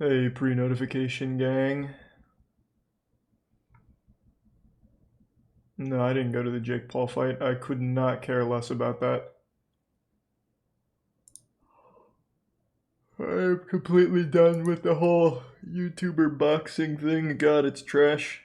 Hey, pre-notification gang. No, I didn't go to the Jake Paul fight. I could not care less about that. I'm completely done with the whole YouTuber boxing thing. God, it's trash.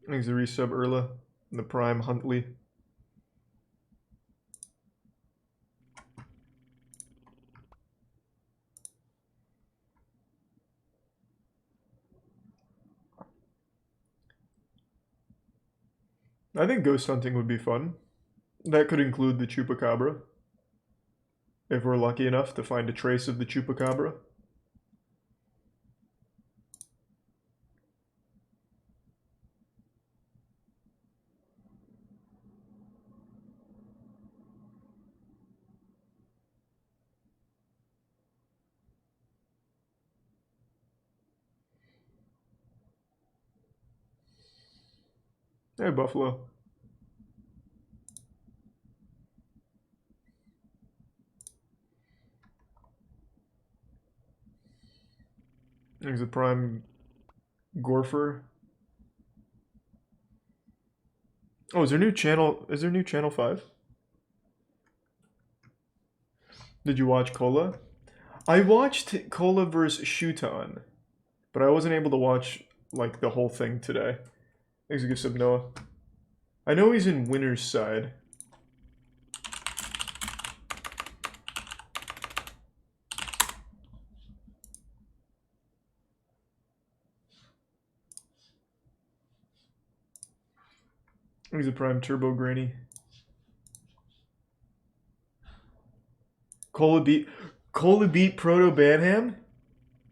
Thanks to resub Erla. The Prime Huntley. I think ghost hunting would be fun. That could include the chupacabra. If we're lucky enough to find a trace of the chupacabra. Hey, Buffalo. There's a Prime Gorfer. Oh, is there new channel? Is there new channel 5? Did you watch Cola? I watched Cola vs. Shuton, but I wasn't able to watch like the whole thing today. Thanks a good sub, Noah. I know he's in winner's side. He's a Prime Turbo Granny. Cola beat Proto Banham?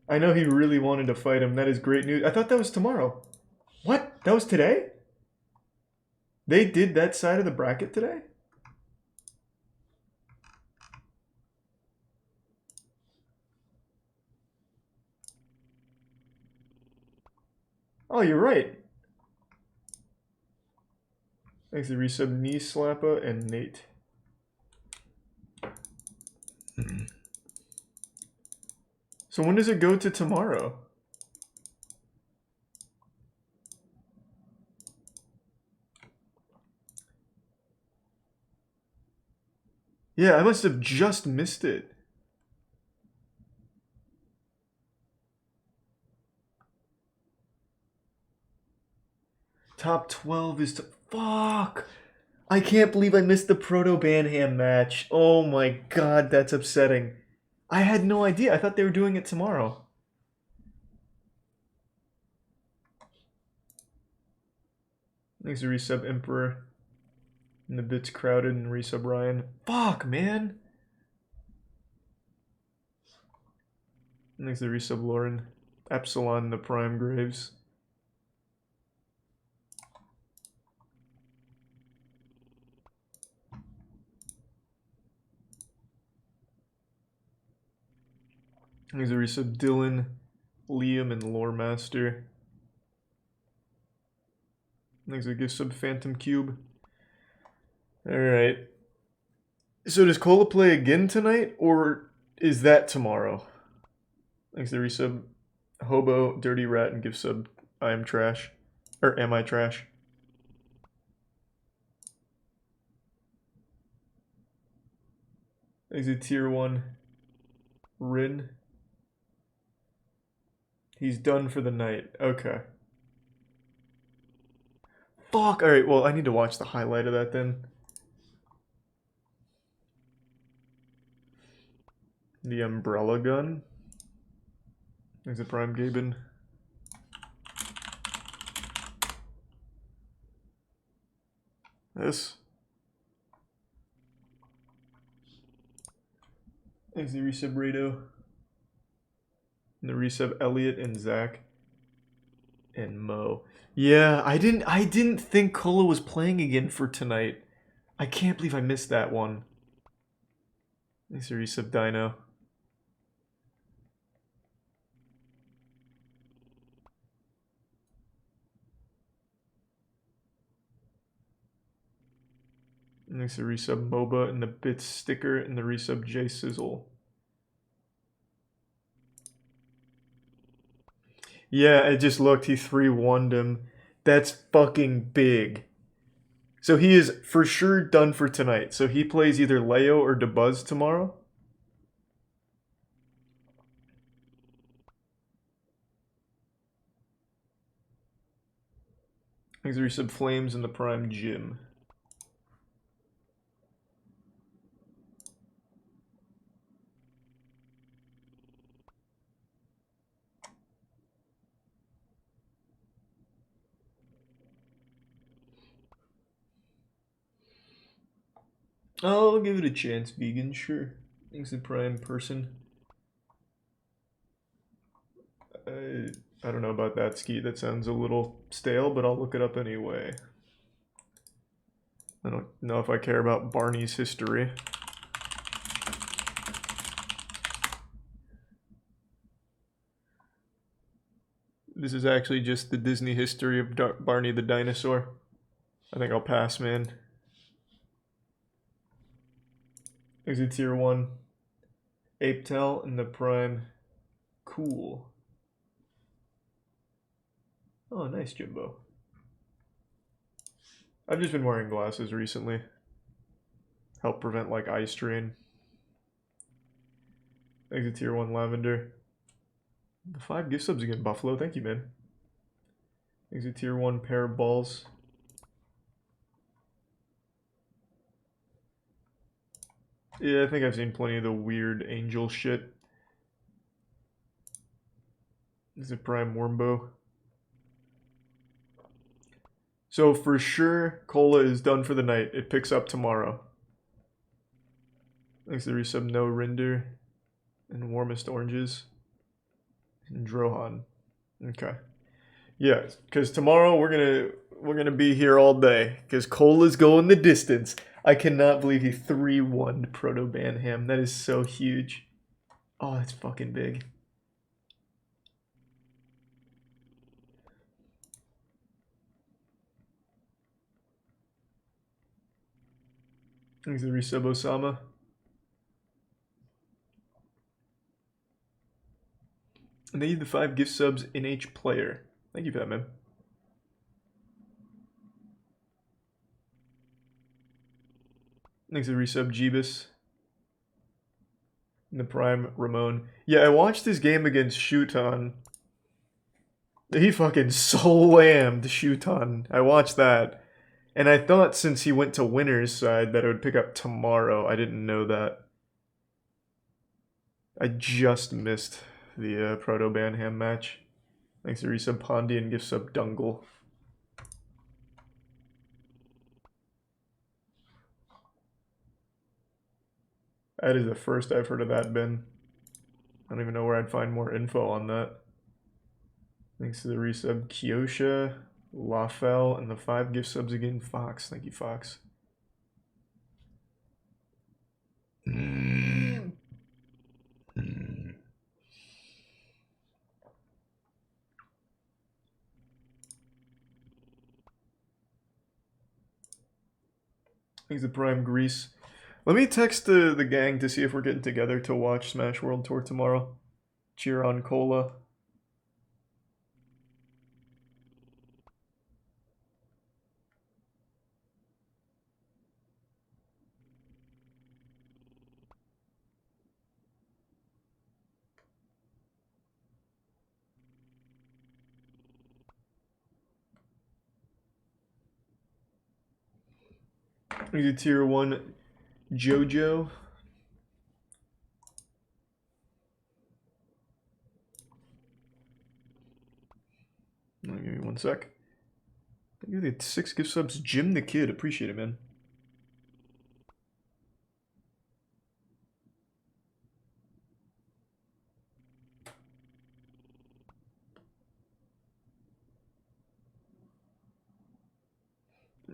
I know he really wanted to fight him. That is great news. I thought that was tomorrow. What? That was today? They did that side of the bracket today? Oh, you're right. Thanks to resub Knee Slappa and Nate. So when does it go to tomorrow? Yeah, I must have just missed it. Top 12 is to... Fuck! I can't believe I missed the Proto Banham match. Oh my god, that's upsetting. I had no idea. I thought they were doing it tomorrow. Thanks to resub Emperor. And the bits crowded and resub Ryan. Fuck, man! Thanks to resub Lauren. Epsilon the Prime Graves. Thanks to resub Dylan, Liam, and Lore Master. Thanks to gift sub Phantom Cube. Alright. So does Cola play again tonight, or is that tomorrow? Thanks to resub Hobo, Dirty Rat, and gift sub I am trash. Or am I trash? Thanks to tier 1 Rin. He's done for the night. Okay. Fuck! Alright, well, I need to watch the highlight of that then. The umbrella gun. There's a Prime Gaben. This. There's the resub Rado. And the resub Elliot and Zach. And Mo. Yeah, I didn't think Cola was playing again for tonight. I can't believe I missed that one. Thanks to resub Dino. Thanks to resub MOBA and the bits sticker and the resub J Sizzle. Yeah, I just looked. He 3-1'd him. That's fucking big. So he is for sure done for tonight. So he plays either Leo or DeBuzz tomorrow. Thanks to resub Flames in the Prime Gym. I'll give it a chance, vegan, sure. Thanks to Prime Person. I don't know about that, Ski. That sounds a little stale, but I'll look it up anyway. I don't know if I care about Barney's history. This is actually just the Disney history of Barney the dinosaur. I think I'll pass, man. Is it tier 1? Apetail in the Prime. Cool. Oh, nice, Jimbo. I've just been wearing glasses recently. Help prevent, like, eye strain. Exit tier 1 Lavender. The 5 gift subs again, Buffalo. Thank you, man. Exit tier 1 pair of balls. Yeah, I think I've seen plenty of the weird angel shit. This is a Prime Wormbo. So for sure, Cola is done for the night. It picks up tomorrow. Thanks to the resub No Rinder and Warmest Oranges and Drohan. Okay. Yeah, because tomorrow we're gonna be here all day because Cola's going the distance. I cannot believe he 3-1'd Proto Banham. That is so huge. Oh, that's fucking big. Thanks to the resub Osama. And they need the 5 gift subs in each player. Thank you for that, man. Thanks to the resub Jeebus. And the Prime Ramon. Yeah, I watched this game against Shuton. He fucking slammed Shuton. I watched that. And I thought since he went to winner's side that it would pick up tomorrow. I didn't know that. I just missed the Proto Banham match. Thanks to resub Pondy and gift sub Dungle. That is the first I've heard of that, Ben. I don't even know where I'd find more info on that. Thanks to the resub Kyosha, Lafel, and the 5 gift subs again, Fox. Thank you, Fox. Thanks to Prime Grease. Let me text the gang to see if we're getting together to watch Smash World Tour tomorrow. Cheer on Cola. We do tier 1 JoJo. Give me 1 sec. Thank you, the 6 gift subs, Jim the Kid. Appreciate it, man.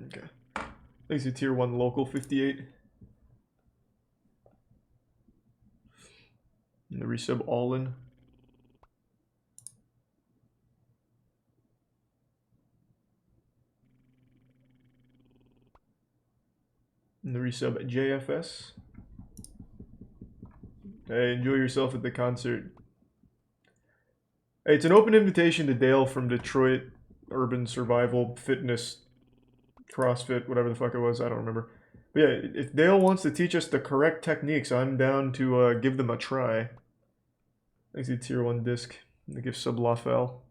Okay. Thanks to tier 1 local 58. And the resub all in. And the resub JFS. Hey, enjoy yourself at the concert. Hey, it's an open invitation to Dale from Detroit Urban Survival Fitness CrossFit, whatever the fuck it was, I don't remember. But yeah, if Dale wants to teach us the correct techniques, I'm down to give them a try. Thanks to tier 1 disc. The gift sub Lafel.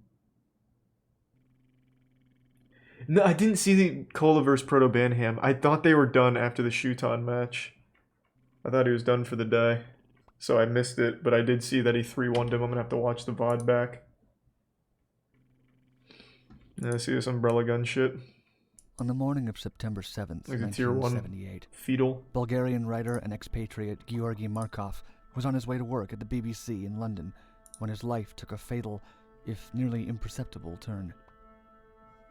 No, I didn't see the Cola vs. Proto Banham. I thought they were done after the Shuton match. I thought he was done for the day. So I missed it, but I did see that he 3-1'd him. I'm gonna have to watch the VOD back. Yeah, see this umbrella gun shit. On the morning of September 7th, Like a tier 1978, fetal. Bulgarian writer and expatriate Georgy Markov was on his way to work at the BBC in London when his life took a fatal, if nearly imperceptible, turn.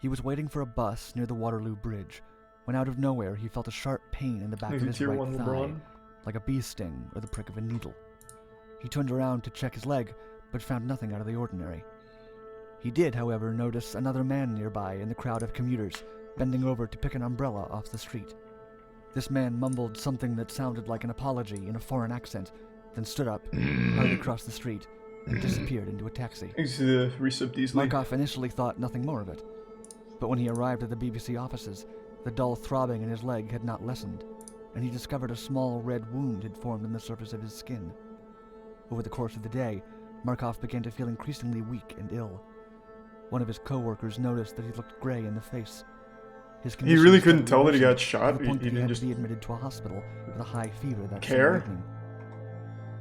He was waiting for a bus near the Waterloo Bridge when out of nowhere he felt a sharp pain in the back of his right thigh, LeBron. like a bee sting or the prick of a needle. He turned around to check his leg, but found nothing out of the ordinary. He did, however, notice another man nearby in the crowd of commuters, bending over to pick an umbrella off the street. This man mumbled something that sounded like an apology in a foreign accent, then stood up, hurried across the street, and disappeared into a taxi. Markov initially thought nothing more of it, but when he arrived at the BBC offices, the dull throbbing in his leg had not lessened, and he discovered a small red wound had formed on the surface of his skin. Over the course of the day, Markov began to feel increasingly weak and ill. One of his co-workers noticed that he looked gray in the face. He really couldn't tell that he got shot. He didn't just be admitted to a hospital with a high fever that care. same evening.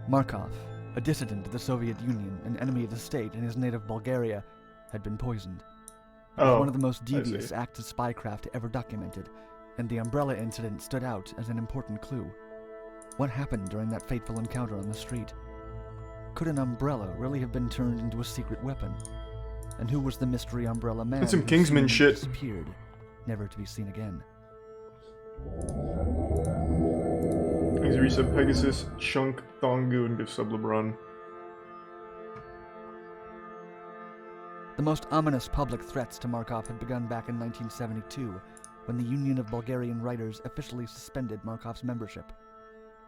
Markov, a dissident of the Soviet Union, an enemy of the state in his native Bulgaria, had been poisoned. It was one of the most devious acts of spycraft ever documented, and the umbrella incident stood out as an important clue. What happened during that fateful encounter on the street? Could an umbrella really have been turned into a secret weapon? And who was the mystery umbrella man? That's some Kingsman shit. Disappeared, never to be seen again. He's resub Pegasus, Chunk, Thongu, and give sub LeBron. The most ominous public threats to Markov had begun back in 1972, when the Union of Bulgarian Writers officially suspended Markov's membership.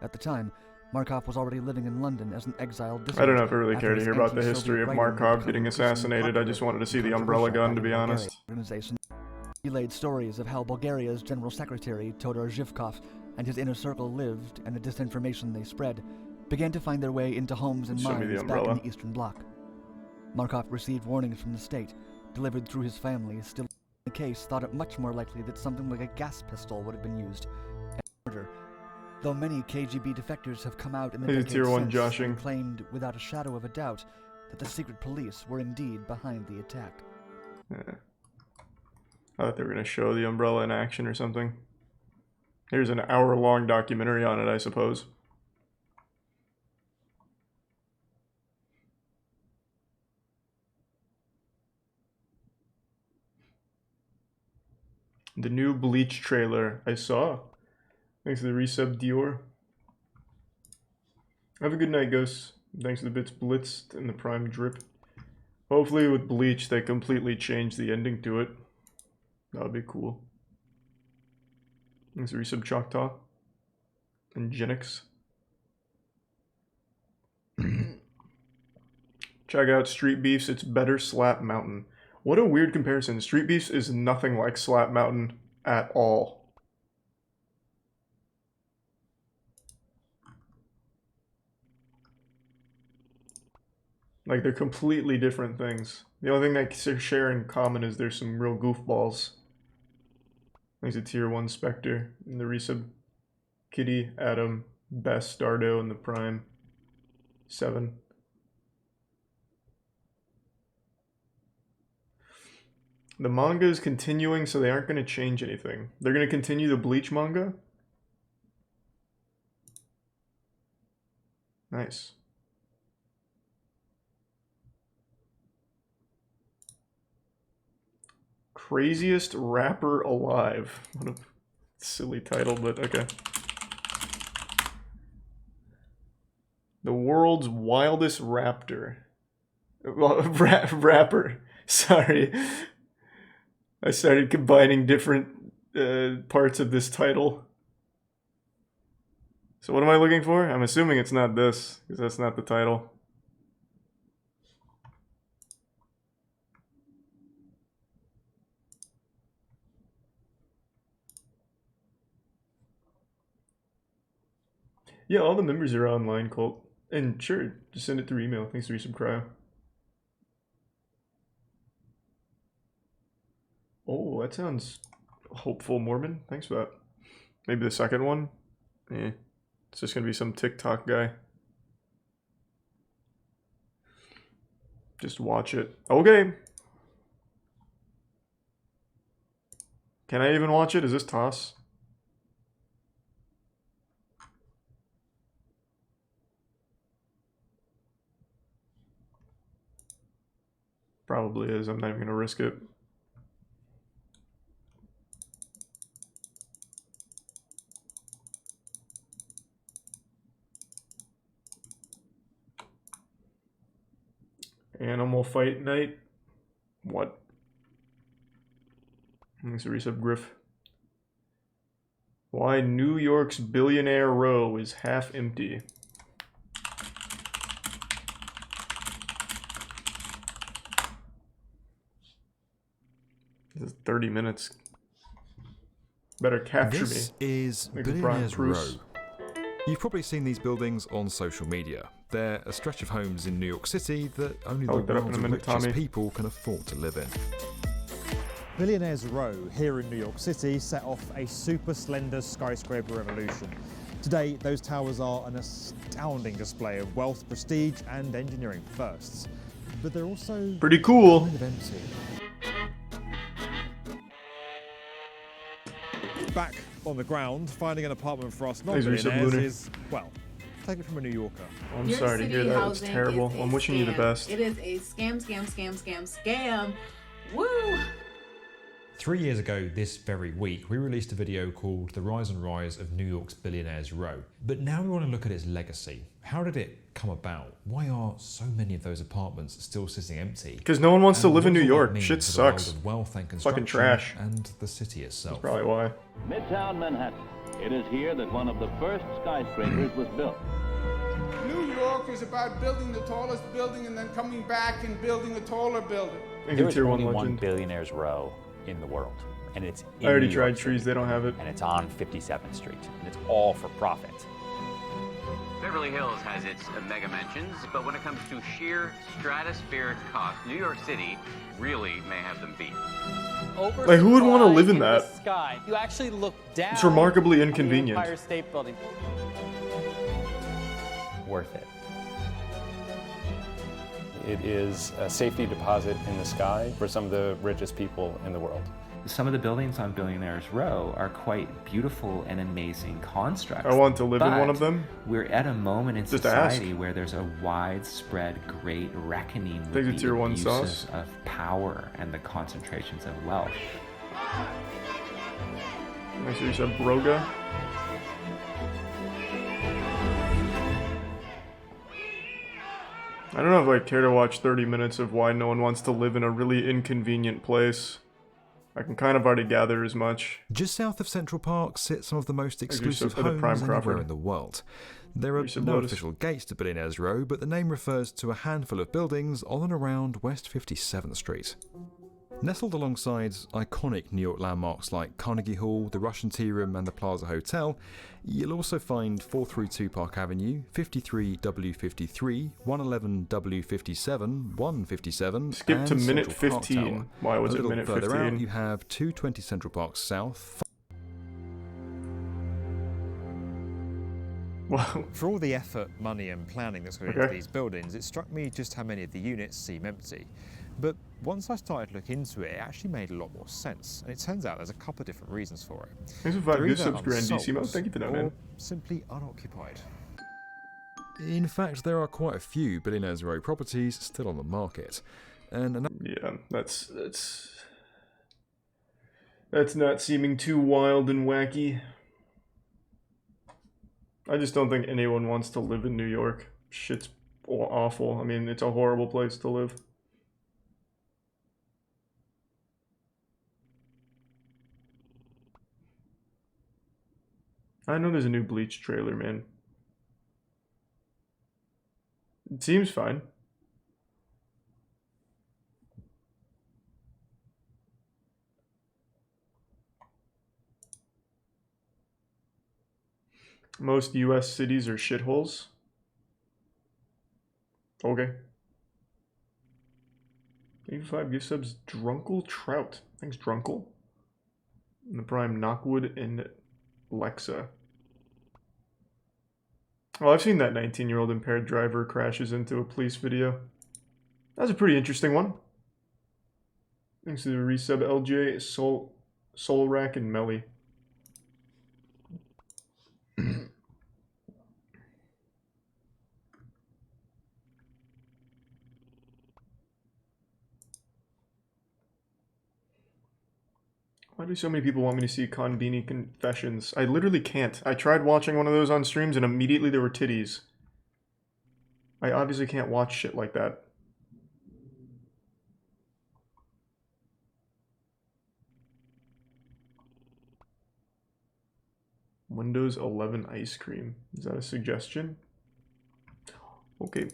At the time, Markov was already living in London as an exiled dissident. I don't know if I really care to hear about the history of Markov getting assassinated. I just wanted to see the umbrella gun, to be honest. He laid stories of how Bulgaria's General Secretary, Todor Zhivkov, and his inner circle lived, and the disinformation they spread began to find their way into homes and minds back in the Eastern Bloc. Markov received warnings from the state, delivered through his family. Still, the case thought it much more likely that something like a gas pistol would have been used, and murder. Though many KGB defectors have come out in the decades since and claimed without a shadow of a doubt that the secret police were indeed behind the attack. Yeah. I thought they were going to show the umbrella in action or something. Here's an hour-long documentary on it, I suppose. The new Bleach trailer I saw. Thanks to the resub Dior. Have a good night, Ghosts. Thanks to the bits Blitzed and the Prime Drip. Hopefully with Bleach they completely change the ending to it. That would be cool. Thanks to resub Choctaw. And Genix. Check out Street Beefs, it's better Slap Mountain. What a weird comparison. Street Beefs is nothing like Slap Mountain at all. Like, they're completely different things. The only thing they share in common is there's some real goofballs. Thanks to Tier 1 Spectre, and the resub Kitty, Adam, Best, Stardo, and the Prime 7. The manga is continuing, so they aren't going to change anything. They're going to continue the Bleach manga? Nice. Craziest rapper alive. What a silly title, but okay. The world's wildest raptor. Well, rapper. Sorry. I started combining different parts of this title. So what am I looking for? I'm assuming it's not this, because that's not the title. Yeah, all the members are online, Colt. And sure, just send it through email. Thanks for resub cryo. Oh, that sounds hopeful, Mormon. Thanks for that. Maybe the second one? Eh. It's just gonna be some TikTok guy. Just watch it. Okay. Can I even watch it? Is this toss? Probably is. I'm not even gonna risk it. Animal Fight Night? What? Thanks for resub Griff. Why New York's Billionaire Row is half empty. This is 30 minutes. Better capture me. This is Like Brian Billionaire's Row. Bruce. You've probably seen these buildings on social media. They're a stretch of homes in New York City that only the I'll look that up in world's a minute, richest Tommy. people can afford to live in. Billionaire's Row here in New York City set off a super slender skyscraper revolution. Today, those towers are an astounding display of wealth, prestige, and engineering firsts. But they're also Pretty cool. kind of empty. Back on the ground, finding an apartment for us Thanks, Resub non-billionaires Lunar. is, well, take it from a New Yorker. I'm New York sorry to City hear that. It's housing terrible. is a I'm wishing you the scam. best. It is a scam. Woo! 3 years ago this very week, we released a video called The Rise and Rise of New York's Billionaires Row. But now we want to look at its legacy. How did it come about? Why are so many of those apartments still sitting empty? Because no one wants to And live in what New does all that York. mean Shit for the world sucks. of wealth and Fucking construction trash. and the city itself. Probably why. Midtown Manhattan. It is here that one of the first skyscrapers was built. New York is about building the tallest building and then coming back and building a taller building. Thank There you, is Tier 1 only one Legend. Billionaire's Row in the world, and it's in I already New tried York trees. City, They don't have it. and it's on 57th Street, and it's all for profit. Beverly Hills has its mega mansions, but when it comes to sheer stratospheric cost, New York City really may have them beat. Like, who would want to live in the that? sky. You actually look down. It's remarkably on the inconvenient. Empire State Building. Worth it. It is a safety deposit in the sky for some of the richest people in the world. Some of the buildings on Billionaire's Row are quite beautiful and amazing constructs. I want to live in one of them. We're at a moment in Just society ask. where there's a widespread great reckoning Think with the the Tier 1 abuses sauce? of power and the concentrations of wealth. Make sure you said Broga. I don't know if I care to watch 30 minutes of why no one wants to live in a really inconvenient place. I can kind of already gather as much. Just south of Central Park sit some of the most Thank you, exclusive for the Prime homes anywhere Crawford. in the world. There are Resub no Lotus. official gates to Billionaire's Row, but the name refers to a handful of buildings on and around West 57th Street. Nestled alongside iconic New York landmarks like Carnegie Hall, the Russian Tea Room and the Plaza Hotel, you'll also find 432 Park Avenue, 53W53, 111W57, 157, Skip and to minute Central Park 15. Tower. Why was A it little minute further 15? out, you have 220 Central Park South. Wow. For all the effort, money and planning that's gone into these buildings, it struck me just how many of the units seem empty. But once I started to look into it, it actually made a lot more sense. And it turns out there's a couple of different reasons for it. Thanks for 5 They're good either subs, Grandissimo. unsold Thank you for that, or man. simply unoccupied. In fact, there are quite a few Billionaire's Row properties still on the market. And Yeah, that's not seeming too wild and wacky. I just don't think anyone wants to live in New York. Shit's awful. I mean, it's a horrible place to live. I know there's a new Bleach trailer, man. It seems fine. Most US cities are shitholes. Okay. 85 gift subs. Drunkle Trout. Thanks, Drunkle. And the Prime Knockwood and Lexa. Oh, I've seen that 19-year-old impaired driver crashes into a police video. That's a pretty interesting one. Thanks to the resub LJ, Soul Rack, and Melly. Why do so many people want me to see Konbini Confessions? I literally can't. I tried watching one of those on streams and immediately there were titties. I obviously can't watch shit like that. Windows 11 ice cream. Is that a suggestion? Okay.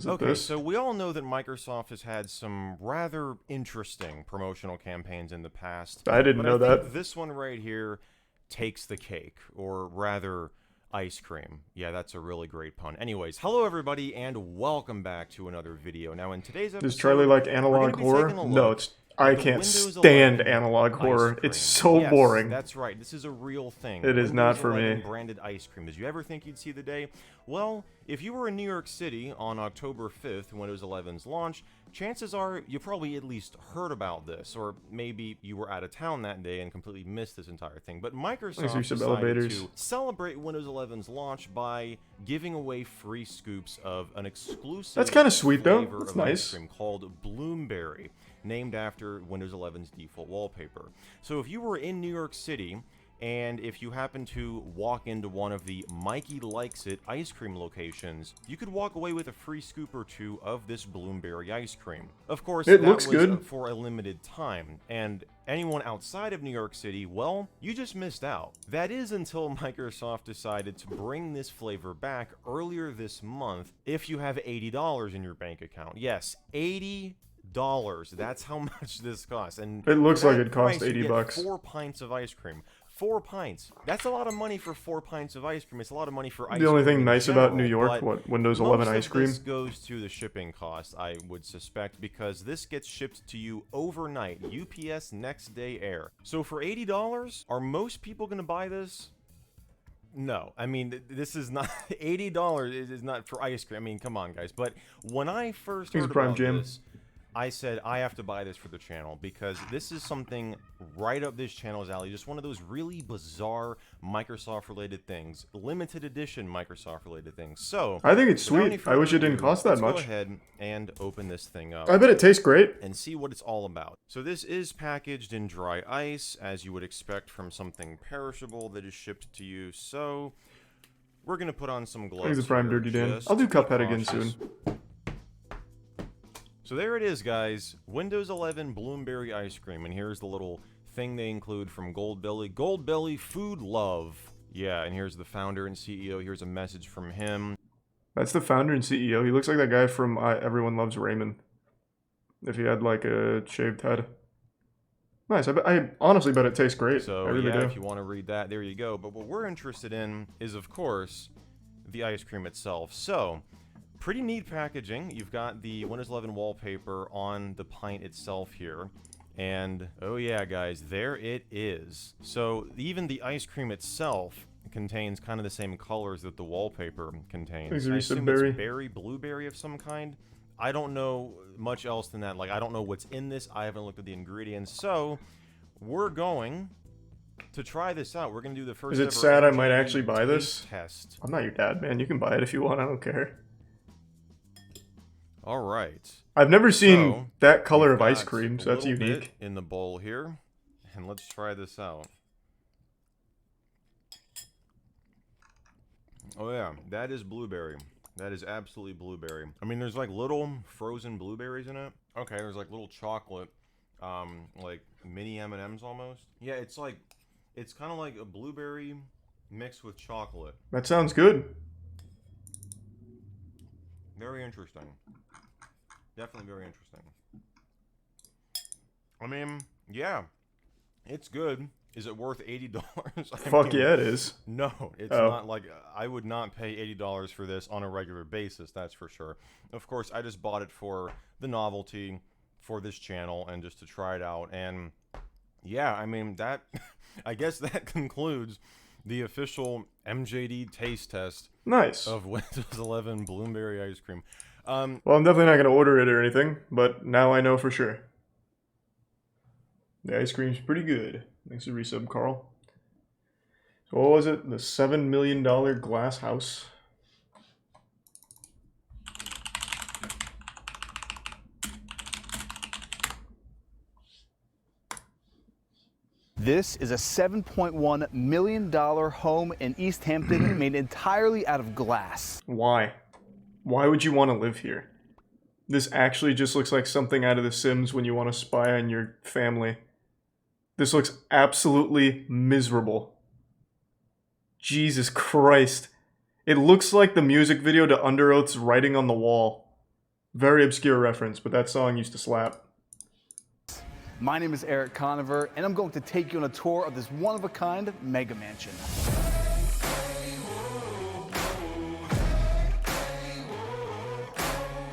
Okay, so we all know that Microsoft has had some rather interesting promotional campaigns in the past. I didn't know that. Think this one right here takes the cake, or rather, ice cream. Yeah, that's a really great pun. Anyways, hello everybody, and welcome back to another video. Now, in today's episode, does Charlie like analog horror? No, I can't stand analog horror. It's so boring. That's right. This is a real thing. It is not for me. Branded ice cream. Did you ever think you'd see the day? Well, if you were in New York City on October 5th, Windows 11's launch, chances are you probably at least heard about this, or maybe you were out of town that day and completely missed this entire thing. But Microsoft decided to celebrate Windows 11's launch by giving away free scoops of an exclusive That's kind of sweet, though. flavor That's of nice. ice cream called Bloomberry, named after Windows 11's default wallpaper. So if you were in New York City, and if you happen to walk into one of the Mikey Likes It ice cream locations, you could walk away with a free scoop or two of this Bloomberry ice cream. Of course, it that looks was good for a limited time, and anyone outside of New York City, well, you just missed out. That is until Microsoft decided to bring this flavor back earlier this month if you have $80 in your bank account. Yes, $80. That's how much this costs. And it looks like it price, cost $80 bucks. 4 pints of ice cream. 4 pints. That's a lot of money for 4 pints of ice cream. It's a lot of money for ice cream. The only thing nice general, about New York, what, Windows 11 ice cream? Most of this goes to the shipping cost, I would suspect, because this gets shipped to you overnight. UPS next day air. So for $80, are most people going to buy this? No, I mean, this is not $80 is not for ice cream. I mean, come on, guys. But when I first heard about this, I said, I have to buy this for the channel, because this is something right up this channel's alley. Just one of those really bizarre Microsoft-related things. Limited edition Microsoft-related things. So, I think it's sweet. I wish it didn't cost that much. Let's go ahead and open this thing up. I bet it tastes great. And see what it's all about. So this is packaged in dry ice, as you would expect from something perishable that is shipped to you. So, we're going to put on some gloves. Thanks the Prime Dirty Dan. I'll do Cuphead again soon. So there it is, guys. Windows 11 Bloomberry ice cream, and here's the little thing they include from Goldbelly. Goldbelly Food Love. Yeah, and here's the founder and CEO. Here's a message from him. That's the founder and CEO. He looks like that guy from Everyone Loves Raymond. If he had like a shaved head. Nice. I honestly bet it tastes great. So I really yeah, do. if you want to read that, there you go. But what we're interested in is, of course, the ice cream itself. So, pretty neat packaging. You've got the Windows 11 wallpaper on the pint itself here. And, oh yeah, guys, there it is. So, even the ice cream itself contains kind of the same colors that the wallpaper contains. I assume it's berry, blueberry of some kind. I don't know much else than that. Like, I don't know what's in this. I haven't looked at the ingredients. So, we're going to try this out. We're going to do the first ever. Is it sad I might actually buy this? Test. I'm not your dad, man. You can buy it if you want. I don't care. All right. I've never seen that color of ice cream, so that's unique. In the bowl here, and let's try this out. Oh yeah, that is blueberry. That is absolutely blueberry. I mean, there's like little frozen blueberries in it. Okay, there's like little chocolate like mini M&Ms almost. Yeah, it's kind of like a blueberry mixed with chocolate. That sounds good. Very interesting. Definitely very interesting. I mean, yeah, it's good. Is it worth $80? Fuck yeah, it is. No, it's not. Like, I would not pay $80 for this on a regular basis, that's for sure. Of course, I just bought it for the novelty, for this channel, and just to try it out. And yeah, I mean, that, I guess that concludes the official MJD taste test. Nice. Of Windows 11 Bloomberry ice cream. Well, I'm definitely not going to order it or anything, but now I know for sure. The ice cream's pretty good. Thanks for resub, Carl. So what was it? The $7 million glass house? This is a $7.1 million home in East Hampton made entirely out of glass. Why? Why would you want to live here? This actually just looks like something out of The Sims when you want to spy on your family. This looks absolutely miserable. Jesus Christ. It looks like the music video to Underoath's Writing on the Wall. Very obscure reference, but that song used to slap. My name is Eric Conover, and I'm going to take you on a tour of this one-of-a-kind mega mansion.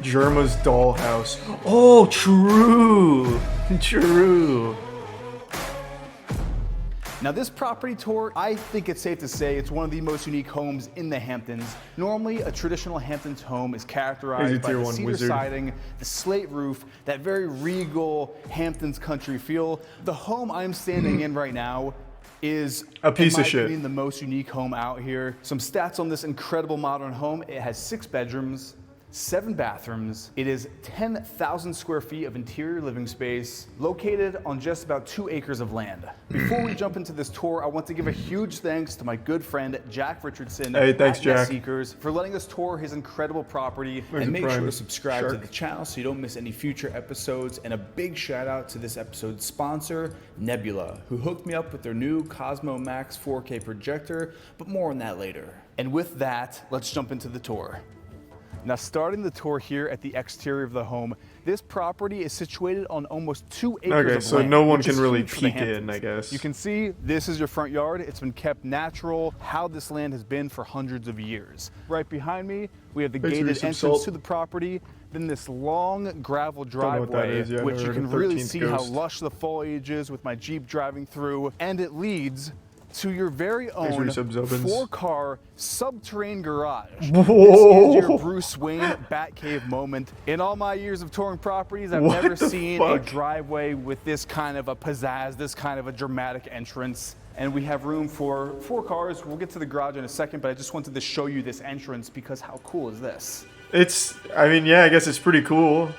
Germa's dollhouse. Oh, true! True. Now this property tour, I think it's safe to say it's one of the most unique homes in the Hamptons. Normally, a traditional Hamptons home is characterized by the cedar siding, the slate roof, that very regal Hamptons country feel. The home I'm standing in right now is, a piece in my of shit. opinion, the most unique home out here. Some stats on this incredible modern home. It has 6 bedrooms, 7 bathrooms. It is 10,000 square feet of interior living space, located on just about 2 acres of land. Before we jump into this tour, I want to give a huge thanks to my good friend Jack Richardson thanks, at Jack. Seekers for letting us tour his incredible property. And make sure to subscribe to the channel so you don't miss any future episodes. And a big shout out to this episode's sponsor, Nebula, who hooked me up with their new Cosmo Max 4K projector, but more on that later. And with that, let's jump into the tour. Now, starting the tour here at the exterior of the home, this property is situated on almost 2 acres of land. Okay, so no one can really peek in, I guess. You can see this is your front yard. It's been kept natural, how this land has been for hundreds of years. Right behind me, we have the gated entrance to the property, then this long gravel driveway, which you can really see how lush the foliage is with my Jeep driving through, and it leads to your very own 4-car subterranean garage. Whoa. This is your Bruce Wayne Batcave moment. In all my years of touring properties, I've never seen a driveway with this kind of a pizzazz, this kind of a dramatic entrance. And we have room for 4 cars. We'll get to the garage in a second, but I just wanted to show you this entrance because how cool is this? I mean, yeah, I guess it's pretty cool.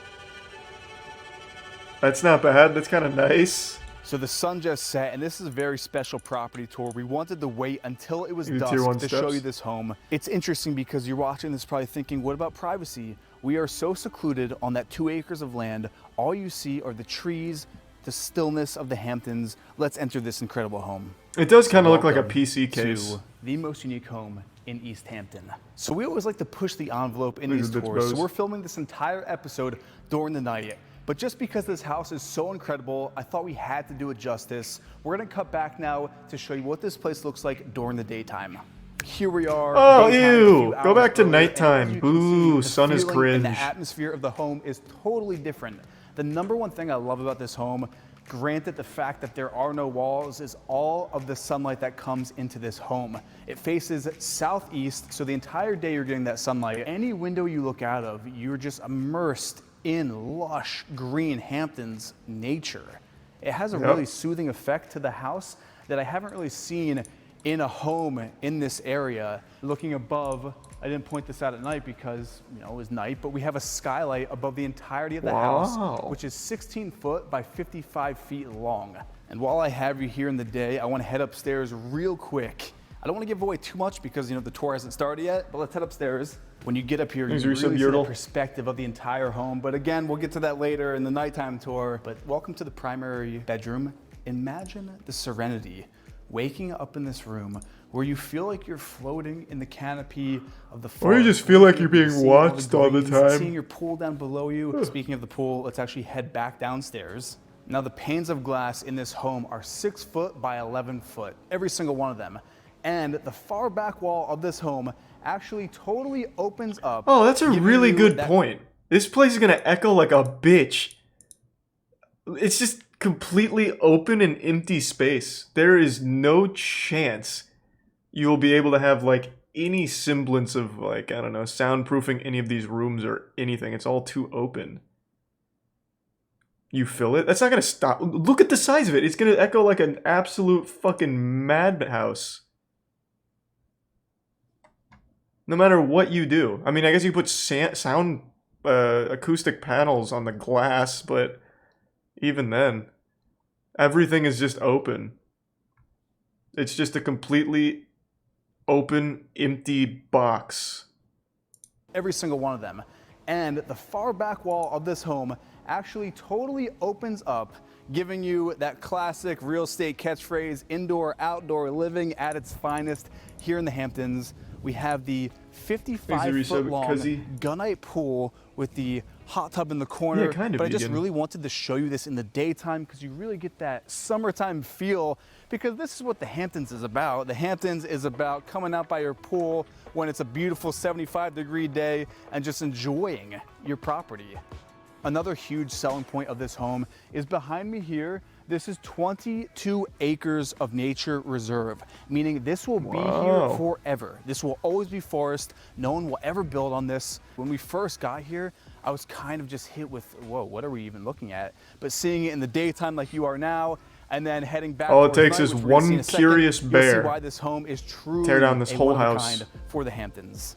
That's not bad. That's kind of nice. So the sun just set, and this is a very special property tour. We wanted to wait until it was dusk to show you this home. It's interesting because you're watching this probably thinking, what about privacy? We are so secluded on that 2 acres of land. All you see are the trees, the stillness of the Hamptons. Let's enter this incredible home. It does kind of look like a PC case. To the most unique home in East Hampton. So we always like to push the envelope in these tours. So we're filming this entire episode during the night. But just because this house is so incredible, I thought we had to do it justice. We're gonna cut back now to show you what this place looks like during the daytime. Here we are. Oh, ew. Go back to nighttime. Boo, sun is cringe. And the atmosphere of the home is totally different. The number one thing I love about this home, granted the fact that there are no walls, is all of the sunlight that comes into this home. It faces southeast, so the entire day you're getting that sunlight. Any window you look out of, you're just immersed in lush green Hamptons nature. It has a really soothing effect to the house that I haven't really seen in a home in this area. Looking above, I didn't point this out at night because, you know, it was night, but we have a skylight above the entirety of the house, which is 16 foot by 55 feet long. And while I have you here in the day, I want to head upstairs real quick. I don't want to give away too much because, you know, the tour hasn't started yet, but let's head upstairs. When you get up here, you really see the perspective of the entire home. But again, we'll get to that later in the nighttime tour. But welcome to the primary bedroom. Imagine the serenity, waking up in this room where you feel like you're floating in the canopy of the forest. Or you just feel like you're being watched all the time. Seeing your pool down below you. Speaking of the pool, let's actually head back downstairs. Now the panes of glass in this home are 6 foot by 11 foot, every single one of them. And the far back wall of this home actually totally opens up. Oh, that's a really good point. This place is gonna echo like a bitch. It's just completely open and empty space. There is no chance you'll be able to have like any semblance of like, I don't know, soundproofing any of these rooms or anything. It's all too open. You feel it? That's not gonna stop. Look at the size of it. It's gonna echo like an absolute fucking madhouse. No matter what you do. I mean, I guess you put sound acoustic panels on the glass, but even then, everything is just open. It's just a completely open, empty box. Every single one of them. And the far back wall of this home actually totally opens up, giving you that classic real estate catchphrase, indoor-outdoor living at its finest here in the Hamptons. We have the 55-foot-long gunite pool with the hot tub in the corner. Yeah, kind of but I just vegan. really wanted to show you this in the daytime because you really get that summertime feel, because this is what the Hamptons is about. The Hamptons is about coming out by your pool when it's a beautiful 75-degree day and just enjoying your property. Another huge selling point of this home is behind me here. This is 22 acres of nature reserve, meaning this will be here forever. This will always be forest. No one will ever build on this. When we first got here, I was kind of just hit with, whoa, what are we even looking at? But seeing it in the daytime like you are now, and then heading back. All it takes is one curious bear. You'll see why this home is truly tear down this whole one of a house kind for the Hamptons.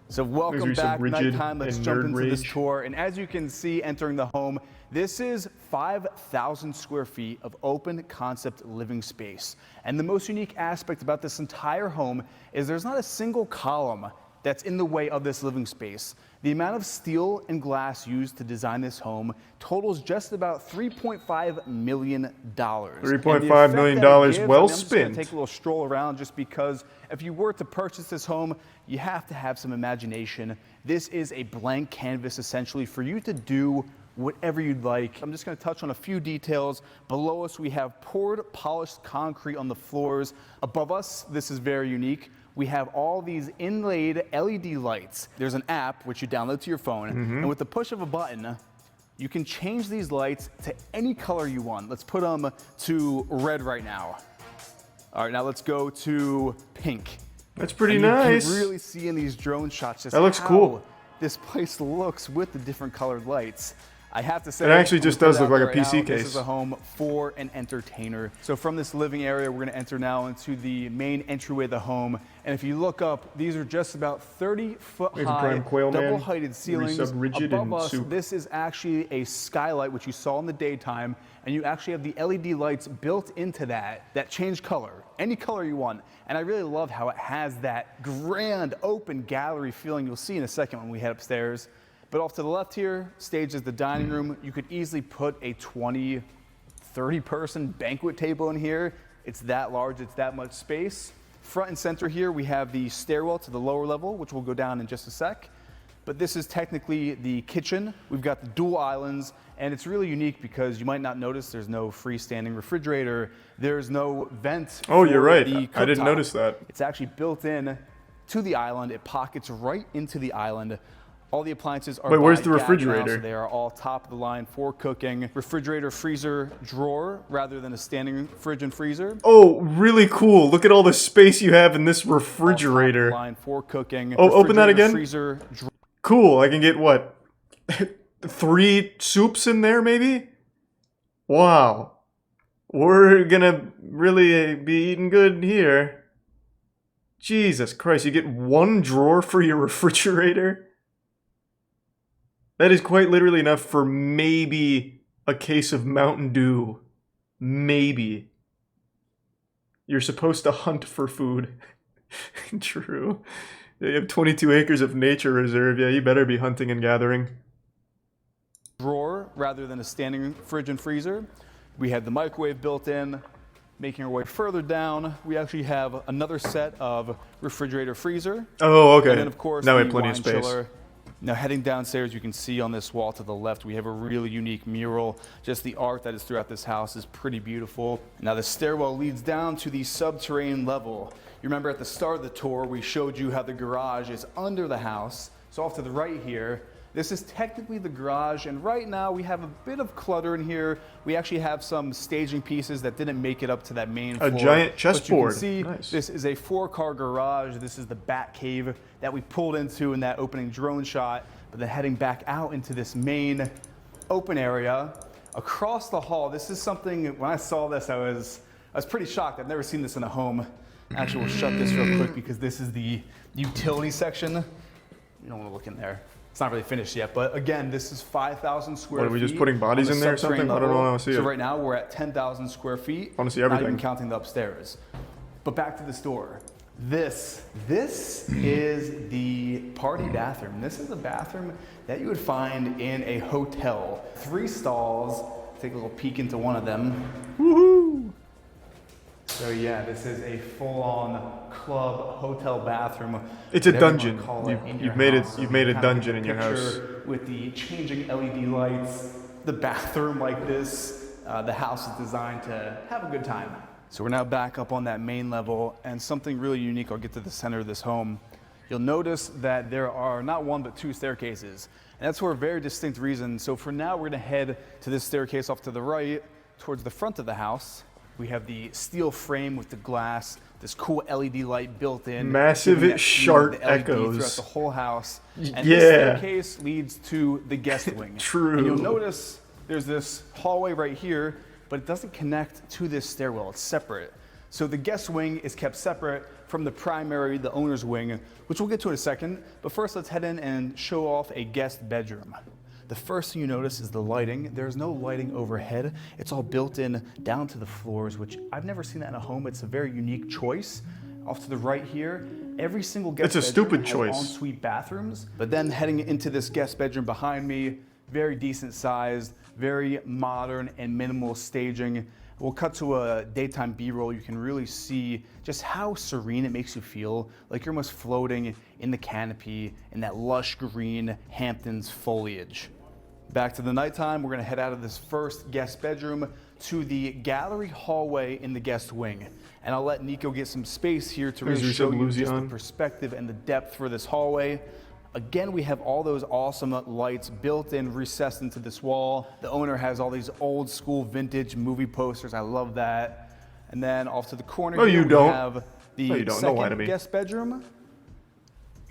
So welcome back, nighttime. Let's jump into this tour. And as you can see, entering the home, this is 5,000 square feet of open concept living space. And the most unique aspect about this entire home is there's not a single column that's in the way of this living space. The amount of steel and glass used to design this home totals just about $3.5 million. $3.5 million well spent. I'm just gonna take a little stroll around just because if you were to purchase this home, you have to have some imagination. This is a blank canvas essentially for you to do whatever you'd like. I'm just gonna touch on a few details. Below us, we have poured polished concrete on the floors. Above us, this is very unique. We have all these inlaid LED lights. There's an app which you download to your phone, and with the push of a button, you can change these lights to any color you want. Let's put them to red right now. All right, now let's go to pink. That's pretty and nice. You can really see in these drone shots just that looks how cool. This place looks with the different colored lights. I have to say, it actually just does look like a PC case. This is a home for an entertainer. So from this living area, we're going to enter now into the main entryway of the home. And if you look up, these are just about 30-foot high, double-heighted ceilings. Above us, this is actually a skylight, which you saw in the daytime. And you actually have the LED lights built into that change color, any color you want. And I really love how it has that grand open gallery feeling you'll see in a second when we head upstairs. But off to the left here, staged as the dining room. You could easily put a 20, 30-person banquet table in here. It's that large, it's that much space. Front and center here, we have the stairwell to the lower level, which we'll go down in just a sec. But this is technically the kitchen. We've got the dual islands, and it's really unique because you might not notice there's no freestanding refrigerator. There's no vent. Oh, you're right. I didn't notice that. It's actually built in to the island. It pockets right into the island. All the appliances are. Wait, where's the refrigerator? So they are all top of the line for cooking. Refrigerator, freezer, drawer, rather than a standing fridge and freezer. Oh, really cool! Look at all the space you have in this refrigerator. All top of the line for cooking. Oh, open that again. Freezer, cool. I can get what? 3 soups in there, maybe? Wow. We're gonna really be eating good here. Jesus Christ! You get 1 drawer for your refrigerator. That is quite literally enough for maybe a case of Mountain Dew. Maybe. You're supposed to hunt for food. True. You have 22 acres of nature reserve. Yeah, you better be hunting and gathering. Drawer rather than a standing fridge and freezer. We have the microwave built in. Making our way further down, we actually have another set of refrigerator freezer. Oh, okay. And then of course now we the have plenty of wine space. chiller. Now heading downstairs, you can see on this wall to the left, we have a really unique mural. Just the art that is throughout this house is pretty beautiful. Now the stairwell leads down to the subterranean level. You remember at the start of the tour, we showed you how the garage is under the house. So off to the right here, this is technically the garage, and right now we have a bit of clutter in here. We actually have some staging pieces that didn't make it up to that main floor. A giant chessboard. But you can see nice. This is a 4-car garage. This is the bat cave that we pulled into in that opening drone shot. But then heading back out into this main open area, across the hall, this is something, when I saw this, I was pretty shocked. I've never seen this in a home. Actually, we'll shut this real quick because this is the utility section. You don't want to look in there. It's not really finished yet, but again, this is 5,000 square feet. What, are we just putting bodies in there or something? I don't know how to see it. So right now, we're at 10,000 square feet. I want to see everything. Not even counting the upstairs. But back to the store. This is the party bathroom. This is a bathroom that you would find in a hotel. 3 stalls. Take a little peek into one of them. Woohoo! So yeah, this is a full-on club hotel bathroom. It's a Whatever you dungeon. wanna call it in You've your made house. it. You've made a Kind of dungeon get in the your house. picture with the changing LED lights, the bathroom like this. The house is designed to have a good time. So we're now back up on that main level, and something really unique. I'll get to the center of this home. You'll notice that there are not 1 but 2 staircases, and that's for a very distinct reason. So for now, we're going to head to this staircase off to the right, towards the front of the house. We have the steel frame with the glass, this cool LED light built in. Massive sharp LED echoes throughout the whole house. And Yeah. this staircase leads to the guest wing. True. And you'll notice there's this hallway right here, but it doesn't connect to this stairwell. It's separate. So the guest wing is kept separate from the primary, the owner's wing, which we'll get to in a second. But first, let's head in and show off a guest bedroom. The first thing you notice is the lighting. There's no lighting overhead. It's all built in down to the floors, which I've never seen that in a home. It's a very unique choice. Off to the right here, every single guest It's a bedroom stupid has choice. ensuite bathrooms. But then heading into this guest bedroom behind me, very decent sized, very modern and minimal staging. We'll cut to a daytime B-roll. You can really see just how serene it makes you feel, like you're almost floating in the canopy in that lush green Hamptons foliage. Back to the nighttime, we're gonna head out of this first guest bedroom to the gallery hallway in the guest wing. And I'll let Nico get some space here to really show you just the perspective and the depth for this hallway. Again, we have all those awesome lights built in, recessed into this wall. The owner has all these old school vintage movie posters. I love that. And then off to the corner here, we have the second guest bedroom,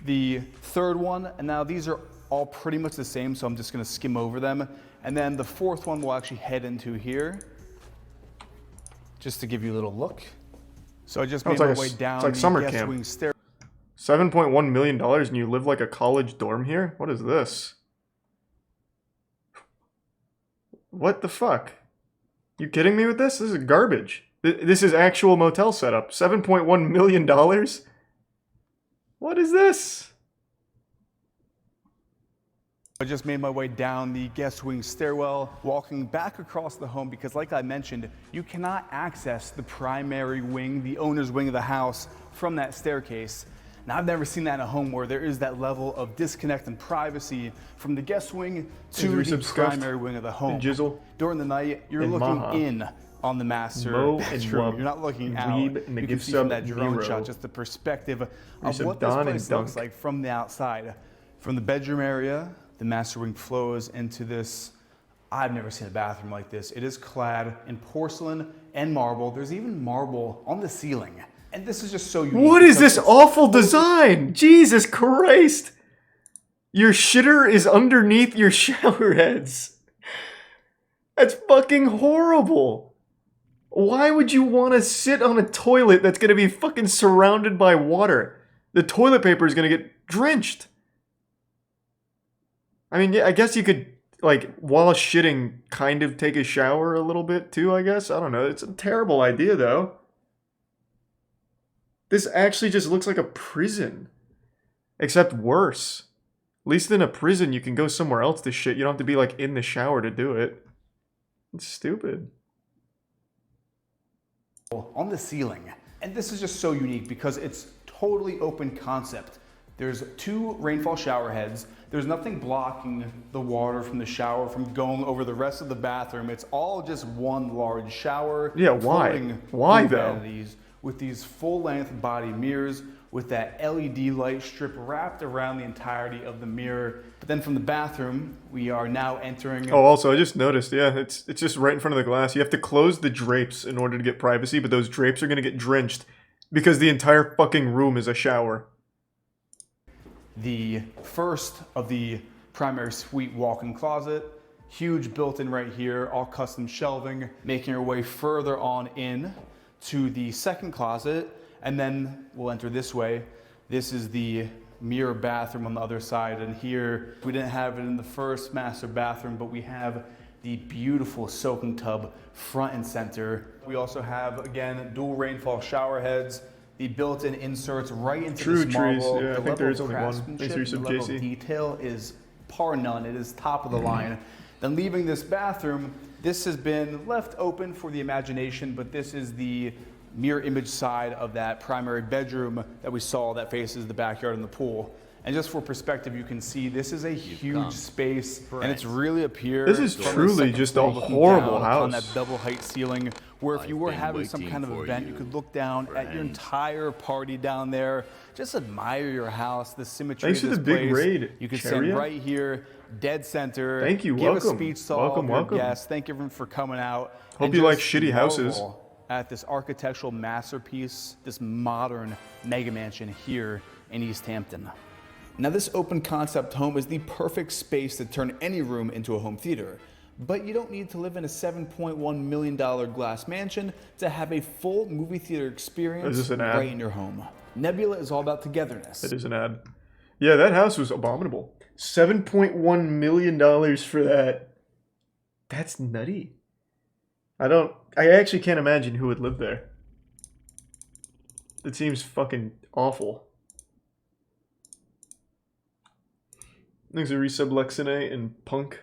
the third one, and now these are all pretty much the same, so I'm just gonna skim over them. And then the fourth one we'll actually head into here, just to give you a little look. So I just made my way down the guest wing stair. $7.1 million and you live like a college dorm here? What is this? What the fuck? You kidding me with this? This is garbage. This is actual motel setup. $7.1 million? What is this? I just made my way down the guest wing stairwell, walking back across the home because like I mentioned, you cannot access the primary wing, the owner's wing of the house, from that staircase. Now, I've never seen that in a home where there is that level of disconnect and privacy from the guest wing to the primary wing of the home. During the night, you're looking in on the master bedroom. You're not looking out. You can see from that drone shot just the perspective of what this place looks like from the outside. From the bedroom area, the master wing flows into this. I've never seen a bathroom like this. It is clad in porcelain and marble. There's even marble on the ceiling. And this is just so unique. What is this awful design? Jesus Christ! Your shitter is underneath your shower heads. That's fucking horrible. Why would you want to sit on a toilet that's going to be fucking surrounded by water? The toilet paper is going to get drenched. I mean, yeah, I guess you could, like, while shitting, kind of take a shower a little bit too, I guess. I don't know. It's a terrible idea, though. This actually just looks like a prison. Except worse. At least in a prison, you can go somewhere else to shit. You don't have to be, like, in the shower to do it. It's stupid. On the ceiling. And this is just so unique because it's totally open concept. There's 2 rainfall shower heads. There's nothing blocking the water from the shower from going over the rest of the bathroom. It's all just one large shower. Yeah, why? Why though? Vanities with these full-length body mirrors with that LED light strip wrapped around the entirety of the mirror. But then from the bathroom, we are now entering... Oh, also, I just noticed, yeah, it's just right in front of the glass. You have to close the drapes in order to get privacy, but those drapes are going to get drenched because the entire fucking room is a shower. The first of the primary suite walk-in closet, huge built-in right here, all custom shelving, making our way further on in to the second closet, and then we'll enter this way. This is the mirror bathroom on the other side, and here we didn't have it in the first master bathroom, but we have the beautiful soaking tub front and center. We also have, again, dual rainfall shower heads, the built-in inserts right into this marble. Yeah, I think there is only one. Thanks for your sub, the level JC. of detail is par none. It is top of the line. Then leaving this bathroom, this has been left open for the imagination, but this is the mirror image side of that primary bedroom that we saw that faces the backyard and the pool. And just for perspective, you can see this is a huge space, and it's really up here. This is truly just a horrible house. On that double height ceiling, where if you were having some kind of event, you could look down at your entire party down there. Just admire your house, the symmetry of this place. Thanks for the big raid, You can stand right here, dead center. Thank you, Give welcome. a speech to all of your guests. Thank everyone for coming out. Hope and you like just shitty houses. marvel at this architectural masterpiece, this modern mega mansion here in East Hampton. Now, this open concept home is the perfect space to turn any room into a home theater. But you don't need to live in a $7.1 million glass mansion to have a full movie theater experience Is this an ad? right in your home. Nebula is all about togetherness. It is an ad. Yeah, that house was abominable. $7.1 million for that. That's nutty. I actually can't imagine who would live there. It seems fucking awful. Thanks to resub Lexine and Punk.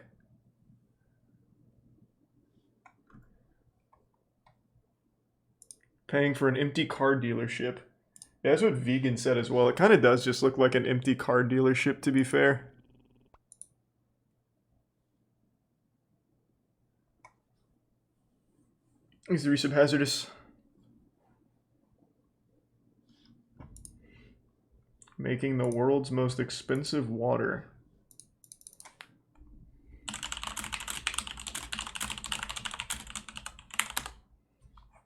Paying for an empty car dealership. Yeah, that's what Vegan said as well. It kind of does just look like an empty car dealership, to be fair. Thanks to resub Hazardous. Making the world's most expensive water.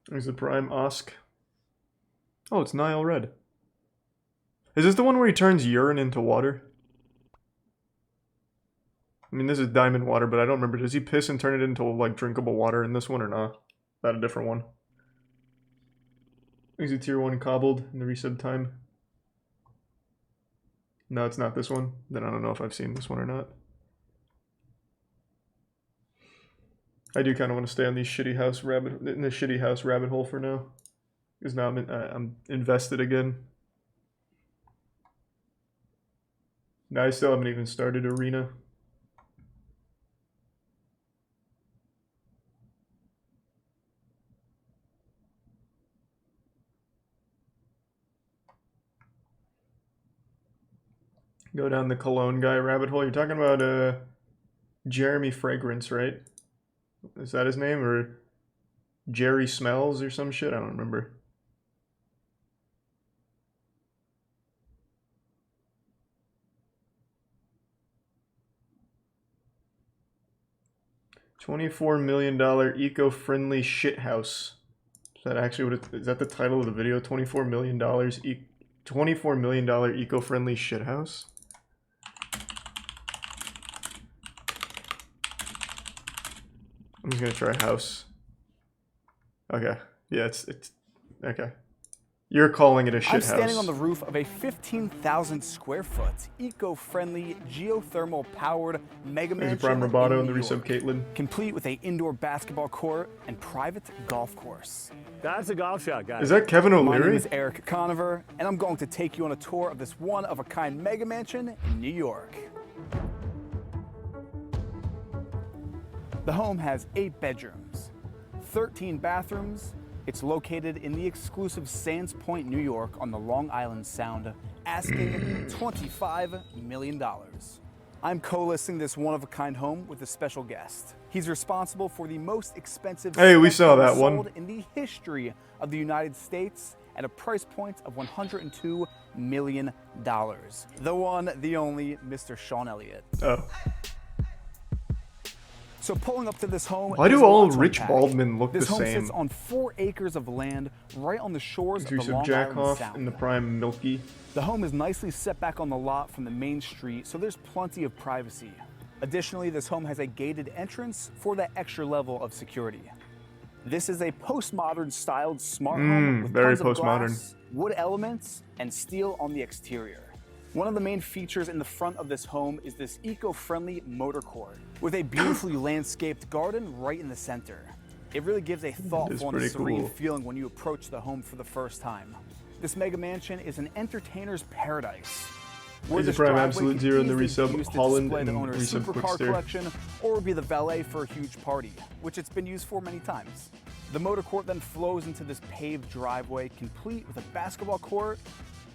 There's the Prime Osk. Oh, it's Nile Red. Is this the one where he turns urine into water? I mean, this is diamond water, but I don't remember. Does he piss and turn it into, like, drinkable water in this one or not? Is that a different one? Is it tier 1 cobbled in the resub time? No, it's not this one. Then I don't know if I've seen this one or not. I do kind of want to stay on these shitty house rabbit hole for now, because now I'm invested again. No, I still haven't even started Arena. Go down the cologne guy rabbit hole. You're talking about Jeremy Fragrance, right? Is that his name? Or Jerry Smells or some shit? I don't remember. $24 million eco-friendly shithouse. Is that actually what is that the title of the video? $24 million $24 million eco-friendly shithouse? I'm just gonna try house. Okay. Yeah, it's okay. You're calling it a shit I'm house. standing on the roof of a 15,000 square foot, eco-friendly, geothermal-powered mega There's mansion Brian Roboto in and the New resub York, Caitlin. complete with an indoor basketball court and private golf course. That's a golf shot, guys. Is that Kevin My name O'Leary? is Eric Conover, and I'm going to take you on a tour of this one-of-a-kind mega mansion in New York. The home has 8 bedrooms, 13 bathrooms. It's located in the exclusive Sands Point, New York on the Long Island Sound, asking $25 million. I'm co-listing this one-of-a-kind home with a special guest. He's responsible for the most expensive Hey, we saw spec that home one. sold in the history of the United States at a price point of $102 million. The one, the only, Mr. Sean Elliott. Oh. So pulling up to this home, Why do there's a all lot to Rich unpack. Baldmen look the This home same? sits on 4 acres of land right on the shores of the Resub Long Jack Island off Sound. in the prime Milky. The home is nicely set back on the lot from the main street, so there's plenty of privacy. Additionally, this home has a gated entrance for that extra level of security. This is a postmodern styled smart home with very tons of postmodern. glass, wood elements, and steel on the exterior. One of the main features in the front of this home is this eco-friendly motor court with a beautifully landscaped garden right in the center. It really gives a thoughtful and pretty serene cool. feeling when you approach the home for the first time. This mega mansion is an entertainer's paradise. Where He's a this prime driveway absolute can zero in the easily be resub used to Holland display and the owner's resub supercar Quickster. collection, or be the valet for a huge party, which it's been used for many times. The motor court then flows into this paved driveway, complete with a basketball court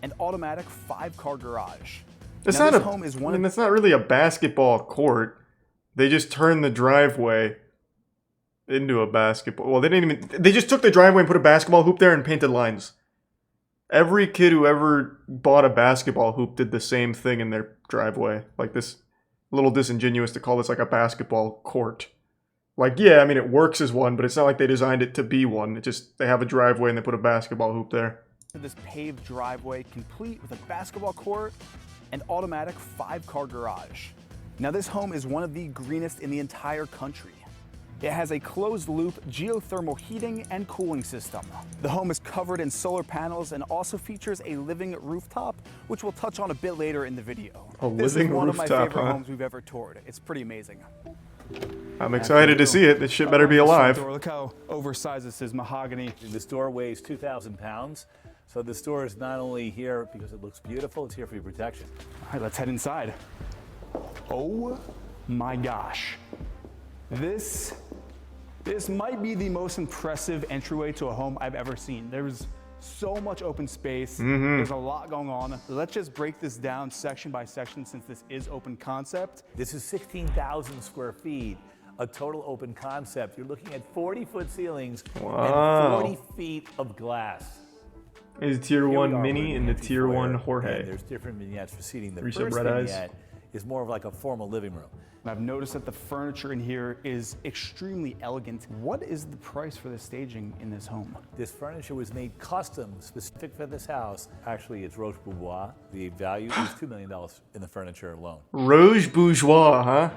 and automatic 5-car garage. It's Now, not this a. home is I one mean, of it's not really a basketball court. They just turned the driveway into a basketball. Well, they didn't even. They just took the driveway and put a basketball hoop there and painted lines. Every kid who ever bought a basketball hoop did the same thing in their driveway. Like this, a little disingenuous to call this like a basketball court. Like, yeah, I mean, it works as one, but it's not like they designed it to be one. It just, they have a driveway and they put a basketball hoop there. this paved driveway, complete with a basketball court and automatic 5-car garage. Now, this home is one of the greenest in the entire country. It has a closed-loop geothermal heating and cooling system. The home is covered in solar panels and also features a living rooftop, which we'll touch on a bit later in the video. This is one of my favorite homes we've ever toured. It's pretty amazing. I'm excited to see it. This shit better be alive. Look how oversized this is, mahogany. This door weighs 2,000 pounds. So this door is not only here because it looks beautiful, it's here for your protection. All right, let's head inside. Oh my gosh. This might be the most impressive entryway to a home I've ever seen. There's so much open space. There's a lot going on. Let's just break this down section by section since this is open concept. This is 16,000 square feet, a total open concept. You're looking at 40-foot ceilings Wow. and 40 feet of glass. Is Tier Here we 1 are, Mini we're in and the empty Tier 1 foyer, Jorge. and there's different vignettes for seating. The Resub first Red Eyes. vignette is more of like a formal living room. I've noticed that the furniture in here is extremely elegant. What is the price for the staging in this home? This furniture was made custom, specific for this house. Actually, it's Roche Bourgeois. The value is $2 million in the furniture alone. Rouge Bourgeois, huh?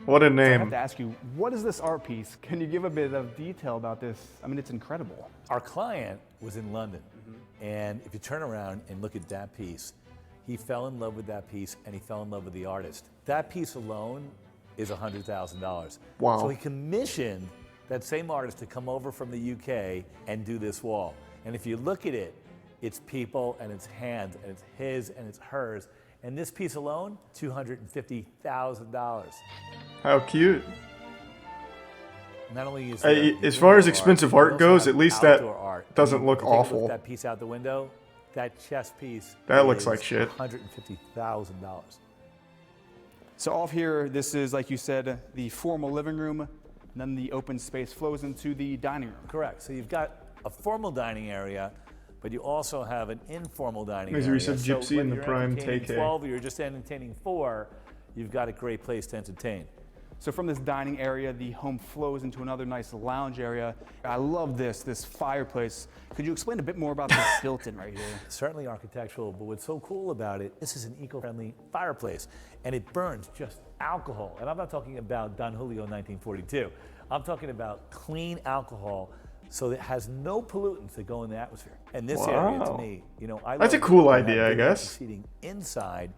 What a So I have name. to ask you, what is this art piece? Can you give a bit of detail about this? I mean, it's incredible. Our client was in London, and if you turn around and look at that piece, he fell in love with that piece and he fell in love with the artist. That piece alone is $100,000. Wow. So he commissioned that same artist to come over from the UK and do this wall. And if you look at it, it's people and it's hands and it's his and it's hers. And this piece alone, $250,000. How cute. Not only is As far as expensive art goes, at least that doesn't look If you take a awful. look at that piece out the window, that chess piece. That looks is like shit. $150,000. So off here, this is, like you said, the formal living room, and then the open space flows into the dining room. Correct. So you've got a formal dining area, but you also have an informal dining There's a area. Resub So Gypsy whether and the you're prime entertaining TK. 12 or you're just entertaining 4, you've got a great place to entertain. So from this dining area, the home flows into another nice lounge area. I love this fireplace. Could you explain a bit more about this built-in right here? Certainly architectural, but what's so cool about it, this is an eco-friendly fireplace, and it burns just alcohol. And I'm not talking about Don Julio 1942. I'm talking about clean alcohol So it has no pollutants that go in the atmosphere. And this Wow. area, to me, you know, I That's a love cool that you have idea, I vignettes guess. of seating inside,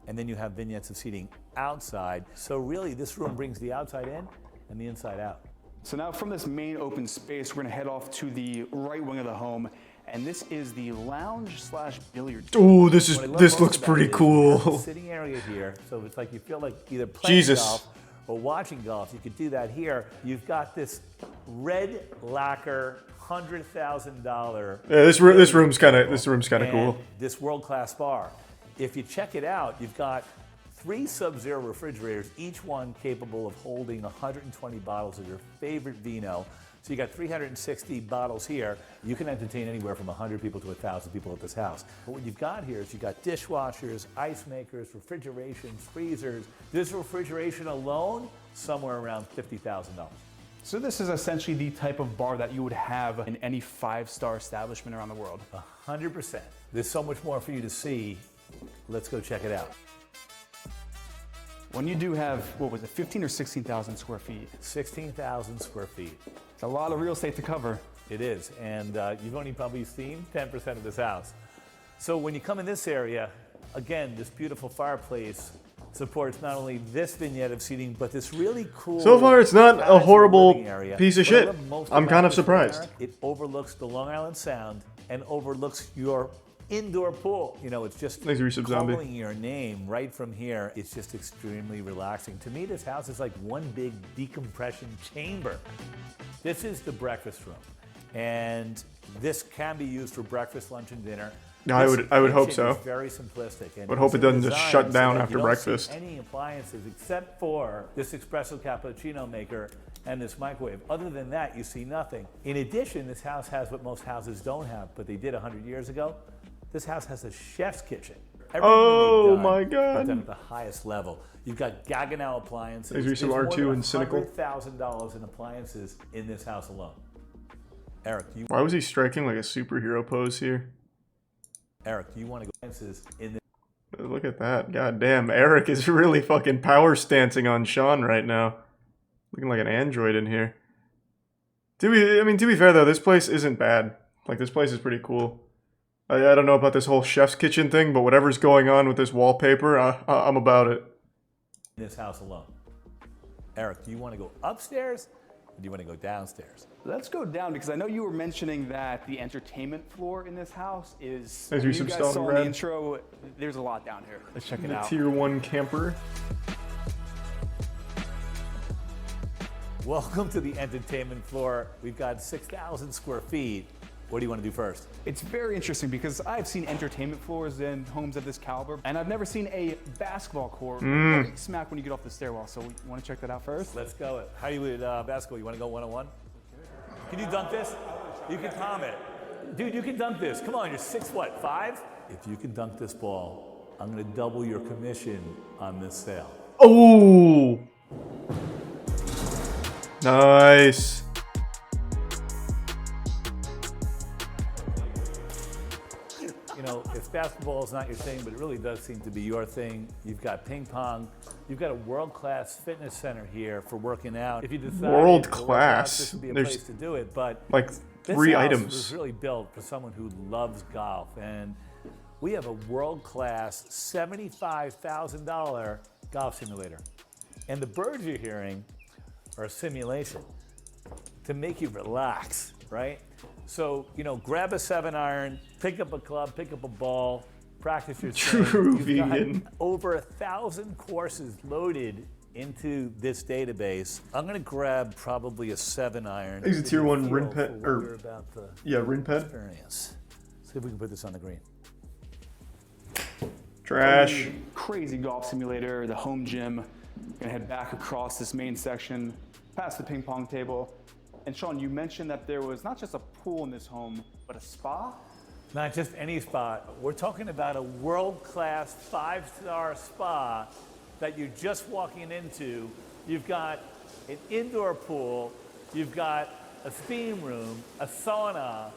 and then you have vignettes of seating outside. So really, this room brings the outside in and the inside out. So now from this main open space, we're gonna head off to the right wing of the home, and this is the lounge slash billiard. Ooh, this What I love looks most about pretty it is you have a cool. sitting area here, so it's like you feel like either playing Jesus. golf or watching golf. You could do that here. You've got this red lacquer $100,000. Yeah, this room's kind of cool. This world-class bar. If you check it out, you've got 3 Sub-Zero refrigerators, each one capable of holding 120 bottles of your favorite vino. So you got 360 bottles here. You can entertain anywhere from 100 people to 1,000 people at this house. But what you've got here is you've got dishwashers, ice makers, refrigerations, freezers. This refrigeration alone, somewhere around $50,000. So this is essentially the type of bar that you would have in any 5-star establishment around the world. 100%. There's so much more for you to see. Let's go check it out. When you do have, what was it, 15 or 16,000 square feet? 16,000 square feet. It's a lot of real estate to cover. It is, and you've only probably seen 10% of this house. So when you come in this area, again, this beautiful fireplace supports not only this vignette of seating, but this really cool. So far, it's not a casual horrible living area. piece of What I shit. love most I'm about kind of this surprised. Eric, it overlooks the Long Island Sound and overlooks your indoor pool. You know, it's just Thanks, Resub Zombie. calling your name right from here. It's just extremely relaxing. To me, this house is like one big decompression chamber. This is the breakfast room, and this can be used for breakfast, lunch, and dinner. I would hope kitchen so. is very simplistic. And Would hope it it's doesn't just designed shut so down that after you don't see breakfast. any appliances except for this espresso cappuccino maker and this microwave. Other than that, you see nothing. In addition, this house has what most houses don't have, but they did 100 years ago. This house has a chef's kitchen. Everything Oh they've done, my they've God. done at the highest level. You've got Gaggenau appliances. There's There's some more R2 than and Cynical. $100,000 in appliances in this house alone. Eric, do you? Why was he striking like a superhero pose here? Eric, do you want to go appliances in this? Look at that. God damn, Eric is really fucking power stancing on Sean right now. Looking like an android in here. To be fair though, this place isn't bad. Like, this place is pretty cool. I don't know about this whole chef's kitchen thing, but whatever's going on with this wallpaper, I'm about it. In this house alone. Eric, do you want to go upstairs or do you want to go downstairs? Let's go down, because I know you were mentioning that the entertainment floor in this house is, As you we guys saw in saw in red. the intro, there's a lot down here. Let's check it out. Tier 1 camper. Welcome to the entertainment floor. We've got 6,000 square feet. What do you want to do first? It's very interesting because I've seen entertainment floors in homes of this caliber, and I've never seen a basketball court right smack when you get off the stairwell. So we want to check that out first. Let's go. How do you would basketball? You want to go one-on-one? Can you dunk this? You can palm it. Dude, you can dunk this. Come on, you're 6'5"? If you can dunk this ball, I'm going to double your commission on this sale. Oh! Nice. You know, if basketball is not your thing, but it really does seem to be your thing. You've got ping pong. You've got a world-class fitness center here for working out. If you decide World to work out, class? this would be a There's place to do it. But like this 3 house items. was really built for someone who loves golf, and we have a world-class $75,000 golf simulator. And the birds you're hearing are a simulation to make you relax, right? So, you know, grab a 7-iron, pick up a club, pick up a ball, practice your swing. True You've vegan. got over 1,000 courses loaded into this database. I'm gonna grab probably a 7-iron. He's a tier 1 rin pet, rin or rin pet. Experience. See if we can put this on the green. Trash. Crazy golf simulator, the home gym. Gonna head back across this main section, past the ping pong table. And Sean, you mentioned that there was not just a pool in this home, but a spa? Not just any spa. We're talking about a world-class 5-star spa that you're just walking into. You've got an indoor pool, you've got a steam room, a sauna,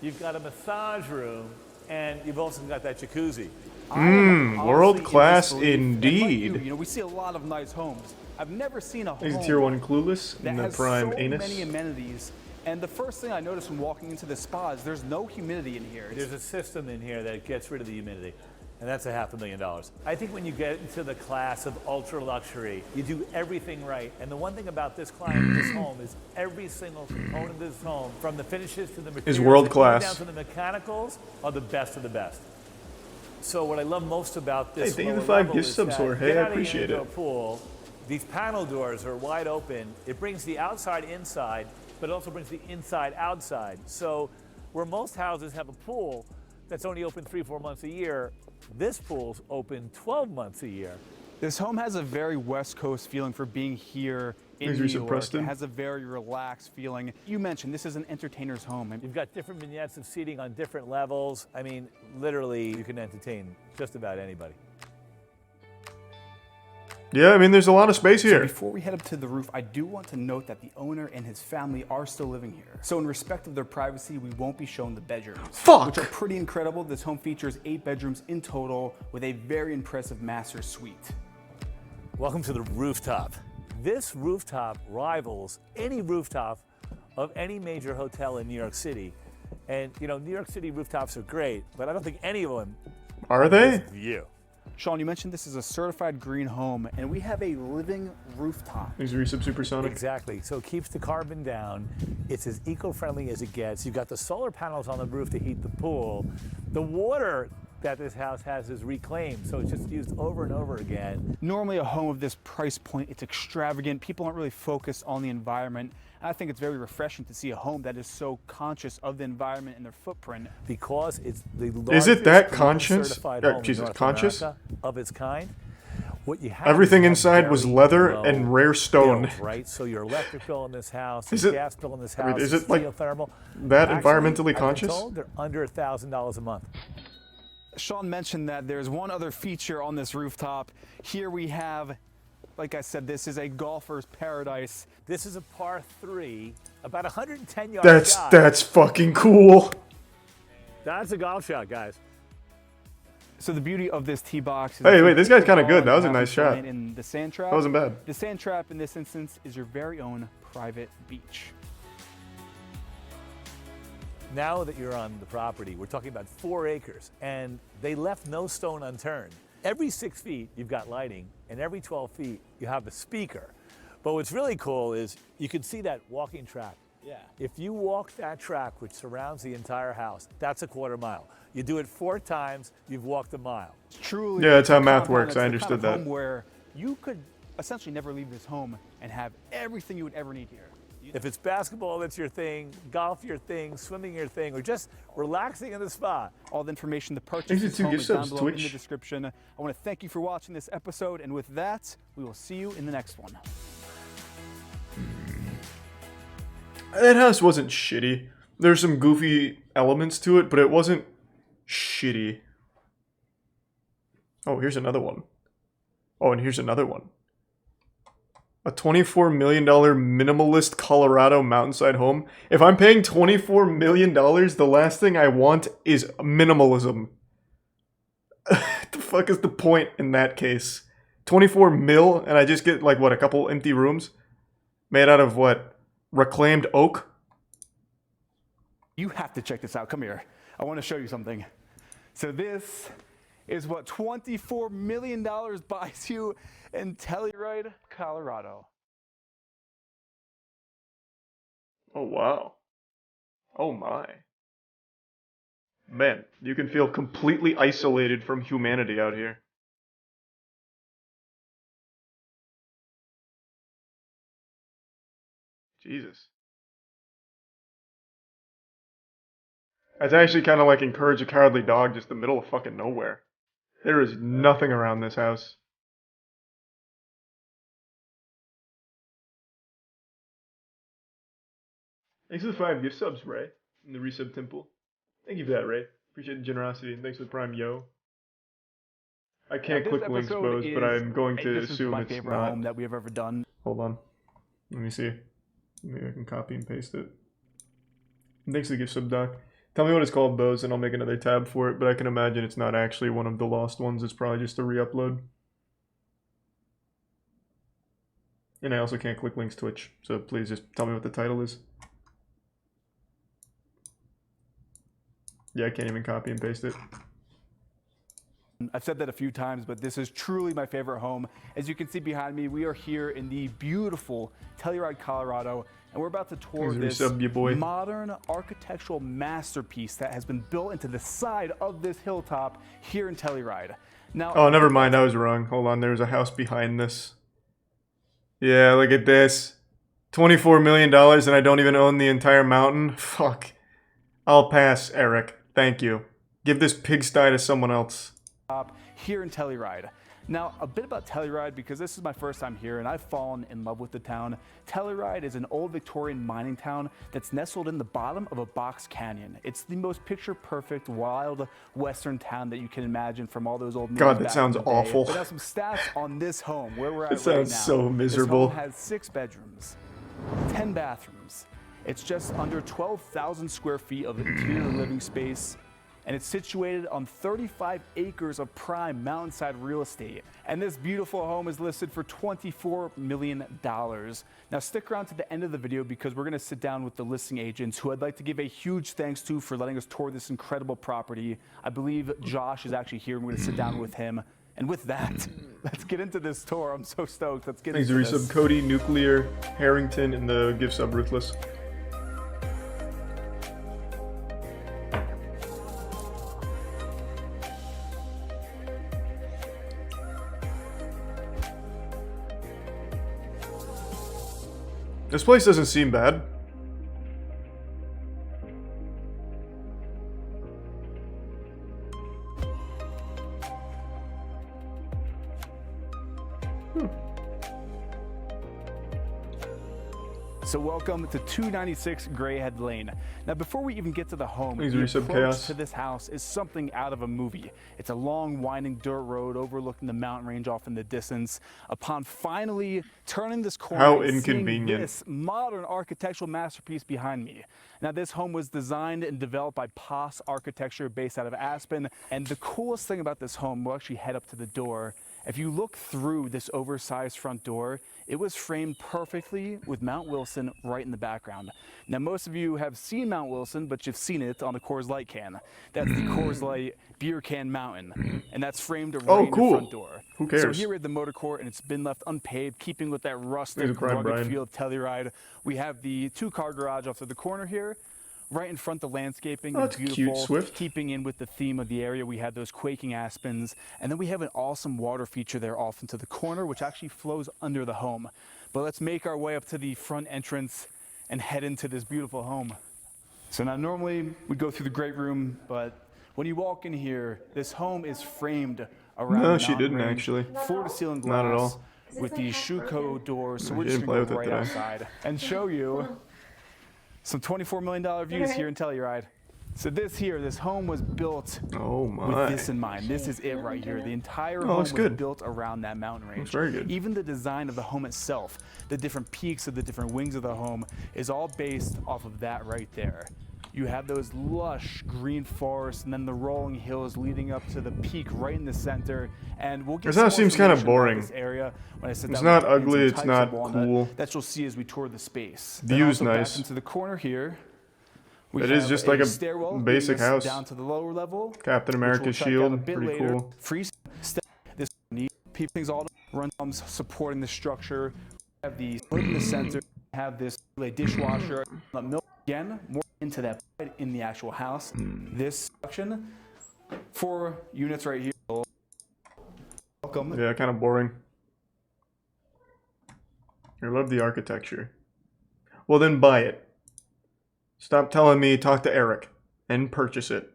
you've got a massage room, and you've also got that jacuzzi. World class And like indeed. you know, we see a lot of nice homes. I've never seen a home He's a tier 1 clueless that in the has prime so anus. many amenities And the first thing I noticed when walking into the spa is there's no humidity in here. There's a system in here that gets rid of the humidity, and that's $500,000. I think when you get into the class of ultra luxury, you do everything right. And the one thing about this client, this home, is every single component of this home, from the finishes to the materials, is world class, down to the mechanicals, are the best of the best. So what I love most about this, hey, thank you for 5 gift subs, Jorge. I appreciate it. Pool, these panel doors are wide open. It brings the outside inside, but it also brings the inside outside. So where most houses have a pool that's only open 3-4 months a year, this pool's open 12 months a year. This home has a very West Coast feeling for being here in New York. It has a very relaxed feeling. You mentioned this is an entertainer's home. You've got different vignettes of seating on different levels. I mean, literally, you can entertain just about anybody. Yeah, I mean, there's a lot of space here. So before we head up to the roof, I do want to note that the owner and his family are still living here. So in respect of their privacy, we won't be shown the bedrooms. Fuck! Which are pretty incredible. This home features 8 bedrooms in total with a very impressive master suite. Welcome to the rooftop. This rooftop rivals any rooftop of any major hotel in New York City. And, you know, New York City rooftops are great, but I don't think any of them are they? View. Sean, you mentioned this is a certified green home, and we have a living rooftop. Is Resub Supersonic? Exactly. So it keeps the carbon down. It's as eco-friendly as it gets. You've got the solar panels on the roof to heat the pool. The water that this house has is reclaimed, so it's just used over and over again. Normally a home of this price point, it's extravagant. People aren't really focused on the environment. I think it's very refreshing to see a home that is so conscious of the environment and their footprint. Because it's the largest is it that conscious? certified home Jesus, in North conscious? America of its kind. What you have Everything is inside was leather and rare stone. bills, right? So your electric bill in this house, Is your it- gas bill in this I house, mean, is it like geothermal. that Actually, environmentally I've been conscious? told they're under $1,000 a month. Sean mentioned that there's one other feature on this rooftop. Here we have, like I said, this is a golfer's paradise. This is a par 3, about 110 yards shot. That's fucking cool. That's a golf shot, guys. So the beauty of this tee box is... Hey, wait, this guy's kind of good. That was a nice shot. In the sand trap. That wasn't bad. The sand trap in this instance is your very own private beach. Now that you're on the property, we're talking about 4 acres, and they left no stone unturned. Every 6 feet, you've got lighting, and every 12 feet, you have a speaker. But what's really cool is you can see that walking track. Yeah. If you walk that track, which surrounds the entire house, that's a quarter mile. You do it 4 times, you've walked a mile. It's truly... Yeah, that's how math compound. works. It's I the understood kind of that. home where you could essentially never leave this home and have everything you would ever need here. If it's basketball, that's your thing, golf, your thing, swimming, your thing, or just relaxing in the spa. All the information to purchase Thanks this to home is down yourselves, below in the Twitch. description. I want to thank you for watching this episode, and with that, we will see you in the next one. That house wasn't shitty. There's some goofy elements to it, but it wasn't shitty. Oh, here's another one. Oh, and here's another one. A $24 million minimalist Colorado mountainside home. If I'm paying $24 million, the last thing I want is minimalism. What the fuck is the point in that case? 24 mil, and I just get, like, what, a couple empty rooms? Made out of, what, reclaimed oak? You have to check this out. Come here. I want to show you something. So this is what $24 million buys you in Telluride, Colorado. Oh, wow. Oh, my. Man, you can feel completely isolated from humanity out here. Jesus. I'd actually kind of like encourage a cowardly dog just in the middle of fucking nowhere. There is nothing around this house. Thanks for the 5 gift subs, Ray, in the resub temple. Thank you for that, Ray. Appreciate the generosity, and thanks for the Prime Yo. I can't click links, Bose, but I'm going to assume my it's favorite not. home that we've ever done. Hold on. Let me see. Maybe I can copy and paste it. Thanks for the gift sub, Doc. Tell me what it's called, Bose, and I'll make another tab for it, but I can imagine it's not actually one of the lost ones. It's probably just a re-upload. And I also can't click links Twitch, so please just tell me what the title is. Yeah, I can't even copy and paste it. I've said that a few times, but this is truly my favorite home. As you can see behind me, we are here in the beautiful Telluride, Colorado, and we're about to tour this modern architectural masterpiece that has been built into the side of this hilltop here in Telluride. Now, oh, never mind. I was wrong. Hold on. There's a house behind this. Yeah, look at this. $24 million and I don't even own the entire mountain? Fuck. I'll pass, Eric. Thank you. Give this pigsty to someone else. Here in Telluride. Now, a bit about Telluride, because this is my first time here and I've fallen in love with the town. Telluride is an old Victorian mining town that's nestled in the bottom of a box canyon. It's the most picture-perfect, wild western town that you can imagine from all those old movies. God, that sounds awful. But now some stats on this home, where we're at It sounds right now. so miserable. This home has 6 bedrooms, 10 bathrooms. It's just under 12,000 square feet of interior living space, and it's situated on 35 acres of prime mountainside real estate. And this beautiful home is listed for $24 million. Now stick around to the end of the video because we're gonna sit down with the listing agents, who I'd like to give a huge thanks to for letting us tour this incredible property. I believe Josh is actually here and we're gonna sit down with him. And with that, let's get into this tour. I'm so stoked. Let's get into this. Thanks, resub Cody, Nuclear, Harrington, and the gift sub Ruthless. This place doesn't seem bad. So welcome to 296 Grayhead Lane. Now before we even get to the home, Thanks, the resub approach Chaos. to this house is something out of a movie. It's a long winding dirt road overlooking the mountain range off in the distance. Upon finally turning this corner, How and seeing inconvenient. this modern architectural masterpiece behind me. Now this home was designed and developed by Poss Architecture based out of Aspen. And the coolest thing about this home, we'll actually head up to the door. If you look through this oversized front door, it was framed perfectly with Mount Wilson right in the background. Now, most of you have seen Mount Wilson, but you've seen it on a Coors Light can. That's the Coors Light Beer Can Mountain, and that's framed right in the front door. Who cares? So here we have the motor court, and it's been left unpaved, keeping with that rustic, rugged feel of Telluride. We have the 2-car garage off to the corner here. Right in front, the landscaping is beautiful, cute, Swift. keeping in with the theme of the area. We have those quaking aspens, and then we have an awesome water feature there off into the corner, which actually flows under the home. But let's make our way up to the front entrance and head into this beautiful home. So now normally we'd go through the great room, but when you walk in here, this home is framed around No, the she mountain didn't range, actually. floor-to-ceiling glass, Not at all. with these Schuco doors. So we're She just didn't gonna play go with it right today. outside and show you some $24 million views here in Telluride. So this home was built with this in mind. This is it right here. The entire home was built around that mountain range. Looks very good. Even the design of the home itself, the different peaks of the different wings of the home, is all based off of that right there. You have those lush green forests and then the rolling hills leading up to the peak right in the center. And we'll get This some house more seems kind of information about boring. this area when I sit It's down not with ugly, some it's types not of walnut cool. that you'll see as we tour the space. View's Then also nice. Back into the corner here. We It is have just like a stairwell basic leading us house. down to the lower level. Captain which we'll America's check out a shield, bit pretty later. cool. Free step. This neat things all run supporting the structure. We have the hood in the center. We have this dishwasher. Milk again. More into that in the actual house. This section, 4 units right here. Welcome. Yeah, kind of boring. I love the architecture. Well, then buy it. Stop telling me, talk to Eric, and purchase it.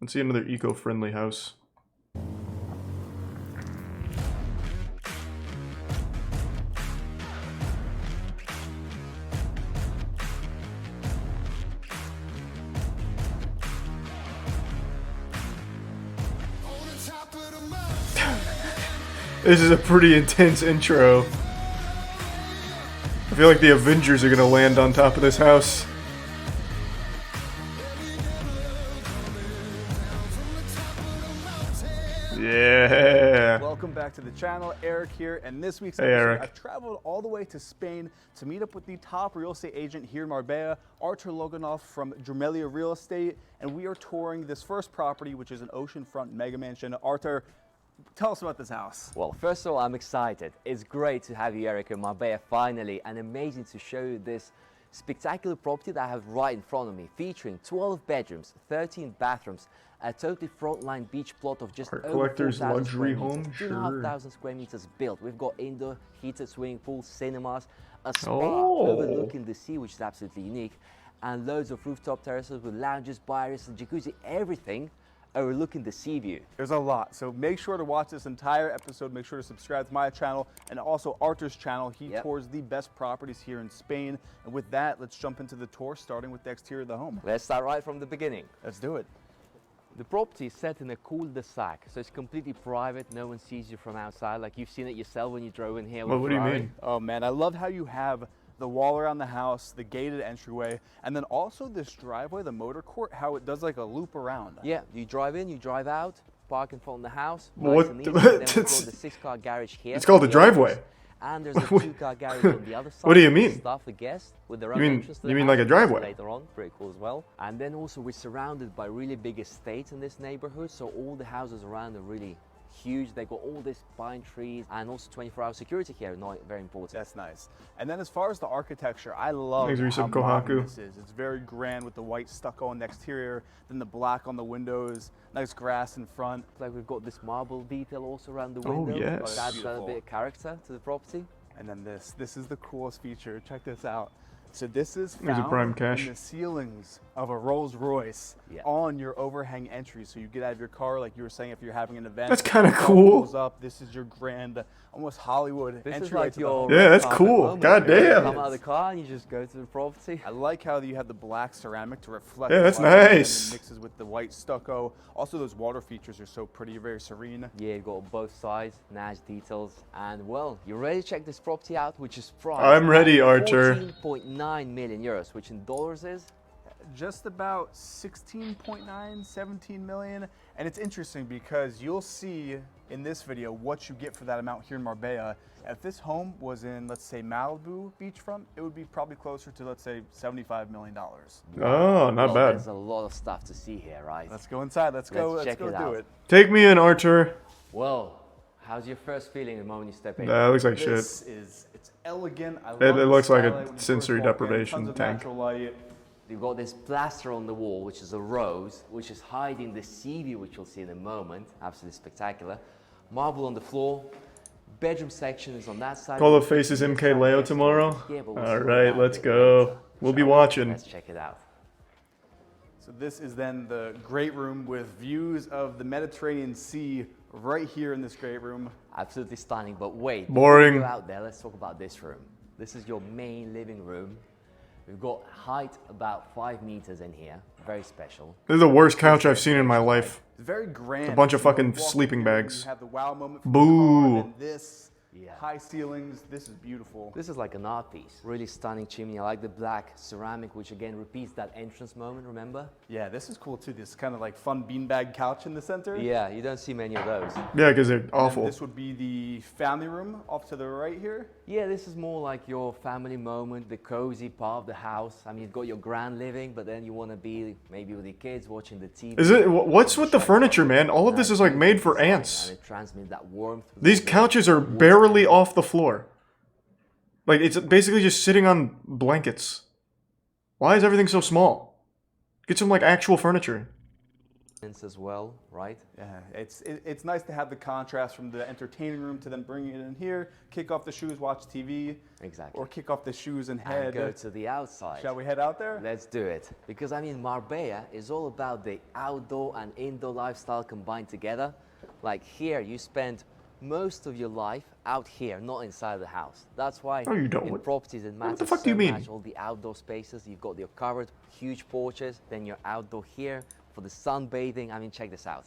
Let's see another eco-friendly house. This is a pretty intense intro. I feel like the Avengers are gonna land on top of this house. Yeah. Welcome back to the channel. Eric here, and this week's Hey, episode, Eric. I've traveled all the way to Spain to meet up with the top real estate agent here in Marbella, Artur Loganov from Drumelia Real Estate, and we are touring this first property, which is an oceanfront mega mansion. Artur, tell us about this house. Well, first of all, I'm excited. It's great to have you, Eric, in Marbella finally, and amazing to show you this spectacular property that I have right in front of me, featuring 12 bedrooms, 13 bathrooms, a totally frontline beach plot of just Art over collector's 4,000 luxury square home? meters, Sure. 2,500 square meters built. We've got indoor heated swimming pool, cinemas, a spa Oh. overlooking the sea, which is absolutely unique, and loads of rooftop terraces with lounges, bar areas, and jacuzzi, everything overlooking the sea view. There's a lot, so make sure to watch this entire episode. Make sure to subscribe to my channel and also Artur's channel. He tours the best properties here in Spain. And with that, let's jump into the tour, starting with the exterior of the home. Let's start right from the beginning. Let's do it. The property is set in a cul-de-sac, so it's completely private. No one sees you from outside, like you've seen it yourself when you drove in here. Well, with what do you Ferrari. mean? Oh man, I love how you have the wall around the house, the gated entryway, and then also this driveway, the motor court, how it does like a loop around. Yeah, you drive in, you drive out, park in front of the house. What Nice and the- easy. Then we've got it's- the 6-car garage here. it's called for the the owners. driveway. And there's a 2-car garage on the other side. What do you for mean? Staff, the guests, with their You own mean- entrance to the you mean house, like a which we'll see driveway? later on, pretty cool as well. And then also we're surrounded by really big estates in this neighborhood, so all the houses around are really huge. They got all these pine trees and also 24-hour security here, not very important. That's nice. And then as far as the architecture, I love Thanks for how some modern Kohaku. this is. It's very grand with the white stucco on the exterior, then the black on the windows, nice grass in front. Like we've got this marble detail also around the Oh, window. yes. That adds a Beautiful. bit of character to the property. And then this is the coolest feature. Check this out. So this is There's a found prime cache. in the ceilings of a Rolls Royce on your overhang entry. So you get out of your car, like you were saying, if you're having an event. That's kinda the car cool. pulls up. This is your grand, almost Hollywood This entry is like to the your home. Yeah, that's red cool. carpet moment. God You damn. come out of the car and you just go to the property. I like how you have the black ceramic to reflect. Yeah, the that's light, and then nice. it mixes with the white stucco. Also, those water features are so pretty, very serene. Yeah, you've got both sides, nice details, and well, you're ready to check this property out, which is priced I'm ready, at Artur. 14.9 million euros, which in dollars is Just about 16.9, 17 million. And it's interesting because you'll see in this video what you get for that amount here in Marbella. If this home was in, let's say, Malibu beachfront, it would be probably closer to, let's say, $75 million. Oh, not well, bad. There's a lot of stuff to see here, right? Let's go inside. Let's go check do it out. it. Take me in, Artur. Well, how's your first feeling the moment you step in? That looks like shit. This is, it's elegant. I love It the looks like a skylight when you first sensory walk in. deprivation Tons of tank. natural light. You've got this plaster on the wall, which is a rose, which is hiding the sea view, which you'll see in a moment. Absolutely spectacular. Marble on the floor. Bedroom section is on that side. Call of Faces MK Leo tomorrow. Yeah, but we'll All see right, that a let's bit go. later. We'll be watching. Let's check it out. So this is then the great room with views of the Mediterranean Sea right here in this great room. Absolutely stunning, but wait. Boring. Before we go out there, let's talk about this room. This is your main living room. We've got height about 5 meters in here. Very special. This is the worst couch I've seen in my life. It's very grand. It's a bunch of You know, fucking you walk sleeping in here and bags. You have the wow moment from Boo. the car, and this high ceilings. This is beautiful. This is like an art piece. Really stunning chimney. I like the black ceramic, which again repeats that entrance moment, remember? Yeah, this is cool too. This kind of like fun beanbag couch in the center. Yeah, you don't see many of those. Yeah, because they're And awful. this would be the family room off to the right here. Yeah, this is more like your family moment, the cozy part of the house. I mean, you've got your grand living, but then you want to be maybe with your kids watching the TV. Is it? What's with the furniture, man? All of this is like made for ants. And it transmits that warmth. These couches are barely off the floor. Like, it's basically just sitting on blankets. Why is everything so small? Get some, like, actual furniture. As well, right? Yeah, it's nice to have the contrast from the entertaining room to then bringing it in here, kick off the shoes, watch TV. Exactly. Or kick off the shoes and head. And go to the outside. Shall we head out there? Let's do it. Because I mean, Marbella is all about the outdoor and indoor lifestyle combined together. Like here, you spend most of your life out here, not inside the house. That's why No, you don't. in What- properties it matters the fuck so do you mean? much. All the outdoor spaces, you've got your covered huge porches, then you're outdoor here for the sunbathing. I mean, check this out.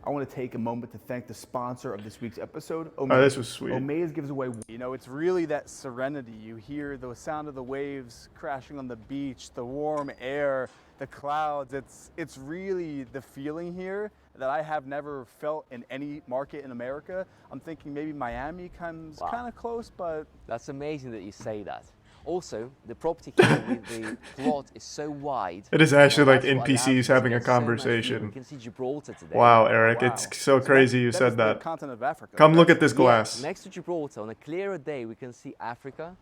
I want to take a moment to thank the sponsor of this week's episode, Oh, this was sweet. Omaze gives away, you know, it's really that serenity. You hear the sound of the waves crashing on the beach, the warm air, the clouds. It's really the feeling here that I have never felt in any market in America. I'm thinking maybe Miami comes kind of close, but... That's amazing that you say that. Also, the property here with the plot is so wide. It is actually like that's what allows NPCs you to having a get so much view. conversation. You can see Gibraltar today. Wow, Eric, it's so crazy you said that. Continent of Africa. Come look at this glass. Next to Gibraltar, on a clearer day, we can see Africa.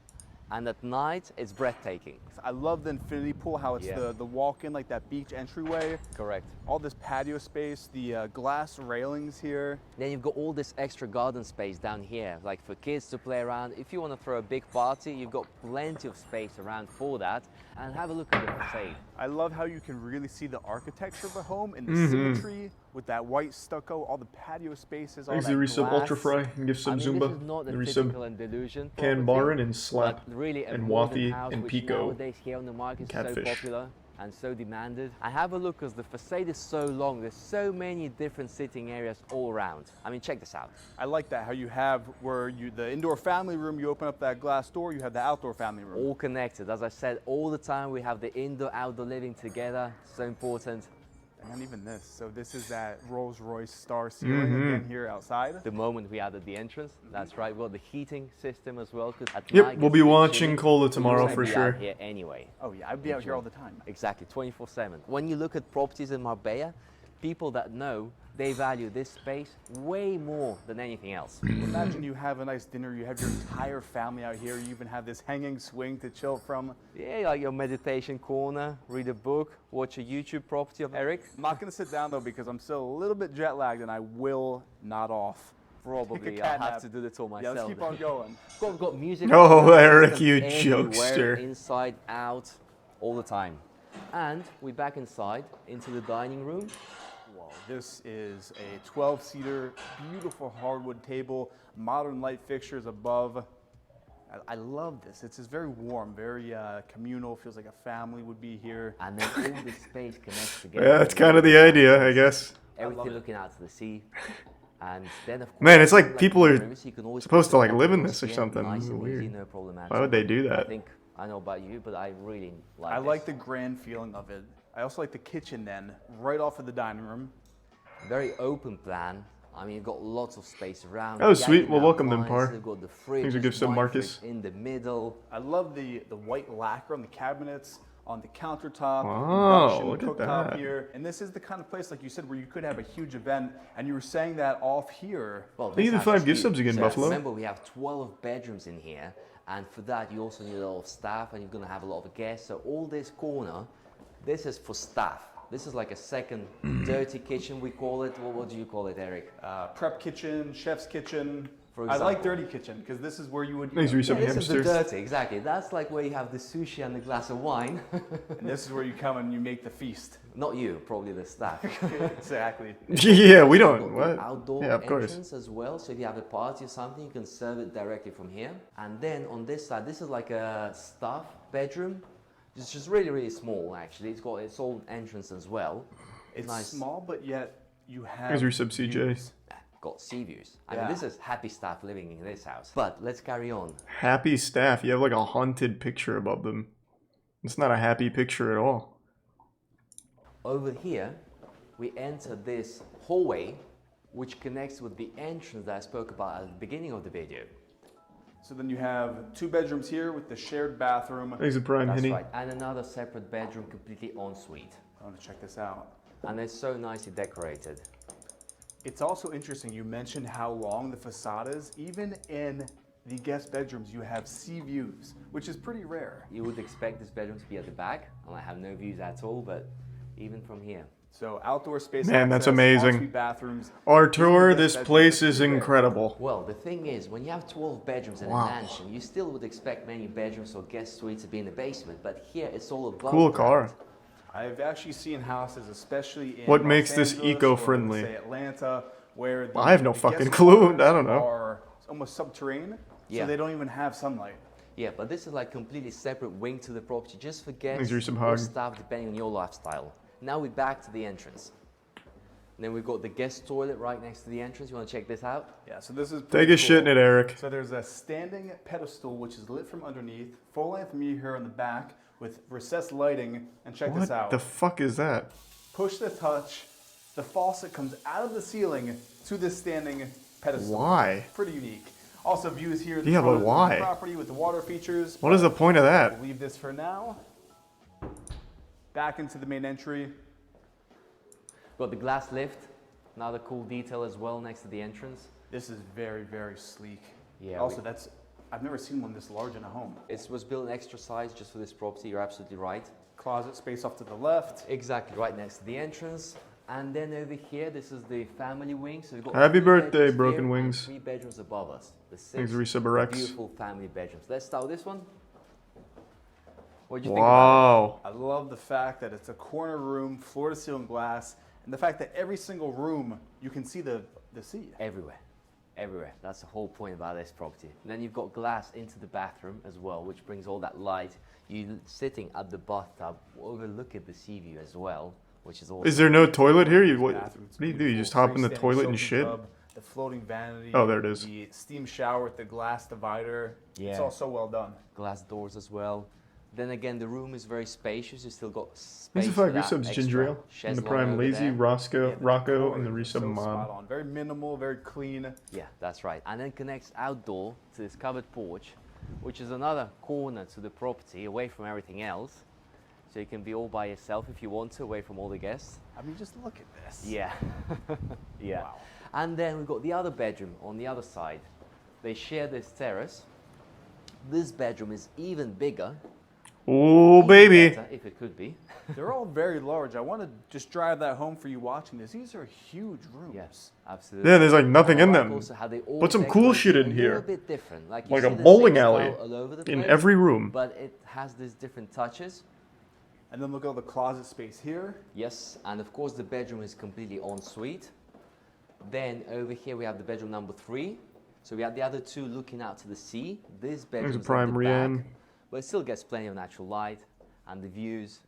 And at night, it's breathtaking. I love the infinity pool, how it's the walk-in, like that beach entryway. Correct. All this patio space, the glass railings here. Then you've got all this extra garden space down here, like for kids to play around. If you want to throw a big party, you've got plenty of space around for that. And have a look at the facade. I love how you can really see the architecture of the home and the symmetry with that white stucco, all the patio spaces, all that Thanks to glass. Resub Ultra Fry and give some Zumba. This is not the typical and delusion Can Baron and Slap really and modern Wathi house, and which Pico. nowadays here on the market is so Catfish. popular and so demanded. And have a look, because the facade is so long. There's so many different sitting areas all around. I mean, check this out. I like that, how you have where the indoor family room, you open up that glass door, you have the outdoor family room. All connected. As I said, all the time we have the indoor-outdoor living together. So important. And even this. So this is that Rolls-Royce star ceiling again here outside. The moment we added the entrance, that's right. We've got the heating system as well. At Yep, night we'll it's be still watching chilly. Cola tomorrow We're for gonna be sure. out here anyway. Oh yeah, I'd be out here all the time. Exactly, 24/7. When you look at properties in Marbella, people that know, they value this space way more than anything else. Imagine you have a nice dinner, you have your entire family out here, you even have this hanging swing to chill from. Yeah, like your meditation corner, read a book, watch a YouTube property of Eric. I'm not gonna sit down though because I'm still a little bit jet lagged and I will nod off. Probably, Take a I'll cat have nap. to do the tour Yeah, myself. let's keep on going. We've got music. Oh, Eric, you everywhere, jokester. Inside, out, all the time. And we're back inside, into the dining room. Wow, this is a 12-seater, beautiful hardwood table, modern light fixtures above. I love this. It's just very warm, very communal. Feels like a family would be here. And then all this space connects together. Yeah, that's kind of the idea, I guess. Everything looking out to the sea. And then of course, Man, it's like people are you can always supposed to like put live in the this or here, something. nice This is and weird. easy, no problem at Why all. would they do I that? think, I know about you, but I really like I this. like the grand feeling of it. I also like the kitchen then, right off of the dining room. Very open plan. I mean, you've got lots of space around. Oh, sweet. Gated Well, welcome then, outlines, Par. You've got the fridge, Things to give some wine Marcus. fridge in the middle. I love the white lacquer on the cabinets, on the countertop, Wow, induction look at cooktop that. here. And this is the kind of place, like you said, where you could have a huge event, and you were saying that off here. Well, Thank you this for house 5 is gift huge. subs again, So Buffalo. Remember, we have 12 bedrooms in here, and for that, you also need a lot of staff, and you're going to have a lot of guests. So all this corner, this is for staff. This is like a second dirty kitchen, we call it. What do you call it, Eric? Prep kitchen, chef's kitchen. For I like example. dirty kitchen because this is where you would. Thanks, Reese. Yeah, this is the hamsters. dirty, exactly. That's like where you have the sushi and the glass of wine. And this is where you come and you make the feast. Not you, probably the staff. Exactly. Yeah, we You've got don't. the What? outdoor Yeah, of course. entrance as well. So if you have a party or something, you can serve it directly from here. And then on this side, this is like a staff bedroom. It's just really, really small actually. It's got its own entrance as well. It's Nice. small, but yet you have. Thanks, Resub CJ. views. Got sea views. I Yeah. mean, this is happy staff living in this house. But let's carry on. Happy staff. You have like a haunted picture above them. It's not a happy picture at all. Over here, we enter this hallway, which connects with the entrance that I spoke about at the beginning of the video. So then you have 2 bedrooms here with the shared bathroom. Thanks, Prime That's Henny. right. And another separate bedroom, completely ensuite. I want to check this out. And it's so nicely decorated. It's also interesting, you mentioned how long the facade is. Even in the guest bedrooms, you have sea views, which is pretty rare. You would expect this bedroom to be at the back, and I have no views at all, but even from here. So outdoor space Man, that's access, amazing. ensuite bathrooms. Artur, Even the this guest place bedrooms is rare. incredible. Well, the thing is, when you have 12 bedrooms in Wow. a mansion, you still would expect many bedrooms or guest suites to be in the basement, but here it's all above Cool ground. car. I've actually seen houses, especially in What Los makes this Angeles or, eco-friendly? say, Atlanta, where the, I have no the fucking guest clue. quarters I don't know. Are almost subterranean, Yeah. so they don't even have sunlight. Yeah, but this is like completely separate wing to the property, just for Thanks, guests Reese, some or hug. staff, depending on your lifestyle. Now we're back to the entrance. And then we've got the guest toilet right next to the entrance. You want to check this out? Yeah, so this is Take a shit in it, Eric. So there's a standing pedestal which is lit from underneath, full-length mirror in the back with recessed lighting, and check this out. What the fuck is that? Push the touch, the faucet comes out of the ceiling to this standing pedestal. Why? Pretty unique. Also views here Yeah, but why? the property with the water features. What is the point of that? We'll leave this for now. Back into the main entry. Got the glass lift. Another cool detail as well next to the entrance. This is very, very sleek. Yeah. Also, I've never seen one this large in a home. It was built an extra size just for this property. You're absolutely right. Closet space off to the left. Exactly, right next to the entrance. And then over here, this is the family wing. So we've got Happy 3 birthday, bedrooms Broken here Wings. and 3 bedrooms above us. The 6 Thanks, Resub Rex. beautiful family bedrooms. Let's start with this one. What do you think Wow. I love the fact that it's a corner room, floor-to-ceiling glass, and the fact that every single room you can see the sea. Everywhere. Everywhere. That's the whole point about this property. And then you've got glass into the bathroom as well, which brings all that light. You sitting at the bathtub, overlooking the sea view as well, which is awesome. Is there no toilet here? What Bathrooms, do you do? You just hop in the freestanding toilet and soaking shit? tub, the floating vanity. Oh, there it is. The steam shower with the glass divider. Yeah. It's all so well done. Glass doors as well. Then again, the room is very spacious. You still got space Thanks for for that resubs, extra Ginger Ale. And the chaise Prime lounge Lazy, over there. Rocco, and the resub So spot Mom. on. Very minimal, very clean. Yeah, that's right. And then connects outdoor to this covered porch, which is another corner to the property, away from everything else. So you can be all by yourself if you want to, away from all the guests. I mean, just look at this. Yeah. Yeah. Wow. And then we've got the other bedroom on the other side. They share this terrace. This bedroom is even bigger. Oh, Even baby. better, if it could be. They're all very large. I want to just drive that home for you watching this. These are huge rooms. Yes, absolutely. Yeah, there's like nothing in I like them. also how they all Put some cool decorate shit in a here. little bit different. Like, you Like see a the bowling same alley style all over the in place, every room. But it has these different touches. And then look at all the closet space here. Yes, and of course the bedroom is completely en suite. Then over here we have the bedroom number 3. So we have the other 2 looking out to the sea. This bedroom is Prime at the Rianne. back, but it still gets plenty of natural light and the views.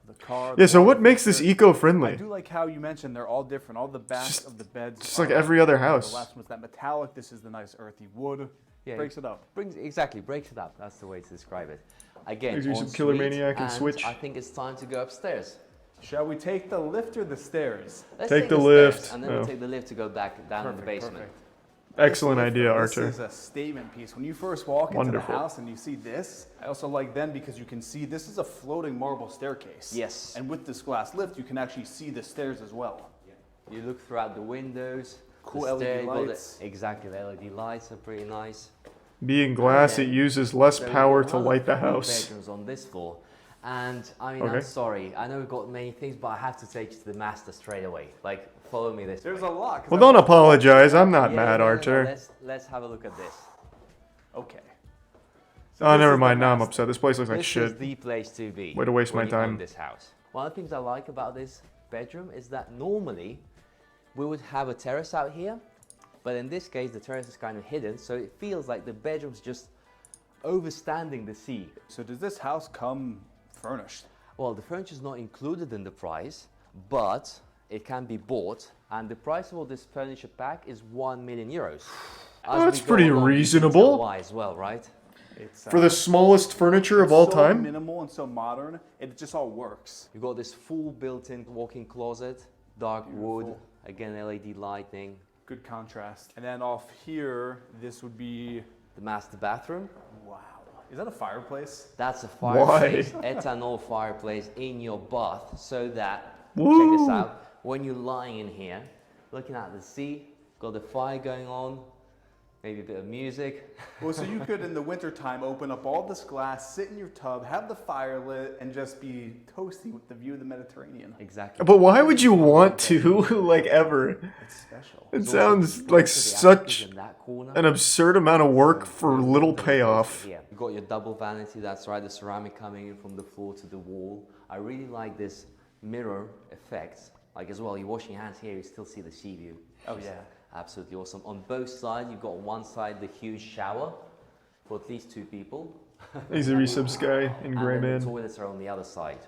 The car. Yeah, so what makes this I eco-friendly? do like how you mentioned they're all different. All the backs of the beds. just like are- every other house. The last one was that metallic. This is the nice earthy wood. Yeah, Breaks it up. Breaks it up. That's the way to describe it. Again, Gives you some en Killer suite, Maniac and Switch. I think it's time to go upstairs. Shall we take the lift or the stairs? Let's Take the stairs, lift. and then Oh. we'll take the lift to go back down in the basement. Perfect. Excellent idea, This Archer. is a statement piece. When you first walk into Wonderful. the house and you see this, I also like them because you can see this is a floating marble staircase. Yes. And with this glass lift, you can actually see the stairs as well. You look throughout the windows. Cool the LED stair, you got the- lights. Exactly, the LED lights are pretty nice. Being glass, And it then- uses less so we've power got to another light the 3 house. bedrooms on this floor. And I mean, Okay. I'm sorry. I know we've got many things, but I have to take you to the master straight away. Like, follow me this There's way. a lot. 'cause Well, I don't walked- apologize. I'm not Yeah, mad, no, no, no, Archer. Let's have a look at this. Okay. Oh, this never is the mind. Now I'm master. upset. This place looks like This shit. is the place to be. Way to waste when my you own time. this house. One of the things I like about this bedroom is that normally we would have a terrace out here, but in this case the terrace is kind of hidden, so it feels like the bedroom's just overstanding the sea. So does this house come furnished? Well, the furniture is not included in the price, but it can be bought, and the price of all this furniture pack is 1 million euros. As That's we go pretty along, reasonable. detail-wise as well, right? It's, For the smallest furniture of it's all so time? minimal and so modern. It just all works. You've got this full built-in walk-in closet, dark wood, again LED lighting. Good contrast. And then off here, this would be... The master bathroom. Wow. Is that a fireplace? That's a fireplace, ethanol fireplace in your bath, so that, check Woo. this out, when you're lying in here, looking at the sea, got the fire going on, maybe a bit of music. Well, so you could, in the wintertime, open up all this glass, sit in your tub, have the fire lit, and just be toasty with the view of the Mediterranean. Exactly. But why would you want to, like, ever? It's special. It sounds like such an absurd amount of work for little payoff. Yeah, you've got your double vanity, that's right, the ceramic coming in from the floor to the wall. I really like this mirror effect. Like as well, you're washing your hands here, you still see the sea view. Oh yeah. Absolutely awesome. On both sides, you've got on one side the huge shower for at least 2 people. He's a resubs guy in Grey And then Man. the toilets are on the other side.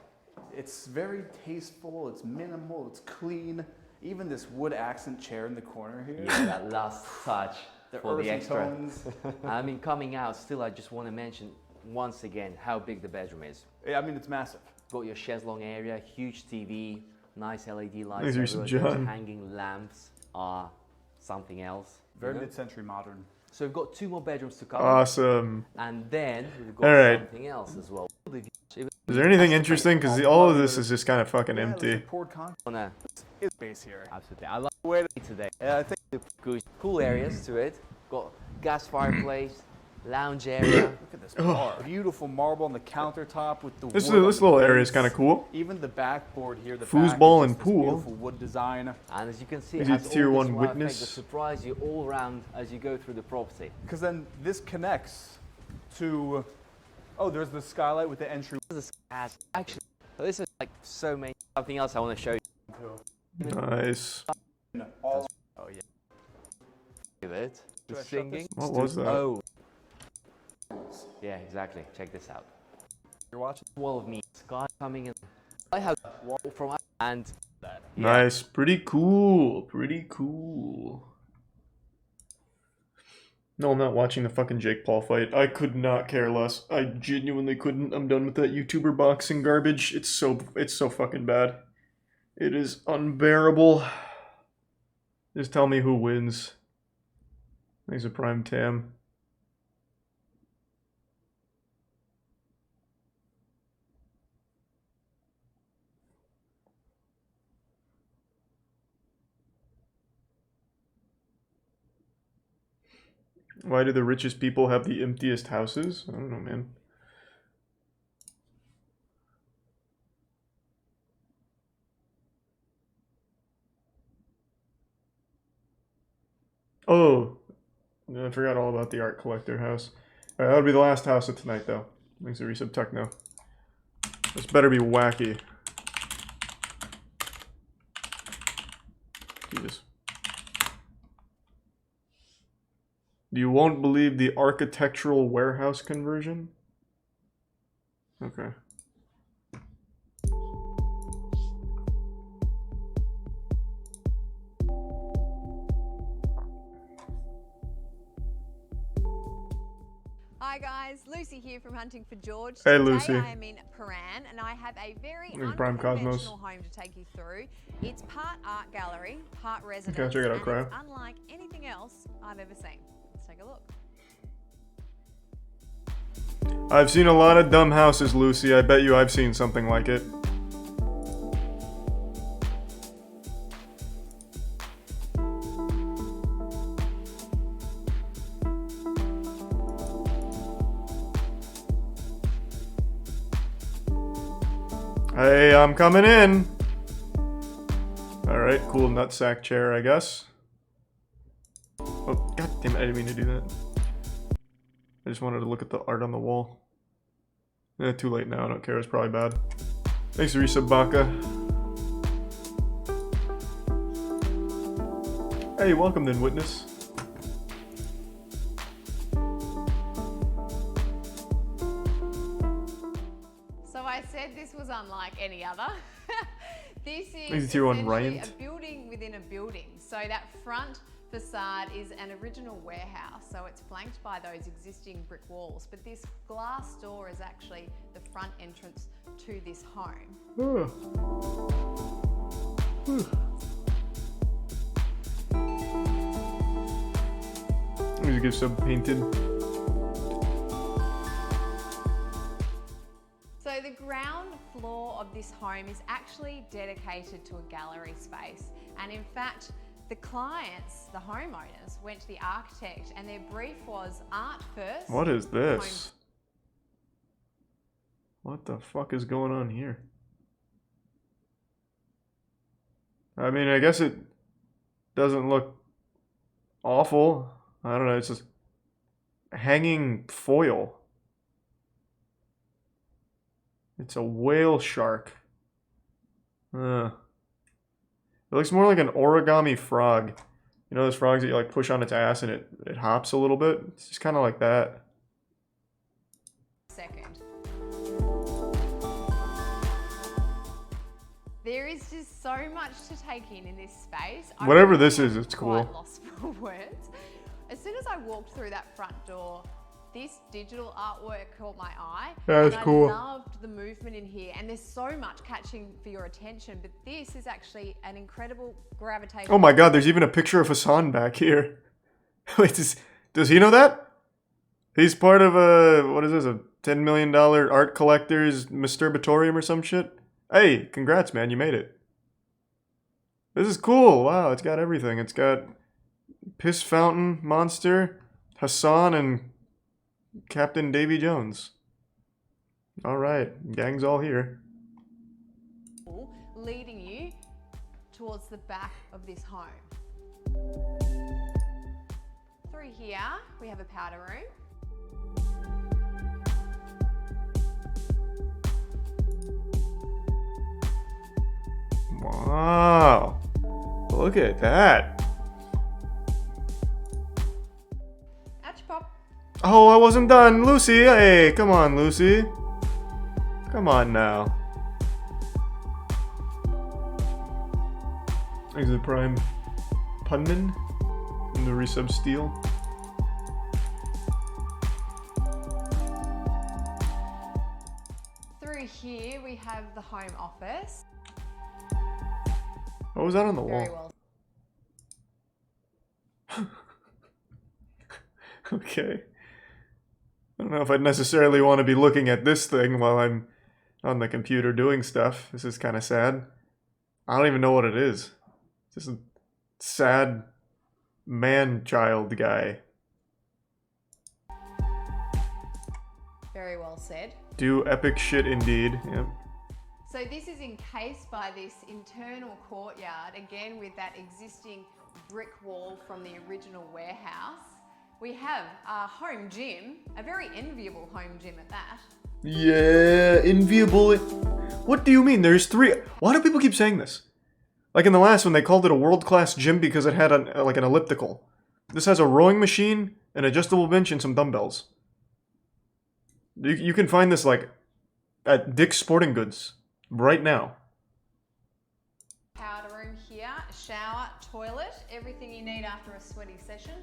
It's very tasteful, it's minimal, it's clean. Even this wood accent chair in the corner here. Yeah, that last touch for earthy the extra. tones. I mean, coming out, still, I just want to mention once again how big the bedroom is. Yeah, I mean, it's massive. Got your chaise longue area, huge TV, nice LED lights Thanks, everywhere. John. Those hanging lamps are something else. Very mid-century modern. So we've got 2 more bedrooms to cover. Awesome. And then we've got Alright. something else as well. Is there anything interesting? Because all of this is just kind of fucking empty. Is space here. Absolutely. I like the way today. I think the cool areas to it. Got gas fireplace, lounge area. Look at this bar. Beautiful marble on the countertop with the This wood on little the area is base. kind of cool. Even the backboard here, the Foosball back is and just this pool. beautiful wood design. And as you can see, it Is has it tier all one this wow witness? effect that surprise you all around as you go through the property. Because then this connects to, oh, there's the skylight with the entry. Actually, so this is like so many. Something else I want to show you. Nice. Oh yeah. Look at it. The singing. What was that? Oh. Yeah, exactly. Check this out. You're watching. Wall of me. Sky coming in. I have wall from and. Nice. Pretty cool. Pretty cool. No, I'm not watching the fucking Jake Paul fight. I could not care less. I genuinely couldn't. I'm done with that YouTuber boxing garbage. It's so fucking bad. It is unbearable. Just tell me who wins. Thanks a prime Tam. Why do the richest people have the emptiest houses? I don't know, man. Oh, I forgot all about the art collector house. Alright, that'll be the last house of tonight, though. Thanks to Resub Techno. This better be wacky. Jesus. You won't believe the architectural warehouse conversion? Okay. Hi guys, Lucy here from Hunting for George. Hey, Today Lucy. I am in Paran and I have a very Prime Cosmos. unconventional home to take you through. It's part art gallery, part residence, Okay, check it out, and Cryo. it's unlike anything else I've ever seen. Let's take a look. I've seen a lot of dumb houses, Lucy. I bet you I've seen something like it. Hey, I'm coming in. Alright, cool nutsack chair, I guess. Oh, god damn it, I didn't mean to do that. I just wanted to look at the art on the wall. Too late now, I don't care, it's probably bad. Thanks, Risa Baka. Hey, welcome then, witness. So I said this was unlike any other. This Thanks, is Tier 1 essentially Ryant. a building within a building. So that front facade is an original warehouse, so it's flanked by those existing brick walls, but this glass door is actually the front entrance to this home. Music is so painted. So the ground floor of this home is actually dedicated to a gallery space, and in fact the clients, the homeowners, went to the architect and their brief was art first. What is this? What the fuck is going on here? I mean, I guess it doesn't look awful. I don't know, it's just hanging foil. It's a whale shark. It looks more like an origami frog. You know those frogs that you like push on its ass and it hops a little bit? It's just kind of like that. There is just so much to take in this space. Whatever this is, it's cool. Quite lost for words. As soon as I walked through that front door, this digital artwork caught my eye. That's cool. I loved the movement in here, and there's so much catching for your attention, but this is actually an incredible gravitation. Oh my god, there's even a picture of Hassan back here. Wait, does he know that? He's part of what is this, a $10 million art collector's masturbatorium or some shit? Hey, congrats, man, you made it. This is cool. Wow, it's got everything. It's got Piss Fountain Monster, Hassan, and Captain Davy Jones. Alright, gang's all here. Leading you towards the back of this home. Through here, we have a powder room. Wow, look at that. Ouch pop. Oh, I wasn't done. Lucy, hey, come on, Lucy. Come on now. Exit Prime Punman in the resub steel. Through here, we have the home office. What was that on the Very wall? well. Okay. I don't know if I'd necessarily want to be looking at this thing while I'm on the computer doing stuff. This is kind of sad. I don't even know what it is. It's just a sad man-child guy. Very well said. Do epic shit indeed. Yep. So this is encased by this internal courtyard, again with that existing brick wall from the original warehouse. We have a home gym, a very enviable home gym at that. Yeah, enviable. What do you mean? There's 3. Why do people keep saying this? Like in the last one, they called it a world-class gym because it had like an elliptical. This has a rowing machine, an adjustable bench, and some dumbbells. You can find this like at Dick's Sporting Goods right now. Powder room here, shower, toilet, everything you need after a sweaty session.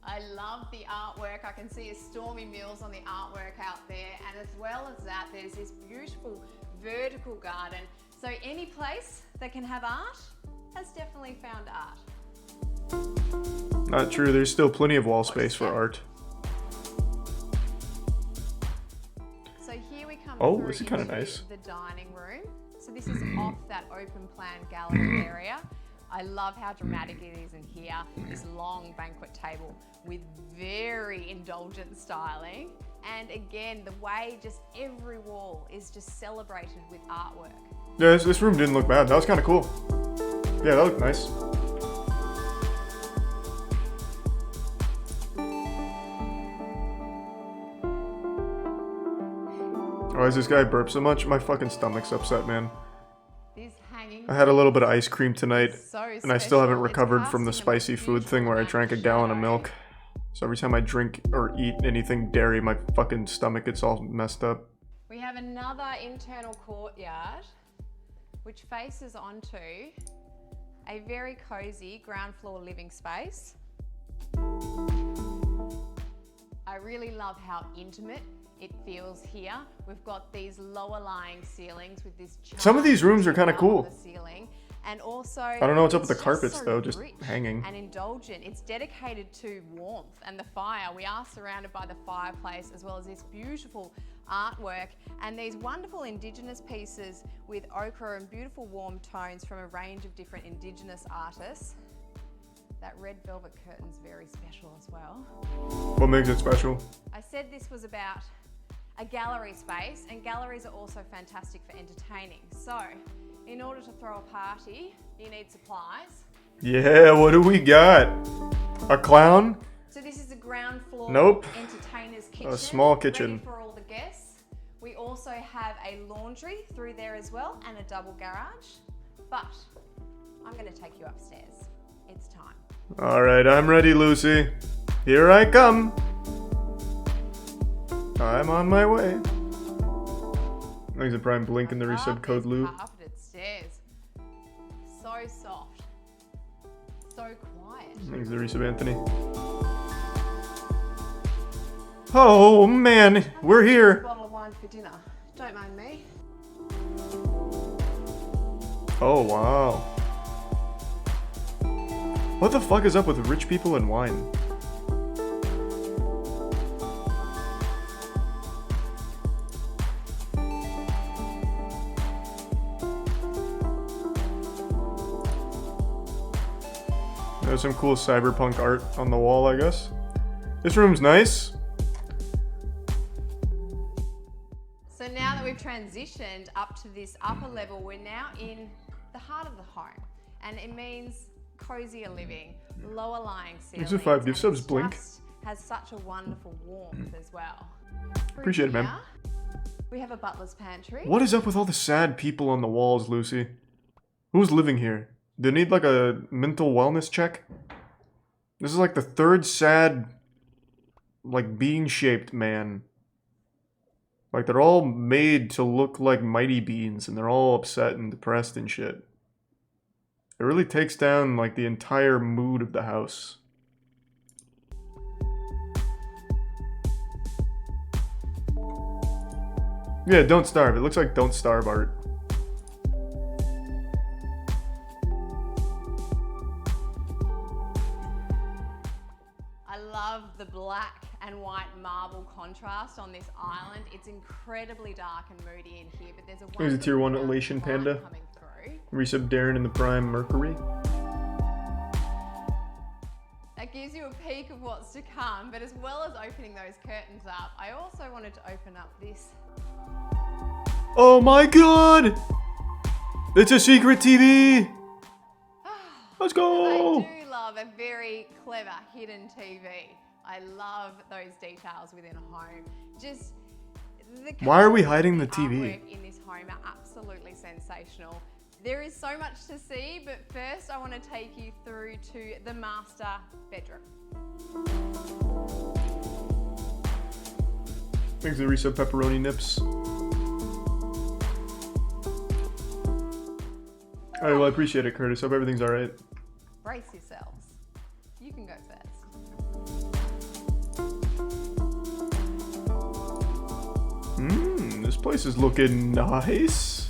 I love the artwork. I can see a Stormy Mills on the artwork out there, and as well as that, there's this beautiful vertical garden. So any place that can have art has definitely found art. Not true, there's still plenty of wall space for art. So here we come Oh, through this is kind of into nice. the dining room. So this is off that open plan gallery area. I love how dramatic it is in here. This long banquet table with very indulgent styling. And again, the way just every wall is just celebrated with artwork. Yeah, this room didn't look bad. That was kind of cool. Yeah, that looked nice. Why does this guy burp so much? My fucking stomach's upset, man. I had a little bit of ice cream tonight, and I still haven't recovered from the spicy food thing where I drank a gallon of milk. So every time I drink or eat anything dairy, my fucking stomach gets all messed up. We have another internal courtyard which faces onto a very cozy ground floor living space. I really love how intimate it feels here. We've got these lower lying ceilings with this. Some of these rooms are kind of cool. The ceiling. And also, I don't know what's up with the it's carpets so though, just rich hanging. and indulgent. It's dedicated to warmth and the fire. We are surrounded by the fireplace as well as this beautiful artwork and these wonderful Indigenous pieces with ochre and beautiful warm tones from a range of different Indigenous artists. That red velvet curtain's very special as well. What makes it special? I said this was about a gallery space, and galleries are also fantastic for entertaining. So, in order to throw a party, you need supplies. Yeah, what do we got? A clown? So this is a ground floor Nope. entertainer's kitchen. A small kitchen. Ready for all the guests. We also have a laundry through there as well, and a double garage. But I'm going to take you upstairs. It's time. Alright, I'm ready, Lucy. Here I come. I'm on my way. Thanks to Prime Blink and the resub code Lou. Carpeted stairs. So soft. So quiet. Thanks to the resub Anthony. Oh man, we're here. Bottle of wine for dinner. Don't mind me. Oh wow. What the fuck is up with rich people and wine? There's some cool cyberpunk art on the wall, I guess. This room's nice. So now that we've transitioned up to this upper level, we're now in the heart of the home. And it means cozier living, lower lying ceilings. Thanks for 5 gift subs, Blink. Just has such a wonderful warmth as well. Appreciate it, man. We have a butler's pantry. What is up with all the sad people on the walls, Lucy? Who's living here? Do they need like a mental wellness check? This is like the third sad, like bean-shaped man. Like they're all made to look like mighty beans and they're all upset and depressed and shit. It really takes down like the entire mood of the house. Yeah, Don't Starve. It looks like Don't Starve art. I love the black and white marble contrast on this island. It's incredibly dark and moody in here, but there's a Here's a tier 1 Elation Panda. coming through. Resub Darren in the Prime Mercury. That gives you a peek of what's to come, but as well as opening those curtains up, I also wanted to open up this. Oh my god! It's a secret TV! Let's go! I do love a very clever hidden TV. I love those details within a home. Just the Why are we hiding the TV? artwork in this home are absolutely sensational. There is so much to see, but first I want to take you through to the master bedroom. Thanks to the resub Pepperoni Nips. Alright, well I appreciate it, Curtis. Hope everything's alright. Brace yourselves. You can go first. This place is looking nice.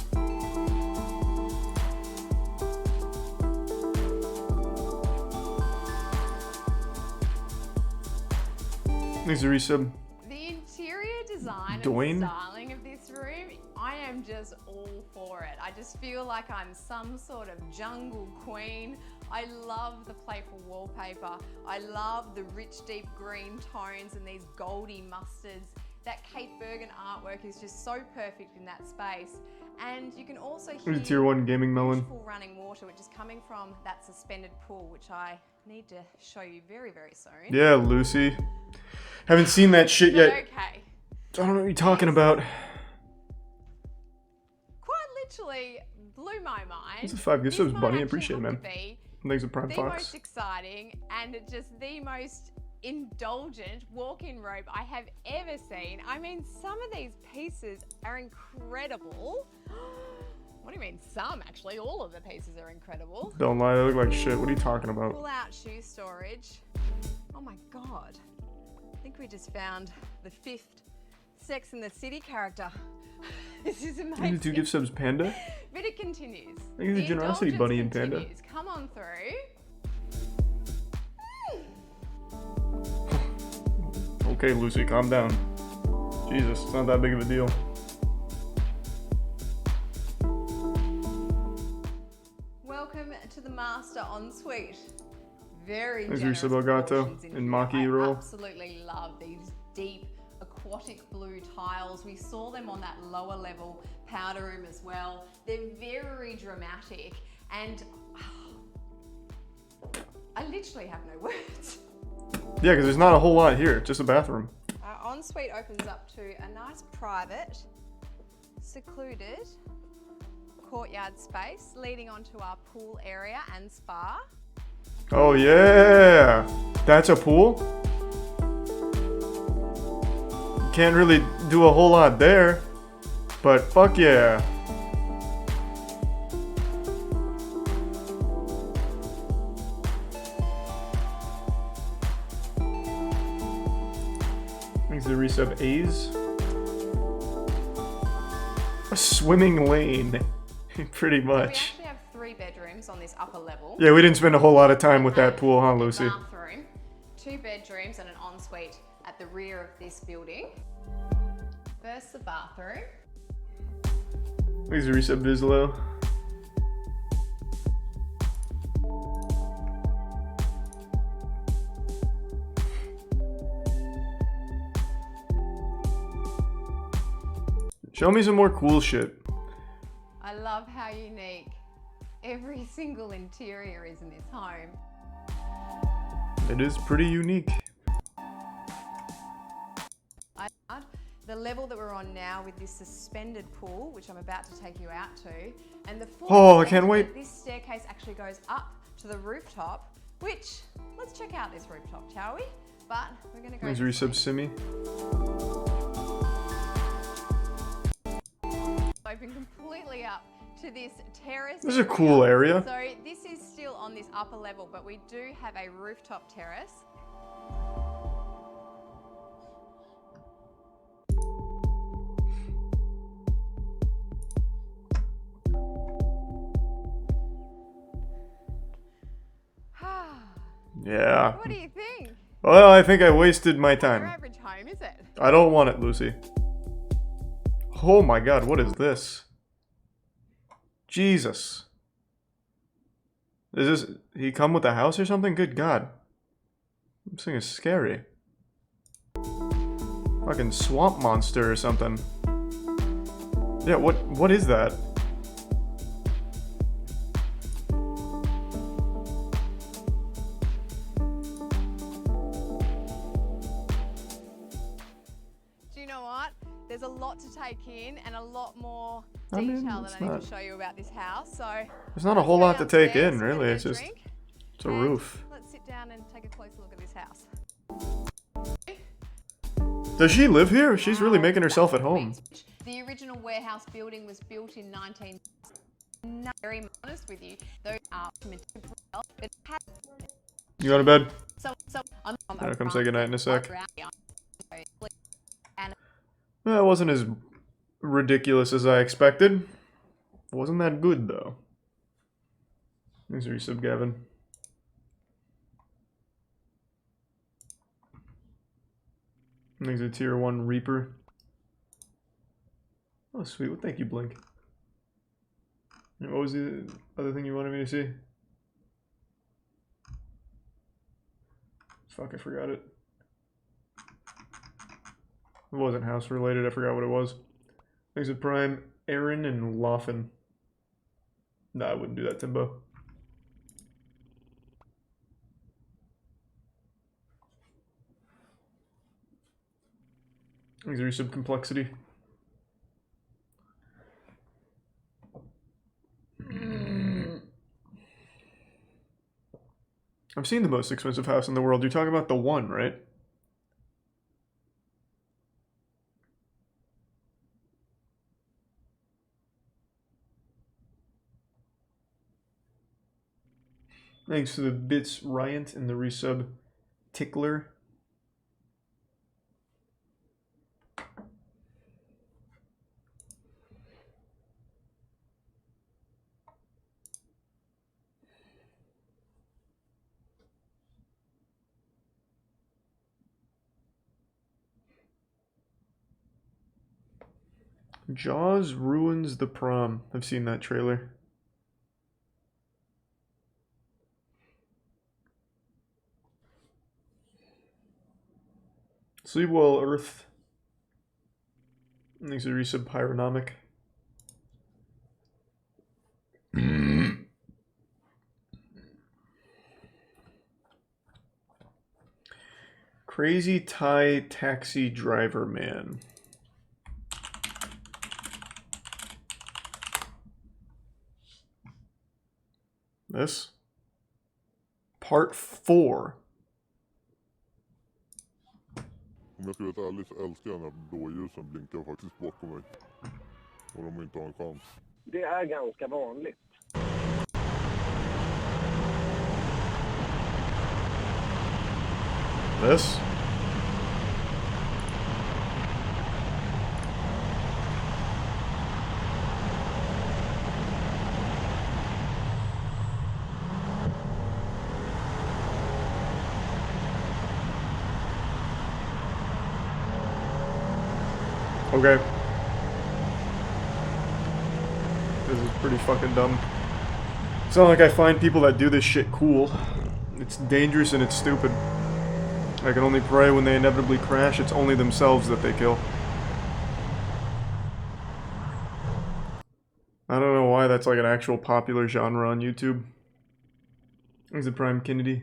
Thanks to resub. The interior design Dwayne? and styling of this room, I am just all for it. I just feel like I'm some sort of jungle queen. I love the playful wallpaper. I love the rich deep green tones and these goldy mustards. That Cape Bergen artwork is just so perfect in that space. And you can also hear There's a tier 1 Gaming Melon. beautiful running water, which is coming from that suspended pool, which I need to show you very, very soon. Yeah, Lucy. Haven't seen that shit yet. Okay. I don't know what you're talking about. Quite literally blew my mind. This is 5 gift subs, This Bunny. might Appreciate it, man. actually have to be Thanks to Prime the Fox. most exciting and just the most indulgent walk-in robe I have ever seen. I mean, some of these pieces are incredible. What do you mean some? Actually, all of the pieces are incredible. Don't lie, they look like shit. What are you talking about? Pull-out shoe storage. Oh my god. I think we just found the 5th Sex and the City character. This is amazing. Thanks to 2 gift subs, Panda. But it continues. Thank you to The Generosity indulgence Bunny and Panda. continues. Come on through. Okay, Lucy, calm down. Jesus, it's not that big of a deal. Welcome to the Master Ensuite. Very There's generous Risabel Gato proportions in in here. Maki I roll. absolutely love these deep aquatic blue tiles. We saw them on that lower level powder room as well. They're very dramatic and I literally have no words. Yeah, because there's not a whole lot here, just a bathroom. Our ensuite opens up to a nice private, secluded courtyard space leading onto our pool area and spa. Oh yeah! That's a pool? Can't really do a whole lot there, but fuck yeah. Thanks to the resub A's. A swimming lane, pretty So we much. actually have 3 bedrooms on this upper level. Yeah, we didn't spend a whole lot of time with that pool, huh, Lucy? Bathroom, 2 bedrooms and an ensuite at the rear of this building. First, the bathroom. Thanks to resub Vizlo. Show me some more cool shit. I love how unique every single interior is in this home. It is pretty unique. The level that we're on now with this suspended pool, which I'm about to take you out to, and the full Oh, I can't wait. This staircase actually goes up to the rooftop, which, let's check out this rooftop, shall we? But we're gonna go. Thanks resub Simi. Open completely up to this terrace. This is a cool area. So this is still on this upper level, but we do have a rooftop terrace. Yeah. What do you think? Well, I think I wasted my Your time. average home, is it? I don't want it, Lucy. Oh my god, what is this? Jesus. Is this... he come with a house or something? Good god. This thing is scary. Fucking swamp monster or something. Yeah, what is that? Do you know what? There's a lot to take in and a lot more I mean, detail it's that I need not- to show you about this house. So There's not a whole lot to take in, really. It's just... it's a roof. let's sit down and take a closer look at this house. Does she live here? She's really making herself at home. The original warehouse building was built in 19... Very honest with you, those are material, but has... You go to bed? So I'm I'll come say goodnight in a sec. And That wasn't as ridiculous as I expected. Wasn't that good, though. Thanks for your sub, Gavin. Thanks to tier 1 Reaper. Oh, sweet. Well, thank you, Blink. And what was the other thing you wanted me to see? Fuck, I forgot it. It wasn't house related, I forgot what it was. Thanks to Prime, Aaron, and Laughin. Nah, I wouldn't do that, Timbo. Thanks for your sub complexity. I've seen the most expensive house in the world. You're talking about the one, right? Thanks to the bits Ryant and the resub Tickler. Jaws ruins the prom. I've seen that trailer. Sleep well, Earth. Thanks to resub Pyronomic. Crazy Thai taxi driver man. This? Part 4. Om jag ska vara ärlig så älskar jag när blåljusen blinkar faktiskt bakom mig. och de inte har en chans. Det är ganska vanligt. This? Okay. This is pretty fucking dumb. It's not like I find people that do this shit cool. It's dangerous and it's stupid. I can only pray when they inevitably crash, it's only themselves that they kill. I don't know why that's like an actual popular genre on YouTube. Is it Prime Kennedy?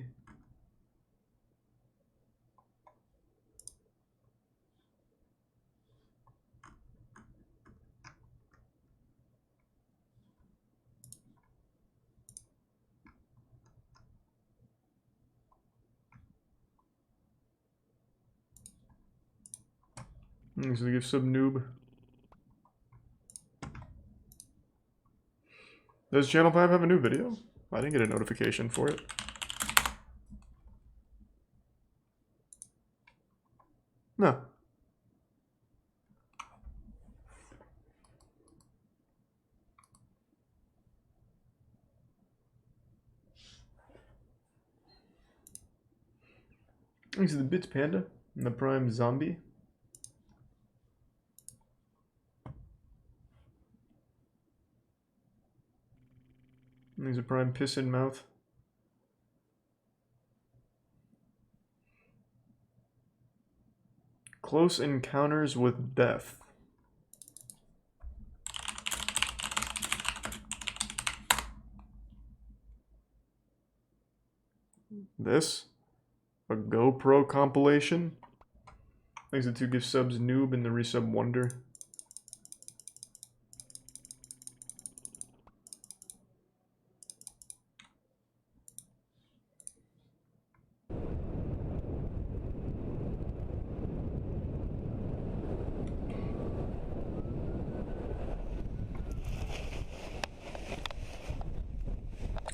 Thanks for the gift sub, noob. Does Channel 5 have a new video? I didn't get a notification for it. No. Thanks to the Bits Panda and the Prime Zombie. These are Prime Piss in Mouth. Close Encounters with Death. This? A GoPro compilation? Thanks to 2 gift subs, Noob and the resub Wonder.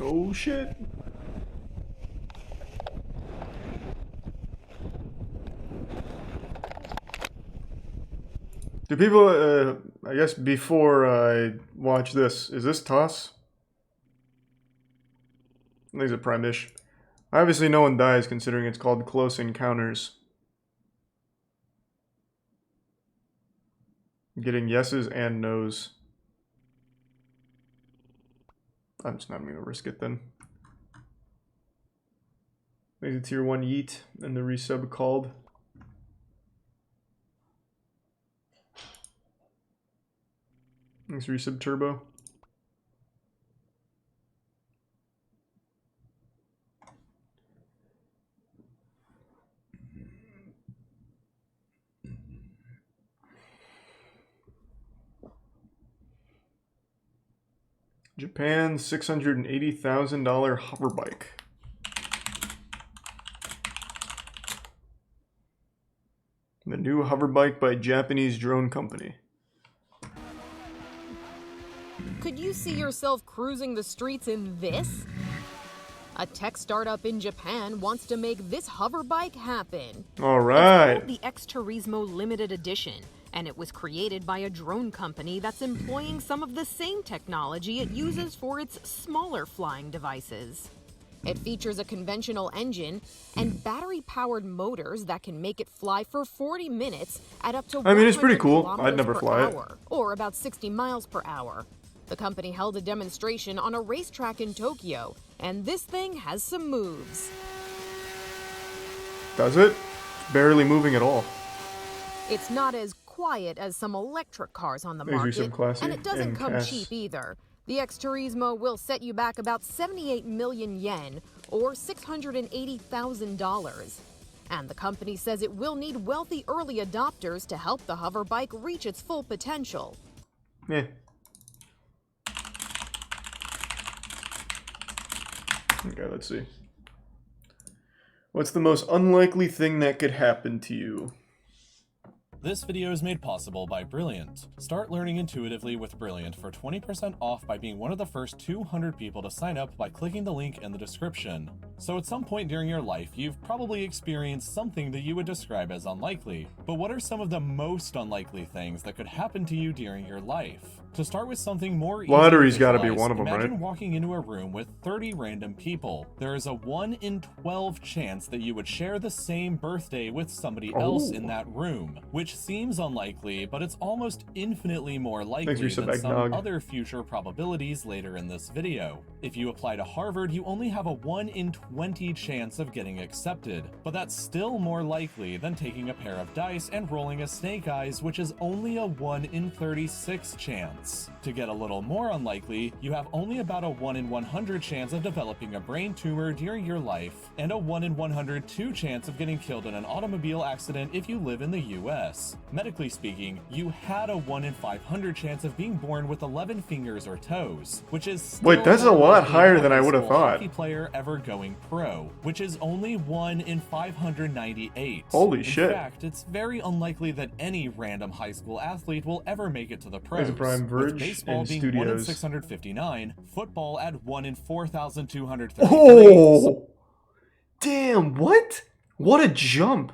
Oh shit. Do people, I guess before I watch this, is this toss? I think it's a prime-ish. Obviously no one dies considering it's called Close Encounters. I'm getting yeses and nos. I'm just not going to risk it then. There's a tier 1 yeet and the resub called. Thanks resub turbo. Japan's $680,000 hover bike. The new hover bike by Japanese drone company. Could you see yourself cruising the streets in this? A tech startup in Japan wants to make this hover bike happen. All right. It's called the X-Turismo Limited Edition, and it was created by a drone company that's employing some of the same technology it uses for its smaller flying devices. It features a conventional engine and battery-powered motors that can make it fly for 40 minutes at up to 100 it's pretty cool. I'd never kilometers per fly it. hour, or about 60 miles per hour. The company held a demonstration on a racetrack in Tokyo, and this thing has some moves. Does it? Barely moving at all. It's not as quiet as some electric cars on the Maybe market, some classy and it doesn't and come Cass. cheap either. The X-Turismo will set you back about 78 million yen, or $680,000. And the company says it will need wealthy early adopters to help the hover bike reach its full potential. Yeah. Okay, let's see. What's the most unlikely thing that could happen to you? This video is made possible by Brilliant. Start learning intuitively with Brilliant for 20% off by being one of the first 200 people to sign up by clicking the link in the description. So at some point during your life, you've probably experienced something that you would describe as unlikely. But what are some of the most unlikely things that could happen to you during your life? To start with something more easy Lottery's to gotta be visualize, one of them, imagine right? walking into a room with 30 random people. There is a 1 in 12 chance that you would share the same birthday with somebody else in that room, which seems unlikely, but it's almost infinitely more likely than some other future probabilities later in this video. If you apply to Harvard, you only have a 1 in 20 chance of getting accepted, but that's still more likely than taking a pair of dice and rolling a snake eyes, which is only a 1 in 36 chance. To get a little more unlikely, you have only about a 1 in 100 chance of developing a brain tumor during your life, and a 1 in 102 chance of getting killed in an automobile accident if you live in the US. Medically speaking, you had a 1 in 500 chance of being born with 11 fingers or toes, which is still Wait, that's a lot higher than I would have thought. Hockey player ever going pro, which is only 1 in 598. Holy shit. In fact, it's very unlikely that any random high school athlete will ever make it to the pros. There's a Prime With Verge baseball in being 1 in studios. 659, football at 1 in 4,233. Oh! Damn, what? What a jump.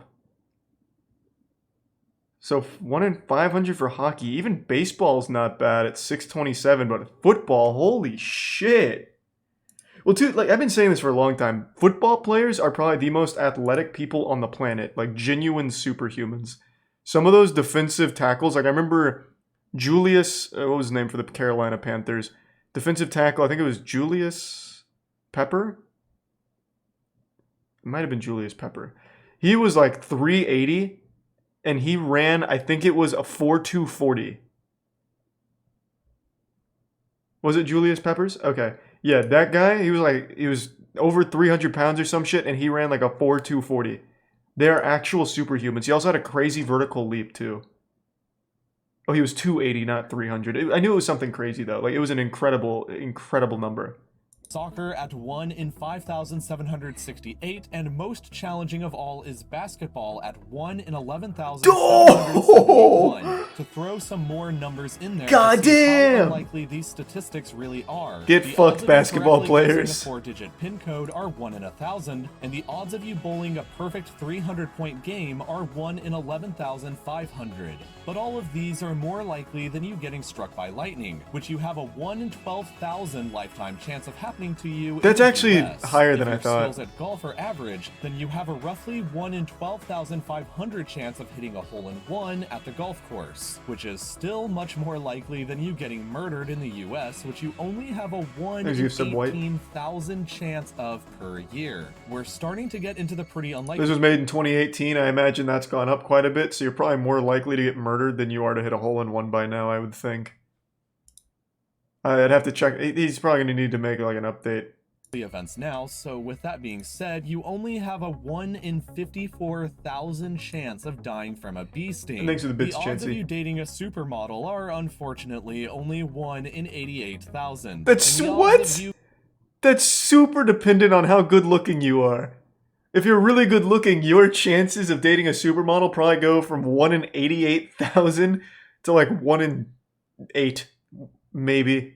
So 1 in 500 for hockey. Even baseball's not bad at 627, but football, holy shit. Well, dude, like I've been saying this for a long time. Football players are probably the most athletic people on the planet, like genuine superhumans. Some of those defensive tackles, like I remember Julius, what was his name for the Carolina Panthers? Defensive tackle, I think it was Julius Pepper? It might have been Julius Pepper. He was like 380, and he ran, I think it was a 4.240. Was it Julius Peppers? Okay. Yeah, that guy, he was over 300 pounds or some shit, and he ran like a 4.240. They're actual superhumans. He also had a crazy vertical leap, too. Oh, he was 280, not 300. I knew it was something crazy, though. Like, it was an incredible, incredible number. Soccer at 1 in 5,768, and most challenging of all is basketball at 1 in 11,771. To throw some more numbers in there, God damn! how unlikely these statistics really are. Get The fucked, odds of basketball you correctly players. guessing a 4-digit PIN code are 1 in 1,000, and the odds of you bowling a perfect 300-point game are 1 in 11,500. But all of these are more likely than you getting struck by lightning, which you have a 1 in 12,000 lifetime chance of happening to you. That's actually US. higher If than I your thought. skills at golf are average, then you have a roughly 1 in 12,500 chance of hitting a hole-in-one at the golf course, which is still much more likely than you getting murdered in the US, which you only have a 1 in 18,000 chance of per year. We're starting to get into the pretty unlikely. This was made in 2018. I imagine that's gone up quite a bit, so you're probably more likely to get murdered than you are to hit a hole-in-one by now, I would think. I'd have to check. He's probably going to need to make like an update. The events now, so with that being said, you only have a 1 in 54,000 chance of dying from a bee sting. Thanks for the bits, odds Chansey. of you dating a supermodel are unfortunately only 1 in 88,000. That's And the odds what? of you That's super dependent on how good looking you are. If you're really good looking, your chances of dating a supermodel probably go from 1 in 88,000 to like 1 in 8, maybe.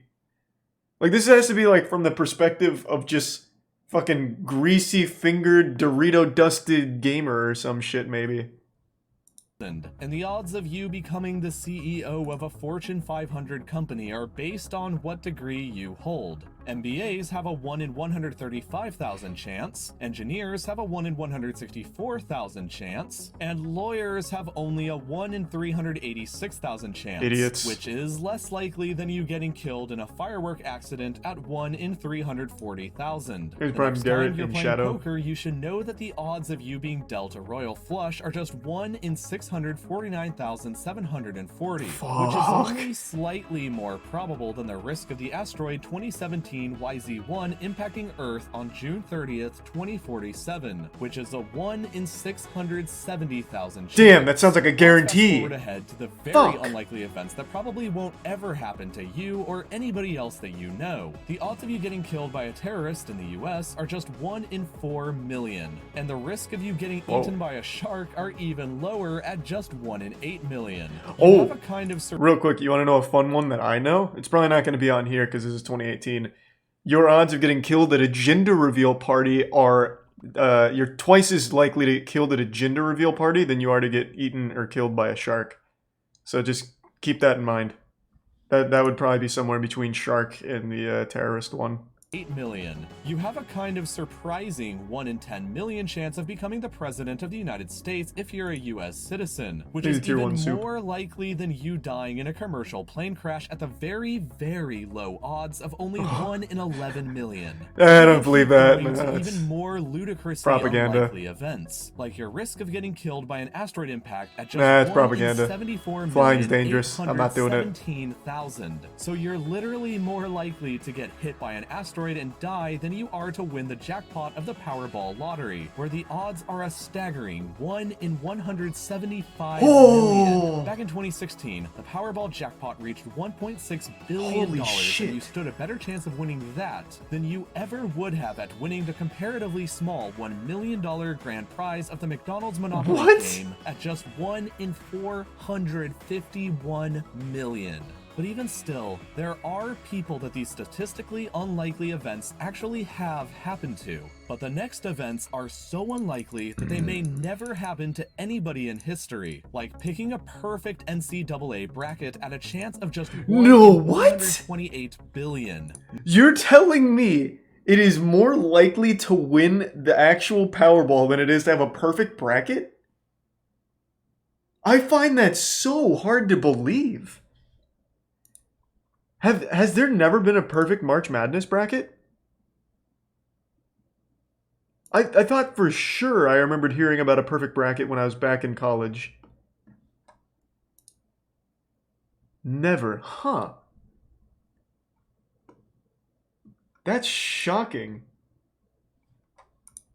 Like, this has to be, like, from the perspective of just fucking greasy-fingered, Dorito-dusted gamer or some shit, maybe. and the odds of you becoming the CEO of a Fortune 500 company are based on what degree you hold. MBAs have a 1 in 135,000 chance, engineers have a 1 in 164,000 chance, and lawyers have only a 1 in 386,000 chance. Idiots. Which is less likely than you getting killed in a firework accident at 1 in 340,000. Here's The Prime next Garrett time you're in playing Shadow. poker, you should know that the odds of you being dealt a royal flush are just 1 in 649,740, which is Fuck. only slightly more probable than the risk of the asteroid 2017 17YZ1 impacting Earth on June 30th, 2047, which is a 1 in 670,000 chance. Damn, that sounds like a guarantee. Forward ahead to the very Fuck. unlikely events that probably won't ever happen to you or anybody else that you know. The odds of you getting killed by a terrorist in the US are just 1 in 4 million, and the risk of you getting eaten by a shark are even lower at just 1 in 8 million. You have a kind of real quick, you want to know a fun one that I know? It's probably not going to be on here because this is 2018. Your odds of getting killed at a gender reveal party are, you're twice as likely to get killed at a gender reveal party than you are to get eaten or killed by a shark. So just keep that in mind. That would probably be somewhere between shark and the terrorist one. 8 million. You have a kind of surprising 1 in 10 million chance of becoming the president of the United States if you're a US citizen, which is even more likely than you dying in a commercial plane crash at the very, very low odds of only 1 in 11 million. I don't believe that. Even more ludicrously unlikely events, like your risk of getting killed by an asteroid impact at just 1 propaganda. in 74 Flying's dangerous. I'm not doing it. 17,000. So you're literally more likely to get hit by an asteroid and die than you are to win the jackpot of the Powerball lottery, where the odds are a staggering 1 in 175 million. Back in 2016, the Powerball jackpot reached $1.6 billion, and you stood a better chance of winning that than you ever would have at winning the comparatively small $1 million grand prize of the McDonald's Monopoly game at just 1 in 451 million. But even still, there are people that these statistically unlikely events actually have happened to. But the next events are so unlikely that they may never happen to anybody in history, like picking a perfect NCAA bracket at a chance of just 1 in 128 billion. You're telling me it is more likely to win the actual Powerball than it is to have a perfect bracket? I find that so hard to believe. Has there never been a perfect March Madness bracket? I thought for sure I remembered hearing about a perfect bracket when I was back in college. Never. Huh. That's shocking.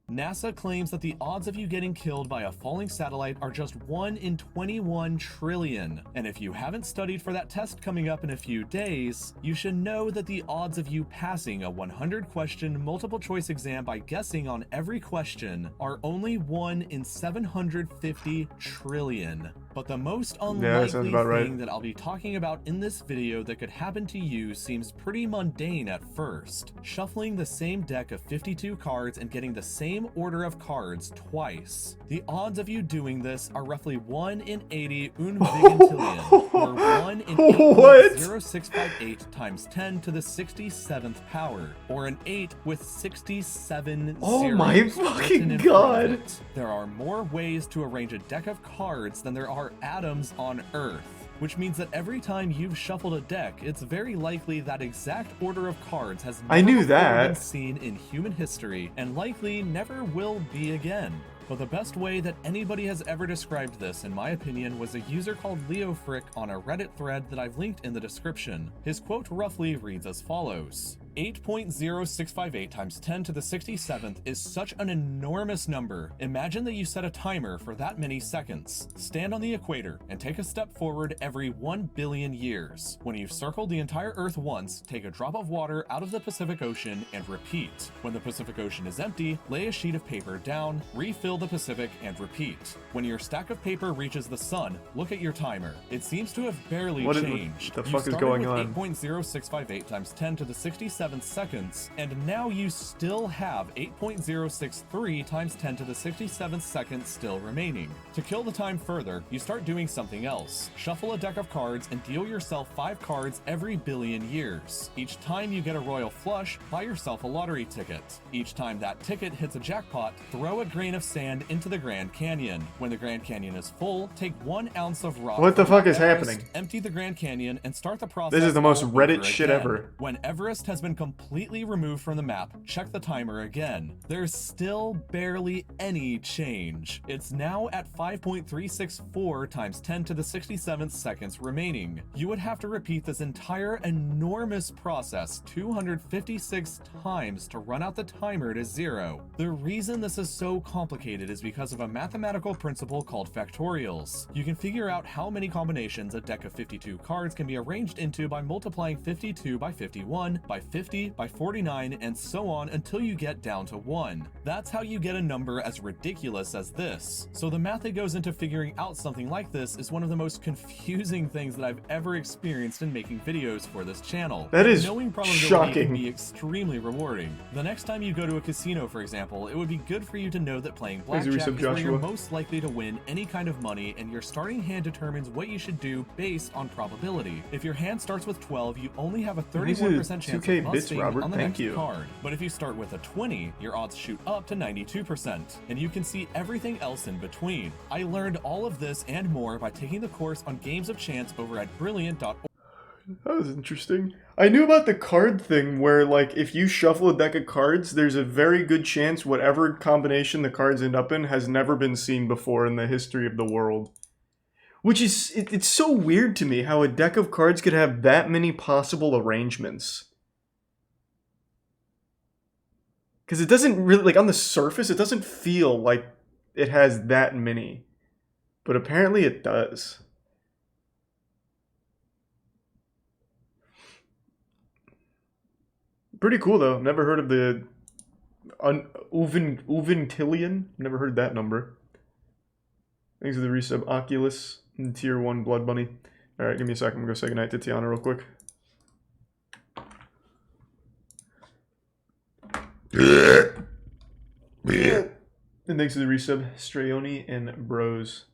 NASA claims that the odds of you getting killed by a falling satellite are just 1 in 21 trillion. And if you haven't studied for that test coming up in a few days, you should know that the odds of you passing a 100-question multiple choice exam by guessing on every question are only 1 in 750 trillion. But the most unlikely thing that I'll be talking about in this video that could happen to you seems pretty mundane at first. Shuffling the same deck of 52 cards and getting the same order of cards twice. The odds of you doing this are roughly 1 in 80 unvigintillion, or 1 in 8.0658 times 10 to the 67th power, or an 8 with 67 Oh my fucking god! There are more ways to arrange a deck of cards than there are atoms on Earth, which means that every time you've shuffled a deck, it's very likely that exact order of cards has never been seen in human history, and likely never will be again. But the best way that anybody has ever described this, in my opinion, was a user called LeoFrick on a Reddit thread that I've linked in the description. His quote roughly reads as follows: 8.0658 times 10 to the 67th is such an enormous number. Imagine that you set a timer for that many seconds. Stand on the equator and take a step forward every 1 billion years. When you've circled the entire Earth once, take a drop of water out of the Pacific Ocean and repeat. When the Pacific Ocean is empty, lay a sheet of paper down, refill the Pacific, and repeat. When your stack of paper reaches the sun, look at your timer. It seems to have barely changed. What the fuck is going on? 8.0658 times 10 to the 67th seconds, and now you still have 8.063 times 10 to the 67th seconds still remaining. To kill the time further, you start doing something else. Shuffle a deck of cards and deal yourself 5 cards every billion years. Each time you get a royal flush, buy yourself a lottery ticket. Each time that ticket hits a jackpot, throw a grain of sand into the Grand Canyon. When the Grand Canyon is full, take 1 ounce of rock. What the fuck is Everest, happening? Empty the Grand Canyon and start the process. This is the most all Reddit over shit again. ever. When Everest has been completely removed from the map, check the timer again. There's still barely any change. It's now at 5.364 times 10 to the 67th seconds remaining. You would have to repeat this entire enormous process 256 times to run out the timer to 0. The reason this is so complicated is because of a mathematical principle called factorials. You can figure out how many combinations a deck of 52 cards can be arranged into by multiplying 52 by 51, by 50, by 49, and so on until you get down to 1. That's how you get a number as ridiculous as this. So the math that goes into figuring out something like this is one of the most confusing things that I've ever experienced in making videos for this channel. That is knowing probability shocking. can be extremely rewarding. The next time you go to a casino, for example, it would be good for you to know that playing blackjack is where you're most likely to win any kind of money, and your starting hand determines what you should do based on probability. If your hand starts with 12, you only have a 31% chance of 2K bits, busting Robert. on the Thank next you. card. But if you start with a 20, your odds shoot up to 92%, and you can see everything else in between. I learned all of this and more by taking the course on Games of Chance over at brilliant.org. That was interesting. I knew about the card thing where, like, if you shuffle a deck of cards, there's a very good chance whatever combination the cards end up in has never been seen before in the history of the world. Which is, it's so weird to me how a deck of cards could have that many possible arrangements. Because it doesn't really, like, on the surface, it doesn't feel like it has that many. But apparently it does. Pretty cool, though. Never heard of the Uventillion. Never heard that number. Thanks for the resub, Oculus and Tier 1 Blood Bunny. Alright, give me a second. I'm going to go say goodnight to Tiana real quick. And thanks for the resub, Strayoni and Bros.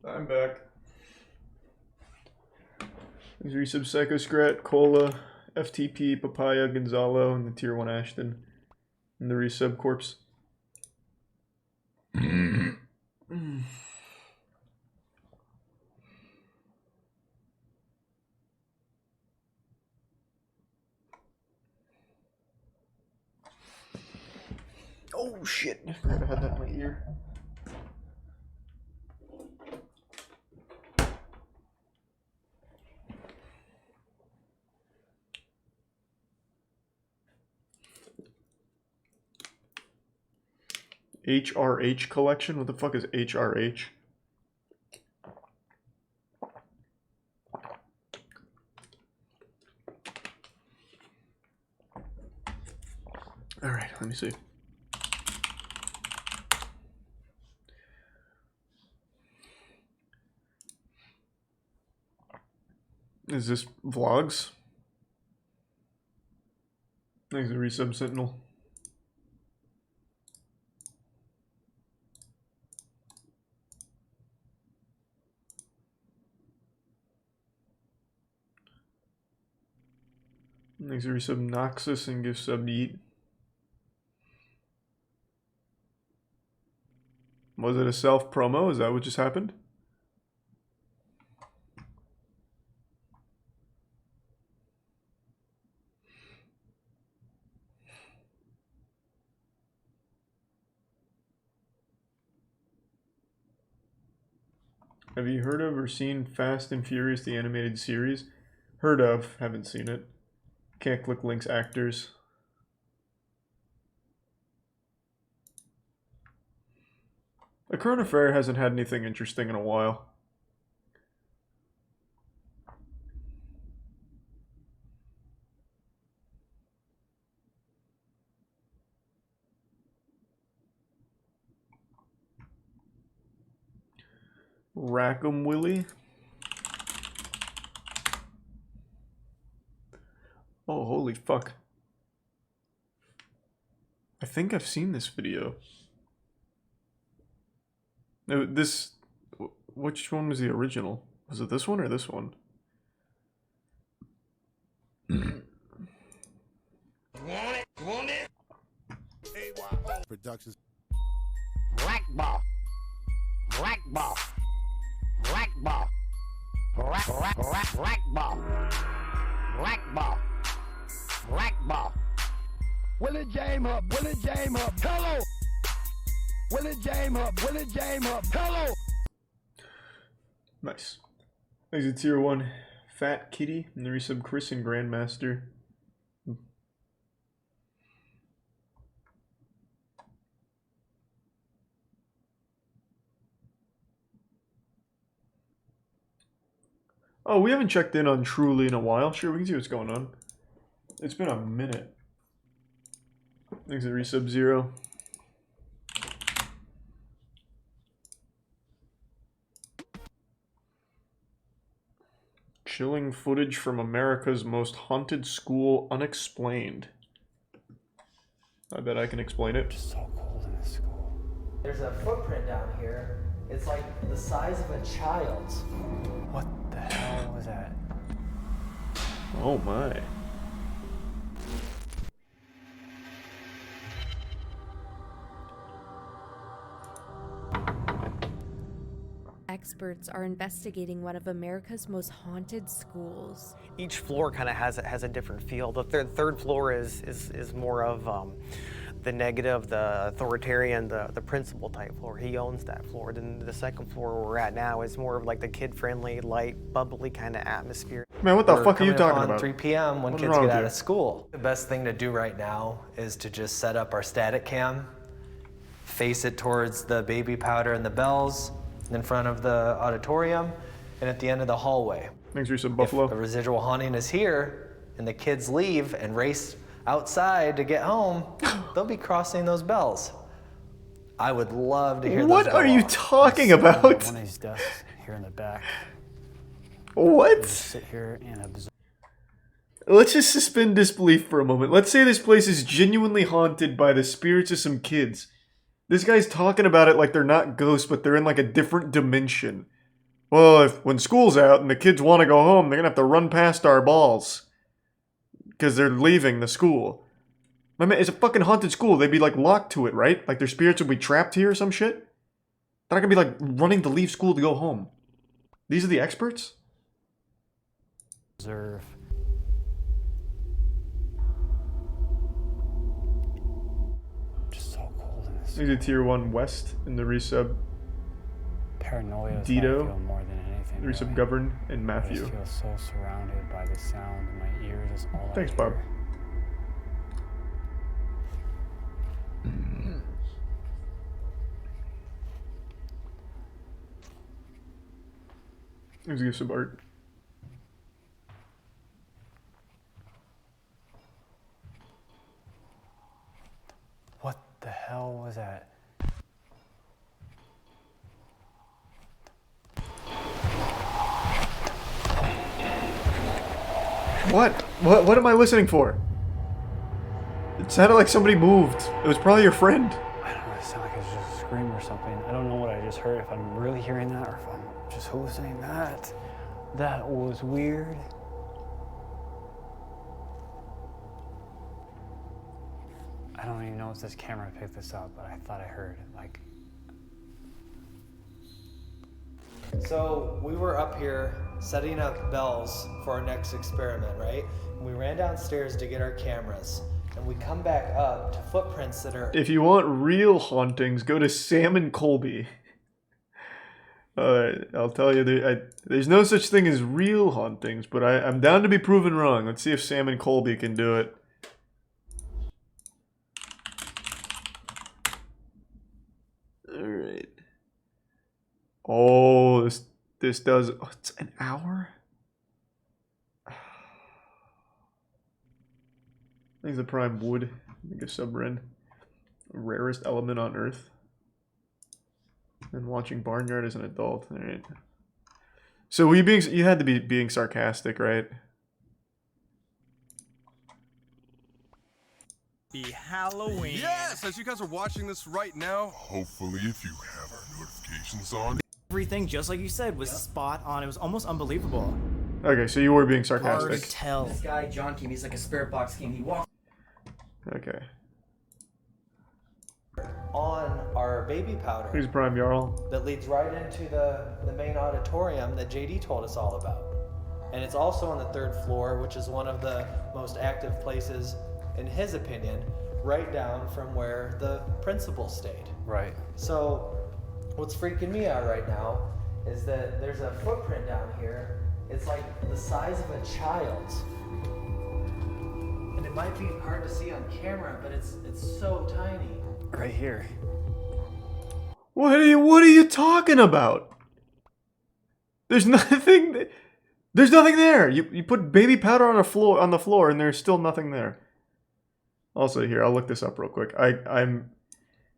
I'm back. There's resub Psycho Scrat, Cola, FTP, Papaya, Gonzalo, and the Tier 1 Ashton. And the resub corpse. Oh shit, I forgot I had that in my ear. HRH collection? What the fuck is HRH? Alright, let me see. Is this vlogs? Thanks to Resub Sentinel. Thanks to Resub Noxus and give sub Yeet. Was it a self promo? Is that what just happened? Have you heard of or seen Fast and Furious, the animated series? Heard of, haven't seen it. Can't click links, actors. The current affair hasn't had anything interesting in a while. Rackham Willie. Oh, holy fuck. I think I've seen this video. No, this... Which one was the original? Was it this one or this one? Want it? Productions. Black ball. Black ball. Black ball. Black ball. Black ball. Black ball. Willie James up. Willie James up. Hello. Willie James up. Willie James up. Hello. Nice. Thanks to Tier 1 Fat Kitty and the resub Chris and Grandmaster. Oh, we haven't checked in on Truly in a while. Sure, we can see what's going on. It's been a minute. Thanks to resub Zero. Chilling footage from America's most haunted school unexplained. I bet I can explain it. It's so cold in this school. There's a footprint down here. It's like the size of a child's. What the hell was that? Oh my. Experts are investigating one of America's most haunted schools. Each floor kind of has a different feel. The third floor is more of the negative, the authoritarian, the principal type floor. He owns that floor. Then the second floor where we're at now is more of like the kid-friendly, light, bubbly kind of atmosphere. Man, what the fuck are you talking about? 3 p.m. when What's kids wrong get with out you? of school. The best thing to do right now is to just set up our static cam, face it towards the baby powder and the bells, in front of the auditorium, and at the end of the hallway. Thanks for some Buffalo. If the residual haunting is here, and the kids leave and race outside to get home, they'll be crossing those bells. I would love to hear What those go are you off. talking about? One of these desks here in the back. What? Sit here and observe. Let's just suspend disbelief for a moment. Let's say this place is genuinely haunted by the spirits of some kids. This guy's talking about it like they're not ghosts, but they're in like a different dimension. Well, when school's out and the kids want to go home, they're gonna have to run past our balls. Because they're leaving the school. My man, it's a fucking haunted school. They'd be like locked to it, right? Like their spirits would be trapped here or some shit? They're not gonna be like running to leave school to go home. These are the experts? Observe. Just so cold in this. These are tier 1 west in the resub. Paranoia is Dito, how I feel more than anything. resub really. Govern, and I Matthew. just feel so surrounded by the sound in my ears. Is all Thanks, I Bob. hear. Let's give some art. What the hell was that? What am I listening for? It sounded like somebody moved. It was probably your friend. I don't know. It sounded like it was just a scream or something. I don't know what I just heard. If I'm really hearing that or if I'm just hallucinating that. That was weird. I don't even know if this camera picked this up, but I thought I heard it. Like. So we were up here setting up bells for our next experiment, right? And we ran downstairs to get our cameras. And we come back up to footprints that are... If you want real hauntings, go to Sam and Colby. Alright, I'll tell you, there's no such thing as real hauntings, but I'm down to be proven wrong. Let's see if Sam and Colby can do it. Alright. Oh, this does... Oh, it's an hour? I think the prime wood. Make a submarine. Rarest element on Earth. And watching Barnyard as an adult. Alright. So you had to be being sarcastic, right? Be Halloween. Yes, as you guys are watching this right now, hopefully if you have our notifications on. Everything, just like you said, was spot on. It was almost unbelievable. Okay, so you were being Hard sarcastic. to tell. This guy, John Keane, he's like a spirit box king. He walks. Okay. on our baby powder. Who's Prime Jarl? That leads right into the main auditorium that JD told us all about. And it's also on the 3rd floor, which is one of the most active places, in his opinion, right down from where the principal stayed. Right. So what's freaking me out right now is that there's a footprint down here. It's like the size of a child's. And it might be hard to see on camera, but it's so tiny. Right here. What are you talking about? There's nothing. There's nothing there. You put baby powder on the floor, and there's still nothing there. Also, here, I'll look this up real quick. I'm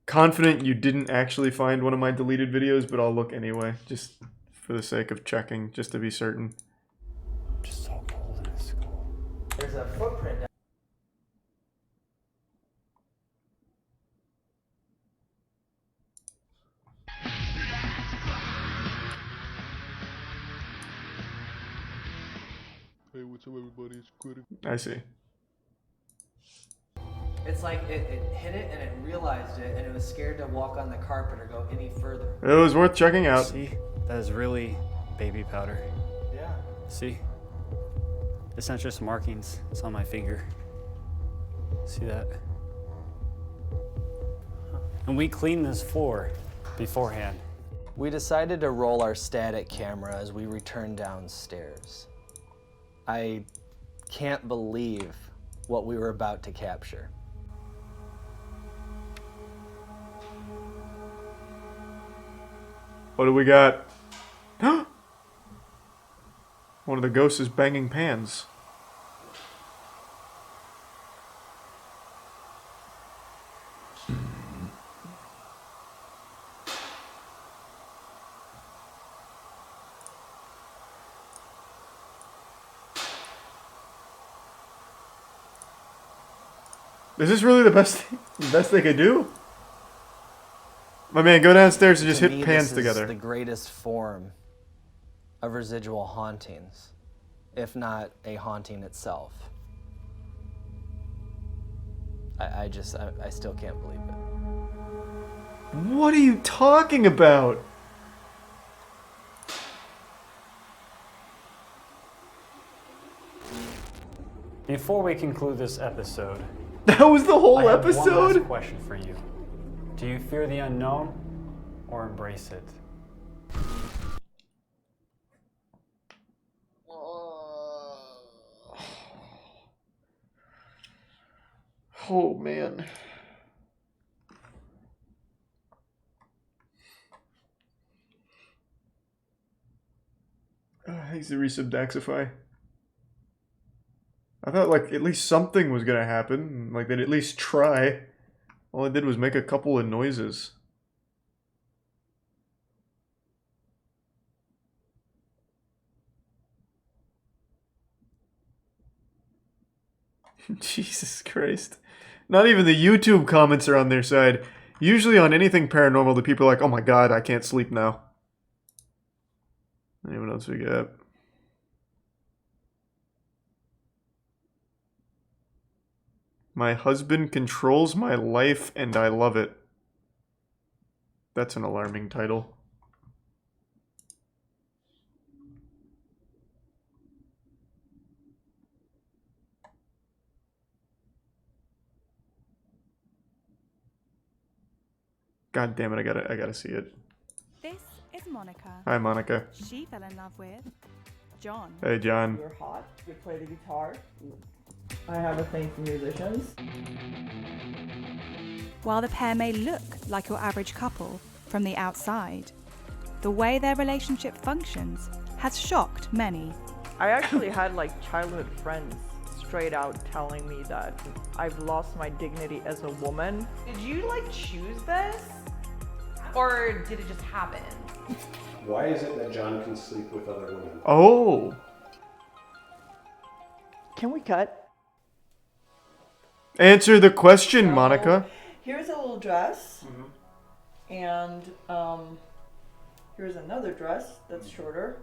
confident you didn't actually find one of my deleted videos, but I'll look anyway, just for the sake of checking, just to be certain. Just so cold in this school. There's a footprint down. Hey, what's up, everybody? It's Critical. I see. It's like it hit it and it realized it, and it was scared to walk on the carpet or go any further. It was worth checking out. See? That is really baby powder. Yeah. See? It's not just markings, it's on my finger. See that? And we cleaned this floor beforehand. We decided to roll our static camera as we returned downstairs. I can't believe what we were about to capture. What do we got? One of the ghosts is banging pans. Is this really the best they could do? My man, go downstairs and just To hit me, pans this is together. the greatest form of residual hauntings, if not a haunting itself. I still can't believe it. What are you talking about? Before we conclude this episode, that was the whole I have episode? One last question for you. Do you fear the unknown or embrace it? Oh man. Thanks to resubdaxify. I thought like at least something was gonna happen. Like they'd at least try. All I did was make a couple of noises. Jesus Christ. Not even the YouTube comments are on their side. Usually on anything paranormal, the people are like, oh my god, I can't sleep now. What else we got? My husband controls my life and I love it. That's an alarming title. God damn it, I gotta see it. This is Monica. Hi, Monica. She fell in love with John. Hey, John. You're hot. You play the guitar. I have a thing for musicians. While the pair may look like your average couple from the outside, the way their relationship functions has shocked many. I actually had like childhood friends straight out telling me that I've lost my dignity as a woman. Did you like choose this? Or did it just happen? Why is it that John can sleep with other women? Oh. Can we cut? Answer the question, Monica. Here's a little dress. And here's another dress that's shorter.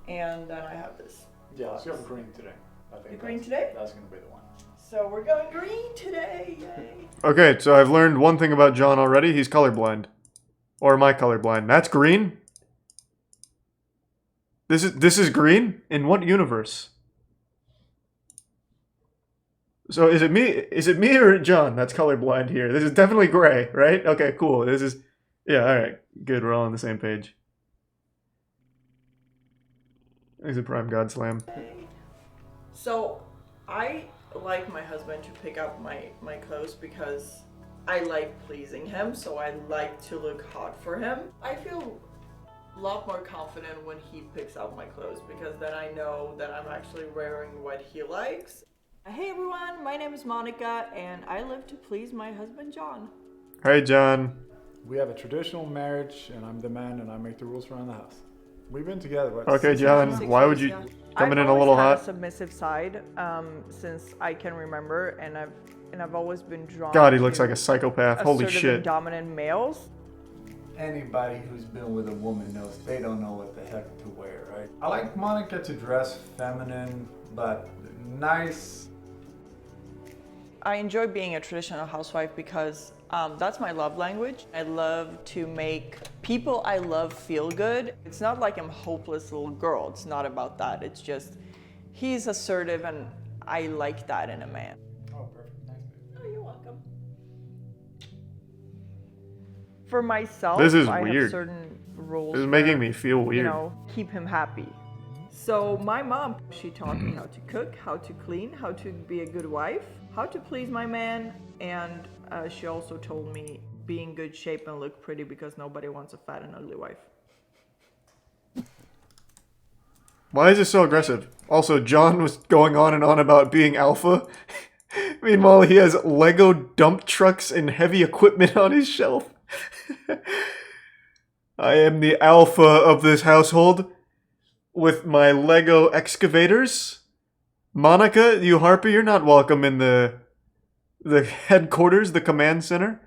And then I have this. Yeah, so you have green today. I think The green today? That's going to be the one. So we're going green today. Yay. Okay, so I've learned one thing about John already. He's colorblind. Or am I colorblind? That's green? This is green? In what universe? So is it me or John that's colorblind here? This is definitely gray, right? Okay, cool. This is yeah, alright. Good, we're all on the same page. There's a Prime God Slam. So I like my husband to pick up my clothes because I like pleasing him, so I like to look hot for him. I feel a lot more confident when he picks up my clothes because then I know that I'm actually wearing what he likes. Hey everyone, my name is Monica and I live to please my husband John. Hey John. We have a traditional marriage and I'm the man and I make the rules around the house. We've been together. What, Okay, John, why would you coming in a little I've always had hot? a submissive side since I can remember, and I've always been drawn. God, he looks to like a psychopath. Holy assertive shit. and dominant males. Anybody who's been with a woman knows they don't know what the heck to wear, right? I like Monica to dress feminine, but nice. I enjoy being a traditional housewife because that's my love language. I love to make people I love feel good. It's not like I'm a hopeless little girl. It's not about that. It's just he's assertive and I like that in a man. Oh, perfect. Nice. Oh, you're welcome. For myself, This is I weird. have certain rules. This is making where, me feel weird. You know, keep him happy. So my mom, she taught me how to cook, how to clean, how to be a good wife, how to please my man, and she also told me be in good shape and look pretty because nobody wants a fat and ugly wife. Why is this so aggressive? Also, John was going on and on about being alpha. Meanwhile, he has Lego dump trucks and heavy equipment on his shelf. I am the alpha of this household with my Lego excavators. Monica, you harpy, you're not welcome in the headquarters, the command center.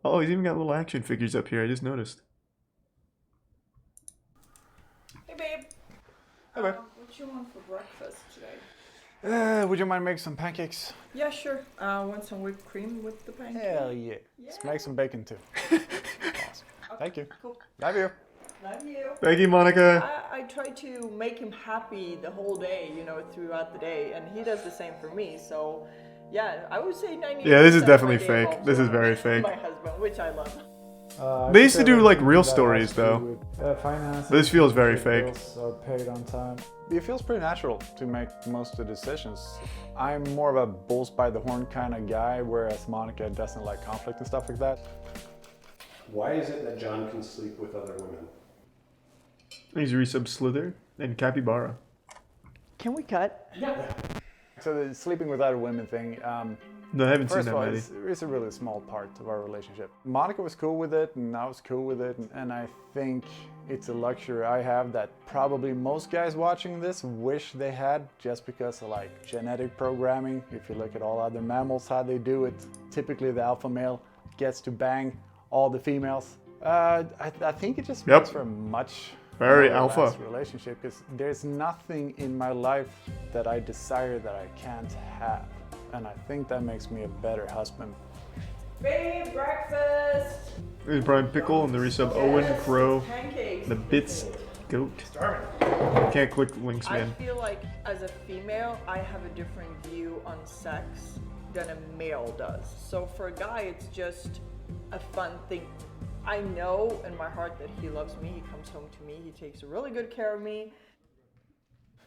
Oh, he's even got little action figures up here, I just noticed. babe. Hey, babe. What you want for breakfast today? Would you mind making some pancakes? Yeah, sure. Want some whipped cream with the pancake? Hell yeah. Let's make some bacon too. Awesome. Thank you. Cool. Love you. Love you. Thank you, Monica. I try to make him happy the whole day, you know, throughout the day, and he does the same for me. So, yeah, I would say 90%. Yeah, this is definitely my day fake. revolves This is around very fake. My husband, which I love. They used to do like real stories though. Finance. This feels very fake. Bills are paid on time. It feels pretty natural to make most of the decisions. I'm more of a bulls by the horn kind of guy, whereas Monica doesn't like conflict and stuff like that. Why is it that John can sleep with other women? He's resub Slither and Capybara. Can we cut? Yeah. So the sleeping with other women thing, No, I haven't seen first that, of all, Maddie. it's a really small part of our relationship. Monica was cool with it, and I was cool with it, and I think it's a luxury I have that probably most guys watching this wish they had, just because of like genetic programming. If you look at all other mammals, how they do it, typically the alpha male gets to bang all the females. I think it just makes for a much very more alpha relaxed relationship, because there's nothing in my life that I desire that I can't have. And I think that makes me a better husband. Babe, breakfast! There's Brian Pickle and the resub Owen Crow. The Bits Goat. Can't click links, man. I feel like as a female, I have a different view on sex than a male does. So for a guy, it's just a fun thing. I know in my heart that he loves me. He comes home to me. He takes really good care of me.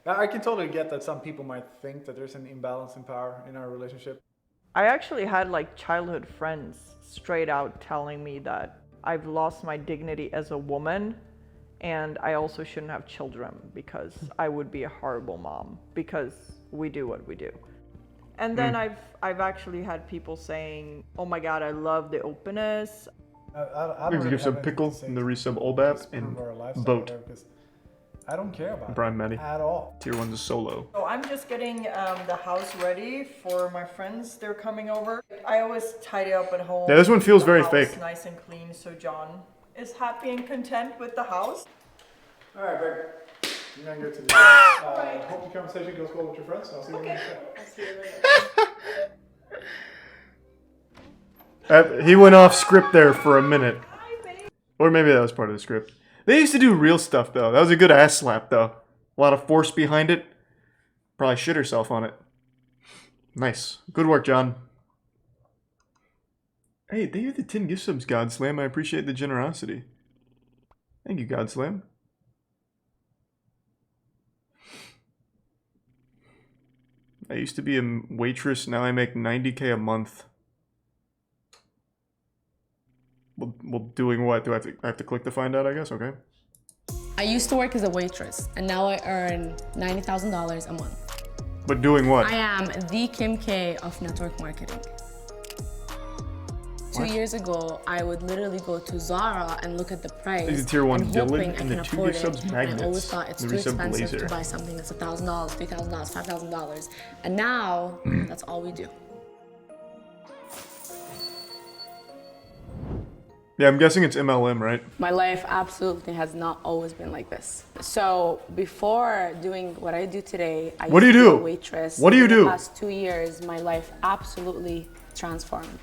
I can totally get that some people might think that there's an imbalance in power in our relationship. I actually had like childhood friends straight out telling me that I've lost my dignity as a woman, and I also shouldn't have children because I would be a horrible mom because we do what we do. And then I've actually had people saying, "Oh my God, I love the openness." I We're gonna give some Pickle and the resub Olbap and Boat. I don't care about Brian Maddie. at all. Tier 1's a solo. So I'm just getting the house ready for my friends. They're coming over. I always tidy up at home. Yeah, this one feels The very house fake. Nice and clean, so John is happy and content with the house. All right, babe. You're gonna go to the hope the conversation goes well with your friends. I'll see you later. I'll see you later. He went off script there for a minute. Or maybe that was part of the script. They used to do real stuff though. That was a good ass slap though. A lot of force behind it. Probably shit herself on it. Nice. Good work, John. Hey, thank you for the 10 gift subs, Godslam. I appreciate the generosity. Thank you, Godslam. I used to be a waitress, now I make 90K a month. Well, doing what? Do I have to click to find out, I guess? Okay. I used to work as a waitress, and now I earn $90,000 a month. But doing what? I am the Kim K of network marketing. 2 years ago, I would literally go to Zara and look at the price. This is tier 1 and Dylan hoping I and the can 2 afford gift it. subs And Magnets. I always thought it's The too resub expensive Blazer. to buy something that's $1,000, $3,000, $5,000. And now, that's all we do. Yeah, I'm guessing it's MLM, right? My life absolutely has not always been like this. So before doing what I do today, I What do used you to be do? a waitress. What do you In do? the past 2 years, my life absolutely transformed.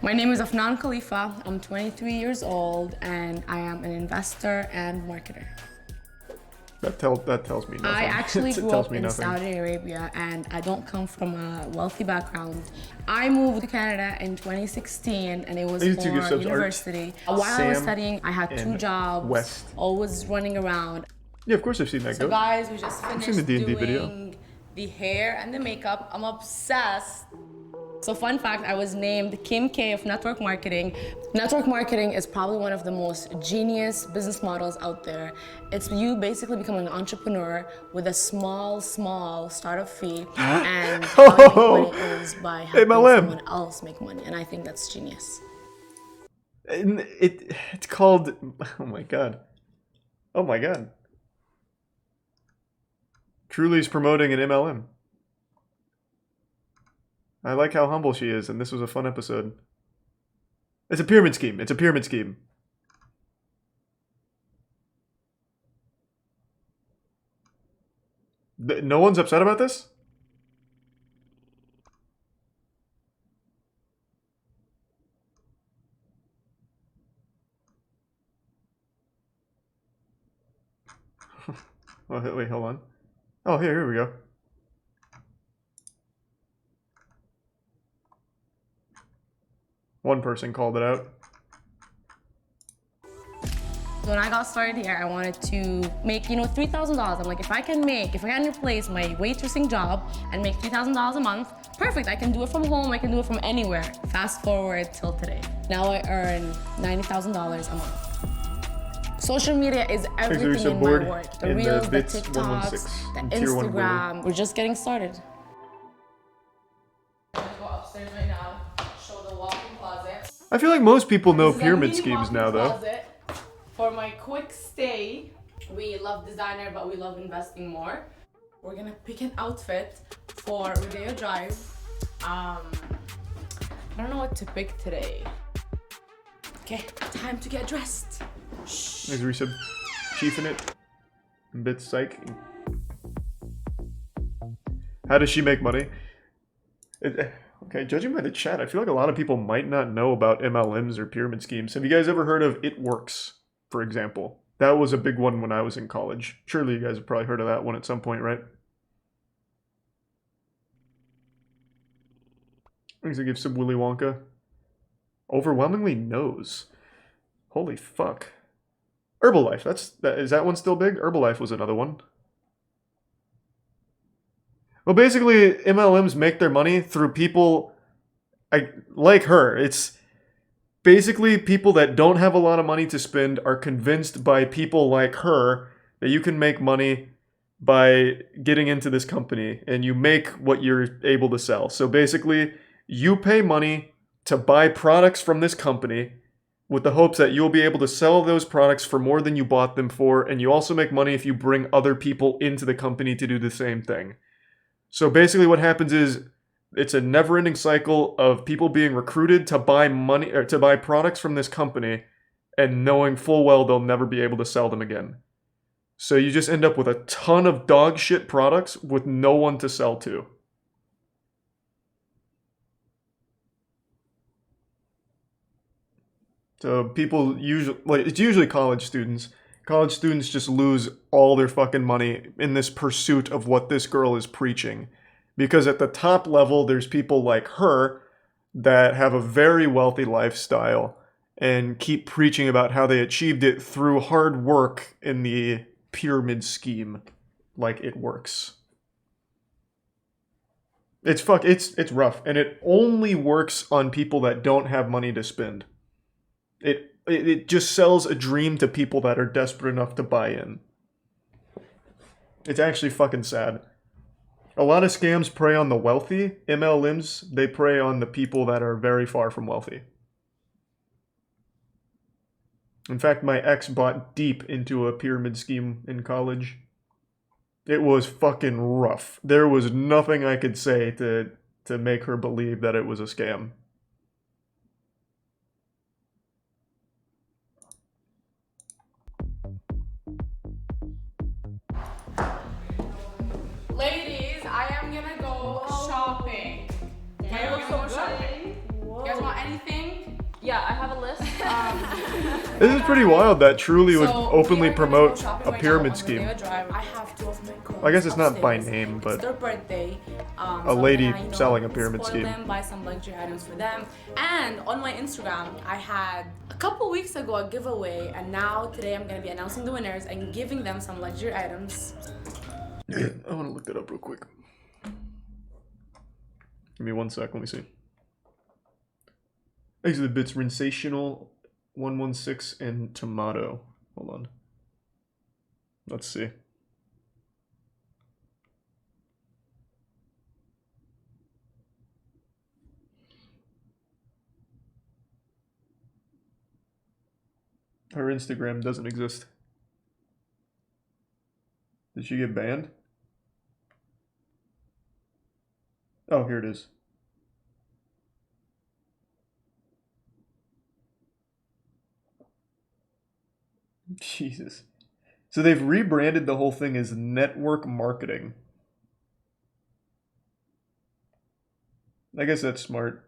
My name is Afnan Khalifa. I'm 23 years old, and I am an investor and marketer. That tells me nothing. I actually It grew tells up me in nothing. Saudi Arabia, and I don't come from a wealthy background. I moved to Canada in 2016, and it was These two gift for subs, Art, university. While I was Sam, studying, I had 2 and jobs, West. always running around. Yeah, of course I've seen that So go. guys, we just I've finished seen the D&D doing video. the hair and the makeup. I'm obsessed. So fun fact, I was named Kim K of network marketing. Network marketing is probably one of the most genius business models out there. It's you basically becoming an entrepreneur with a small startup fee, and how you make money is by helping MLM. someone else make money, and I think that's genius. And it's called, oh my god. Oh my god. Truly's promoting an MLM. I like how humble she is, and this was a fun episode. It's a pyramid scheme. It's a pyramid scheme. No one's upset about this? Oh, wait, hold on. Oh, here we go. One person called it out. When I got started here, I wanted to make, $3,000. I'm like, if I can replace my waitressing job and make $3,000 a month, perfect. I can do it from home. I can do it from anywhere. Fast forward till today. Now I earn $90,000 a month. Social media is everything in my work. The Reels, the TikToks, the Instagram. We're just getting started. I'm gonna go upstairs right now, show the walk-in closet. I feel like most people know pyramid schemes now, though. For my quick stay, we love designer, but we love investing more. We're gonna pick an outfit for Rodeo Drive. I don't know what to pick today. Okay, time to get dressed. There's Resub chiefing it. Bit psych. How does she make money? Okay, judging by the chat, I feel like a lot of people might not know about MLMs or pyramid schemes. Have you guys ever heard of It Works, for example? That was a big one when I was in college. Surely you guys have probably heard of that one at some point, right? I'm gonna give some Willy Wonka. Overwhelmingly no's. Holy fuck. Herbalife, is that one still big? Herbalife was another one. Well, basically, MLMs make their money through people like her. It's basically people that don't have a lot of money to spend are convinced by people like her that you can make money by getting into this company, and you make what you're able to sell. So basically, you pay money to buy products from this company with the hopes that you'll be able to sell those products for more than you bought them for, and you also make money if you bring other people into the company to do the same thing. So basically what happens is it's a never-ending cycle of people being recruited to buy money or to buy products from this company and knowing full well they'll never be able to sell them again. So you just end up with a ton of dog shit products with no one to sell to. So people usually, it's usually college students. College students just lose all their fucking money in this pursuit of what this girl is preaching. Because at the top level, there's people like her that have a very wealthy lifestyle and keep preaching about how they achieved it through hard work in the pyramid scheme. Like It Works. It's rough, and it only works on people that don't have money to spend. It just sells a dream to people that are desperate enough to buy in. It's actually fucking sad. A lot of scams prey on the wealthy. MLMs, they prey on the people that are very far from wealthy. In fact, my ex bought deep into a pyramid scheme in college. It was fucking rough. There was nothing I could say to make her believe that it was a scam. Ladies, I am gonna go shopping. Okay, we're gonna go shopping. You guys want anything? Yeah, I have a list. This is pretty wild that Truly would openly promote a pyramid scheme. I have two of my girls I guess it's not by upstairs. name, It's but their birthday. a lady selling a pyramid spoil scheme. them, buy some luxury items for them. And on my Instagram, I had a couple weeks ago a giveaway, and now today I'm gonna be announcing the winners and giving them some luxury items. I want to look that up real quick. Give me 1 sec, let me see. These are the bits: Rensational, 116, and Tomato. Hold on. Let's see. Her Instagram doesn't exist. Did she get banned? Oh, here it is. Jesus. So they've rebranded the whole thing as network marketing. I guess that's smart.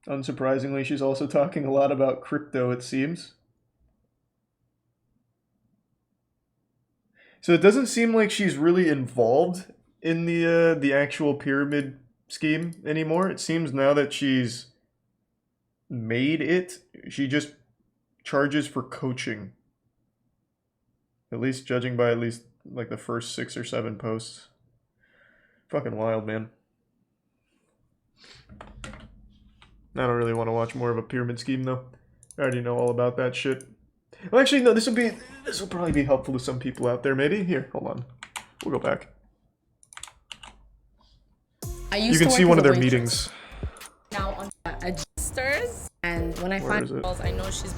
Unsurprisingly, she's also talking a lot about crypto, it seems. So it doesn't seem like she's really involved in the actual pyramid scheme anymore. It seems now that she's made it, she just charges for coaching. At least judging by at least like the first 6 or 7 posts. Fucking wild, man. I don't really want to watch more of a pyramid scheme though. I already know all about that shit. Well, actually, no. This will probably be helpful to some people out there. Maybe here. Hold on. We'll go back. You can see one of their meetings. Now on adjusters, and when I Where find is it? calls, I know she's.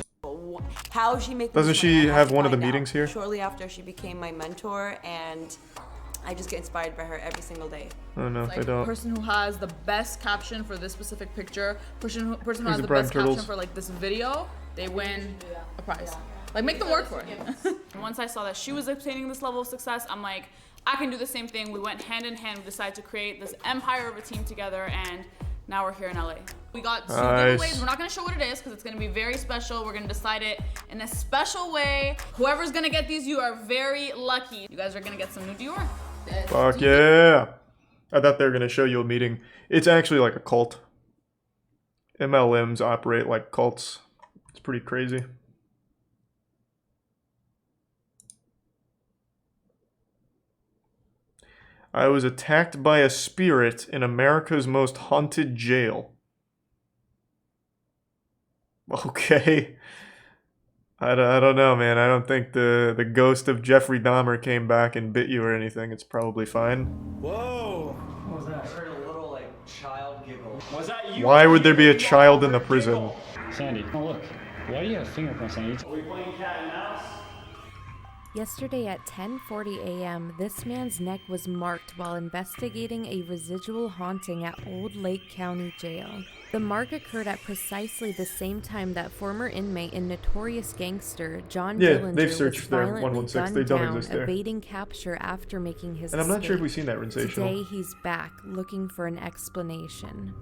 How she make Doesn't she have one of the meetings here? Shortly after she became my mentor, and I just get inspired by her every single day. I don't know if I The don't. person who has the best caption for this specific picture, person who These has are the Brian best Turtles. caption for like this video, they win a prize. Like make them work for it. And once I saw that she was obtaining this level of success, I'm like, I can do the same thing. We went hand in hand. We decided to create this empire of a team together, and now we're here in LA. We got 2 Nice. giveaways. We're not gonna show what it is because it's gonna be very special. We're gonna decide it in a special way. Whoever's gonna get these, you are very lucky. You guys are gonna get some new Dior. Fuck yeah. I thought they were going to show you a meeting. It's actually like a cult. MLMs operate like cults. It's pretty crazy. I was attacked by a spirit in America's most haunted jail. Okay. I don't know, man. I don't think the ghost of Jeffrey Dahmer came back and bit you or anything. It's probably fine. Whoa! What was that? I heard a little like child giggle. Was that you? Why would there be a child in the prison? Sandy, oh look. Why do you have fingerprints on you? Are we playing cat and mouse? Yesterday at 10:40 a.m., this man's neck was marked while investigating a residual haunting at Old Lake County Jail. The mark occurred at precisely the same time that former inmate and notorious gangster John Dillinger they've was searched there, violently 116. gunned They don't down, exist there. evading capture after making his And I'm not sure if escape. we've seen that sensational. Today he's back, looking for an explanation.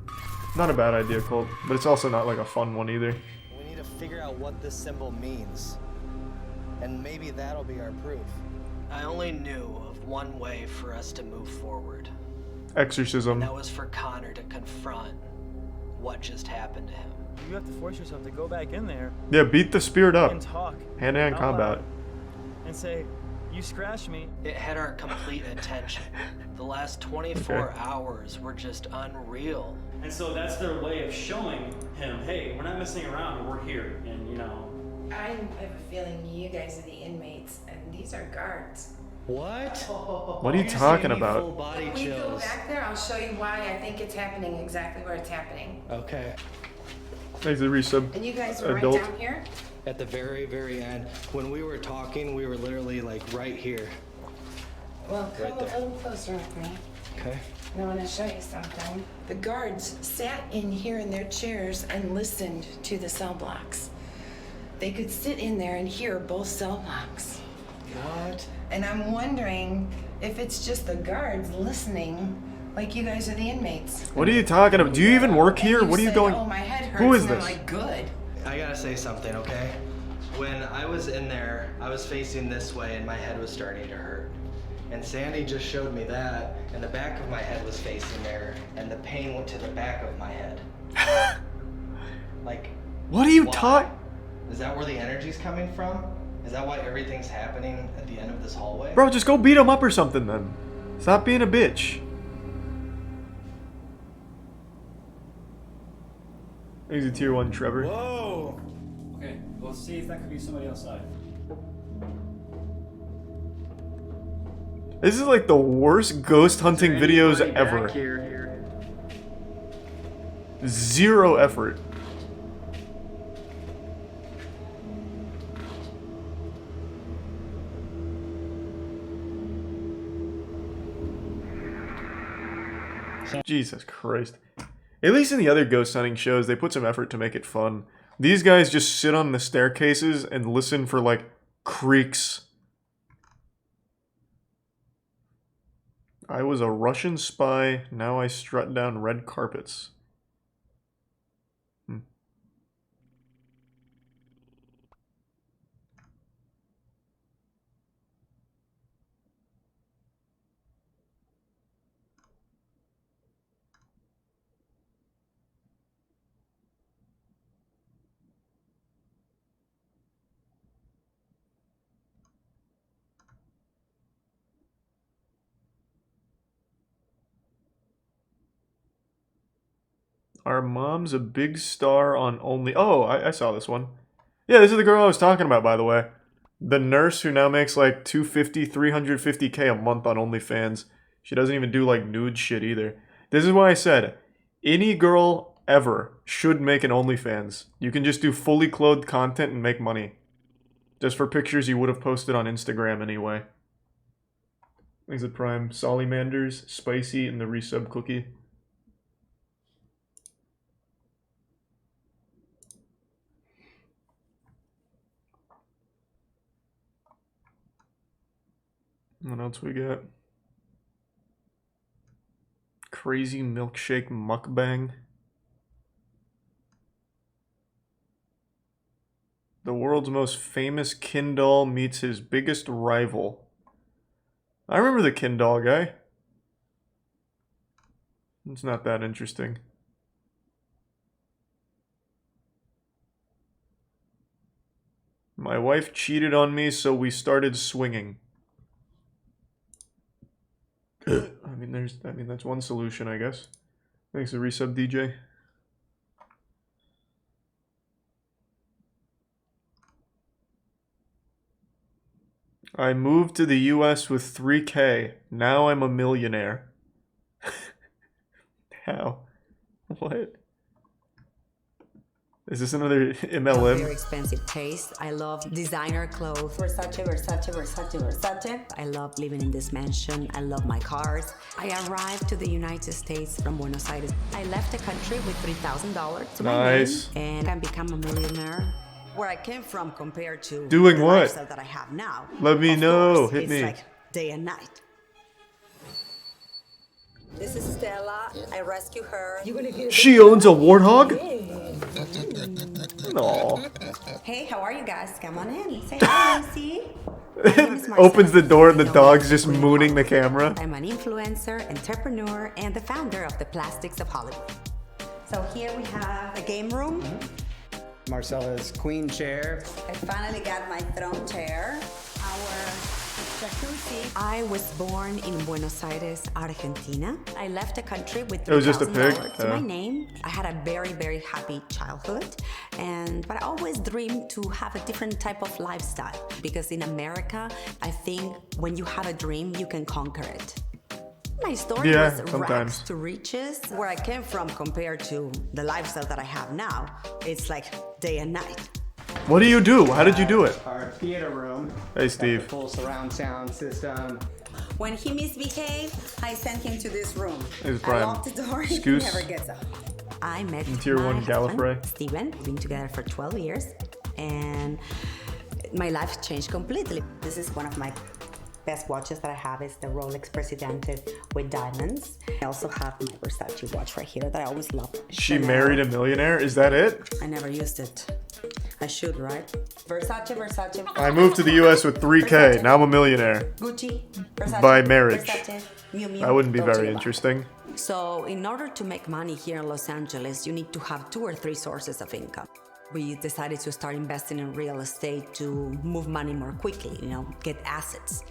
Not a bad idea, Colt, but it's also not like a fun one either. We need to figure out what this symbol means. And maybe that'll be our proof. I only knew of one way for us to move forward. Exorcism. And that was for Connor to confront what just happened to him. You have to force yourself to go back in there Yeah, beat the spirit up. and talk. Hand-to-hand out combat. loud And say, you scratched me. It had our complete attention. The last 24 hours were just unreal. And so that's their way of showing him, hey, we're not messing around, we're here. And you know, I have a feeling you guys are the inmates, and these are guards. What? What are you talking about? Full body If we go chills. back there, I'll show you why I think it's happening exactly where it's happening. Okay. Thanks to resub. And you guys are Adult. right down here? At the very, very end, when we were talking, we were literally like right here. Well, come Right a there. little closer with me. Okay. I want to show you something. The guards sat in here in their chairs and listened to the cell blocks. They could sit in there and hear both cell blocks. What? And I'm wondering if it's just the guards listening, like you guys are the inmates. What are you talking about? Do you even work here? What are you said, going? "Oh, my head hurts," Who is and I'm this? like, good. I gotta say something, okay? When I was in there, I was facing this way and my head was starting to hurt. And Sandy just showed me that, and the back of my head was facing there, and the pain went to the back of my head. Like, What are you why? talking? Is that where the energy's coming from? Is that why everything's happening at the end of this hallway? Bro, just go beat him up or something then. Stop being a bitch. He's a tier 1 Trevor. whoa! Okay, let's see if that could be somebody outside. This is like the worst ghost hunting videos ever. Zero effort. Jesus Christ. At least in the other ghost hunting shows, they put some effort to make it fun. These guys just sit on the staircases and listen for like creaks I was a Russian spy, now I strut down red carpets. Our mom's a big star on Only... Oh, I saw this one. Yeah, this is the girl I was talking about, by the way. The nurse who now makes like 250, 350k a month on OnlyFans. She doesn't even do like nude shit either. This is why I said, any girl ever should make an OnlyFans. You can just do fully clothed content and make money. Just for pictures you would have posted on Instagram anyway. Exit Prime, Salamanders, Spicy, and the resub cookie. What else we got? Crazy milkshake mukbang. The world's most famous Ken doll meets his biggest rival. I remember the Ken doll guy. It's not that interesting. My wife cheated on me, so we started swinging. I mean, that's one solution, I guess. Thanks for resub, DJ. I moved to the US with 3K. Now I'm a millionaire. How? What? Is this another MLM? Very expensive taste. I love designer clothes. Versace, Versace, Versace, Versace. I love living in this mansion. I love my cars. I arrived to the United States from Buenos Aires. I left the country with $3,000 to my name and can become a millionaire. Where I came from compared to doing the what? lifestyle that I have now. Let me know. Hit it's me. Like day and night. This is Stella. I rescue her. She owns a warthog? No. Hey, how are you guys? Come on in. Say hi, Lucy. Opens the door and the dog's just mooning the camera. I'm an influencer, entrepreneur, and the founder of the Plastics of Hollywood. So here we have a game room. Marcella's queen chair. I finally got my throne chair. Our jacuzzi. I was born in Buenos Aires, Argentina. I left the country with $3,000 to my name. I had a very, very happy childhood, but I always dreamed to have a different type of lifestyle because in America, I think when you have a dream, you can conquer it. My story was rags to riches. Where I came from compared to the lifestyle that I have now, it's like day and night. What do you do? How did you do it? Our theater room. Hey, Steve. Full surround sound system. When he misbehaved, I sent him to this room. It's I locked the door and he never gets out. I met Tier 1 Gallifrey. Steven. We've been together for 12 years and my life changed completely. This is one of my best watches that I have is the Rolex Presidente with diamonds. I also have my Versace watch right here that I always loved. She married a millionaire? Is that it? I never used it. I should, right? Versace, Versace. I moved to the US with 3K. Now I'm a millionaire. Gucci, Versace, by marriage. Versace, Miu Miu, That wouldn't be Dolce very & Gabbana. interesting. So in order to make money here in Los Angeles, you need to have 2 or 3 sources of income. We decided to start investing in real estate to move money more quickly, get assets.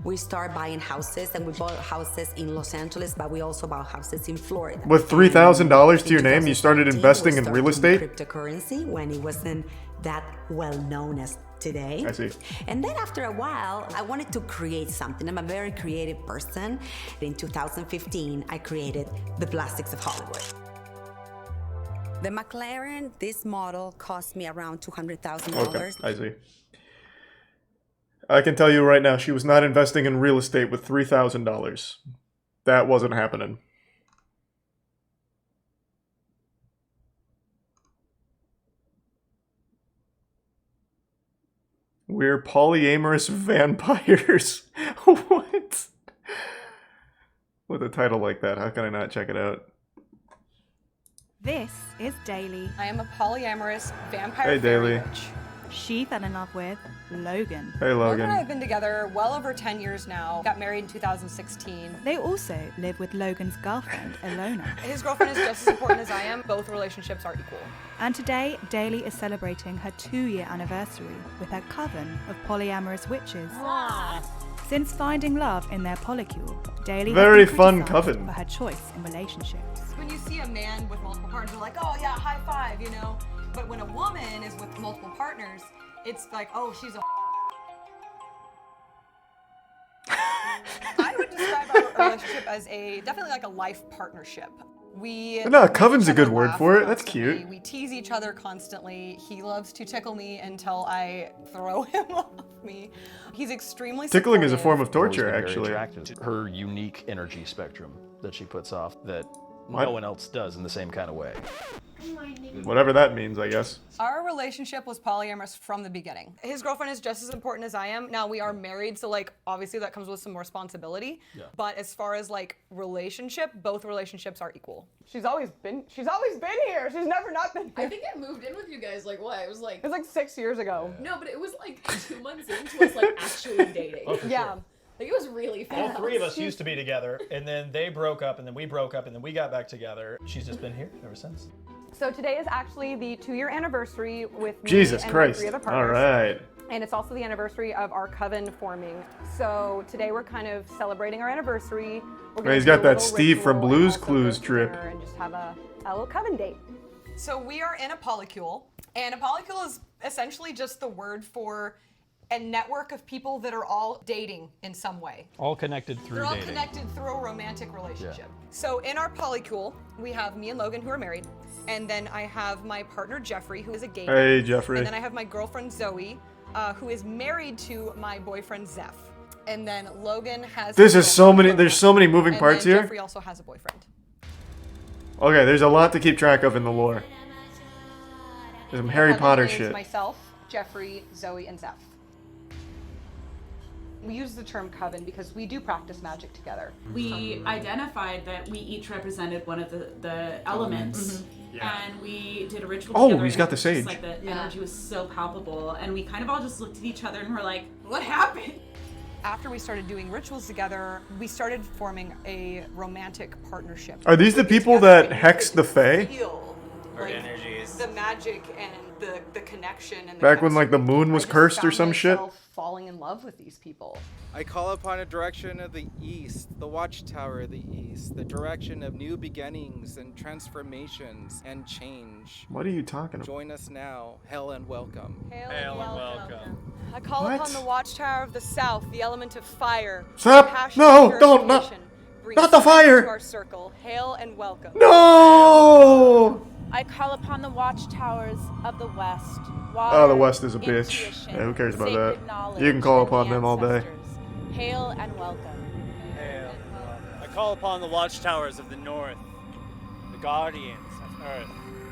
We started buying houses and we bought houses in Los Angeles, but we also bought houses in Florida. With $3,000 to your name, you started investing in real estate? Cryptocurrency when it wasn't that well known as today. I see. And then after a while, I wanted to create something. I'm a very creative person. In 2015, I created the Plastics of Hollywood. The McLaren, this model cost me around $200,000. Okay, I see. I can tell you right now, she was not investing in real estate with $3,000. That wasn't happening. We're polyamorous vampires. What? With a title like that, how can I not check it out? This is Daly. I am a polyamorous vampire Hey, fairy Daly. witch. She fell in love with Logan. Hey, Logan and I Logan. have been together well over 10 years now. Got married in 2016. They also live with Logan's girlfriend, Ilona. His girlfriend is just as important as I am. Both relationships are equal. And today, Daly is celebrating her 2-year anniversary with her coven of polyamorous witches. Since finding love in their polycule, Daly Very has been fun criticized coven. for her choice in relationships. When you see a man with multiple partners, you're like, oh yeah, high five, you know? But when a woman is with multiple partners, it's like, oh, she's a I would describe our relationship as definitely like a life partnership. No, coven's a good word for it. That's cute. We tease each other constantly. He loves to tickle me until I throw him off me. He's extremely Tickling is a supportive. form of torture, Always been very actually. attracted to her unique energy spectrum that she puts off that What? no one else does in the same kind of way. Whatever that means, I guess. Our relationship was polyamorous from the beginning. His girlfriend is just as important as I am. Now we are married, so like obviously that comes with some responsibility. Yeah. But as far as like relationship, both relationships are equal. She's always been here. She's never not been here. I think I moved in with you guys like what? It was like 6 years ago. No, but it was like 2 months into us like actually dating. Oh, for yeah. sure. Like it was really fast. All three of us used to be together, and then they broke up, and then we broke up, and then we got back together. She's just been here ever since. So today is actually the 2-year anniversary with me Jesus and Christ. my 3 other All partners. right. And it's also the anniversary of our coven forming. So today we're kind of celebrating our anniversary. We're gonna He's do a got that little Steve from ritual Blue's and also Clues go to trip. dinner and just have a little coven date. So we are in a polycule, and a polycule is essentially just the word for a network of people that are all dating in some way. All connected through They're all dating. connected through a romantic relationship. So in our polycule, we have me and Logan who are married, and then I have my partner Jeffrey, who is a gay man. Hey, Jeffrey. And then I have my girlfriend Zoe, who is married to my boyfriend Zeph. And then Logan has. There's his just so many. girlfriend, There's so many moving and parts then here. Jeffrey also has a boyfriend. Okay, there's a lot to keep track of in the lore. There's some Harry Heaven Potter is shit. Myself, Jeffrey, Zoe, and Zeph. We use the term coven because we do practice magic together. We identified that we each represented one of the elements, and we did a ritual Oh, together. he's and got it the was just, sage. Like the energy was so palpable, and we kind of all just looked at each other and were like, "What happened?" After we started doing rituals together, we started forming a romantic partnership. Are these the people that hexed the Fae? Feel Our like energies. the magic and the connection and the Back when like the chemistry. moon was I just cursed or found some shit? myself falling in love with these people. I call upon a direction of the east, the watchtower of the east, the direction of new beginnings and transformations and change. What are you talking about? Join us now. Hail and welcome. Hail and welcome. I call What? upon the watchtower of the south, the element of fire. Stop! Passion No, and don't, not- purification. Bring not the strength fire! To our circle. Hail and welcome. No! I call upon the watchtowers of the West. Oh, the West is a bitch. Intuition, Yeah, who cares about sacred that? knowledge, You can call and upon the them all day. ancestors. Hail and welcome. I call upon the watchtowers of the north, the guardians of earth,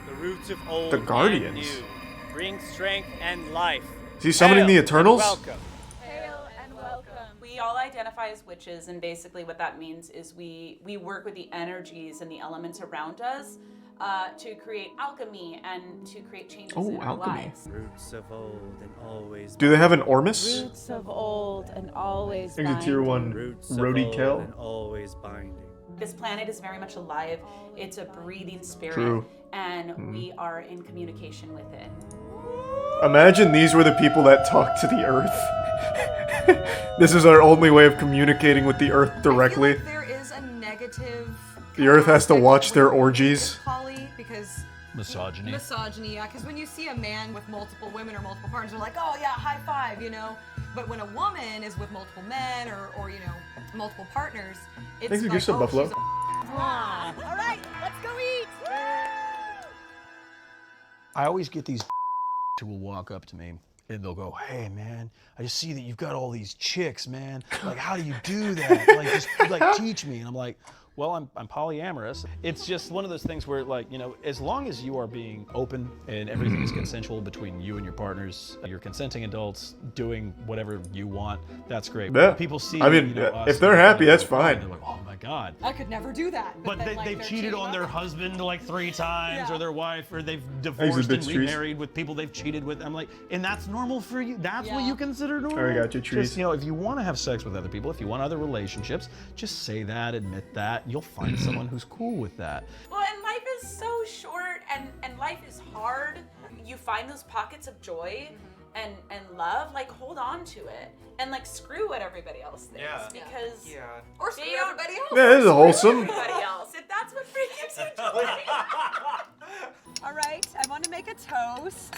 the roots of old The guardians? and new. Bring strength and life. Is he summoning the Hail and Eternals? welcome. We all identify as witches, and basically what that means is we work with the energies and the elements around us to create alchemy and to create changes Oh, in our alchemy. lives. Roots of old and always. Do they have an Ormus? Roots of old and always There's a tier 1 Roots of Rody old Kel. and always binding. This planet is very much alive. It's a breathing spirit, True. and we are in communication with it. Imagine these were the people that talk to the Earth. This is our only way of communicating with the Earth directly. There is a negative. The Earth has to watch their orgies. Poly, because Misogyny. Misogyny, yeah. Because when you see a man with multiple women or multiple partners, they're like, oh yeah, high five, you know. But when a woman is with multiple men or you know multiple partners, it's Thanks for like, your sub, oh, Buffalo. she's a all right, let's go eat. I always get these who will walk up to me and they'll go, "Hey man, I just see that you've got all these chicks, man. Like, how do you do that? Like, just like teach me." And I'm like, "Well, I'm polyamorous." It's just one of those things where, like, you know, as long as you are being open and everything is consensual between you and your partners, you're consenting adults doing whatever you want, that's great. Yeah. People see, I mean, you know, us if they're and happy, they're that's like, fine. They're like, "Oh my God. I could never do that. But then, like, they've they're cheated on their them. husband like 3 times, Yeah. or their wife, or they've divorced and trees. remarried with people they've cheated with. I'm like, and that's normal for you? That's what you consider normal? Alright, got your trees. Just, you know, if you want to have sex with other people, if you want other relationships, just say that, admit that. You'll find someone who's cool with that. Well, and life is so short, and life is hard. You find those pockets of joy and love, like hold on to it, and like screw what everybody else thinks, because or screw everybody else. Yeah, this is wholesome. Everybody else, if that's what keeps you joy. All right, I want to make a toast.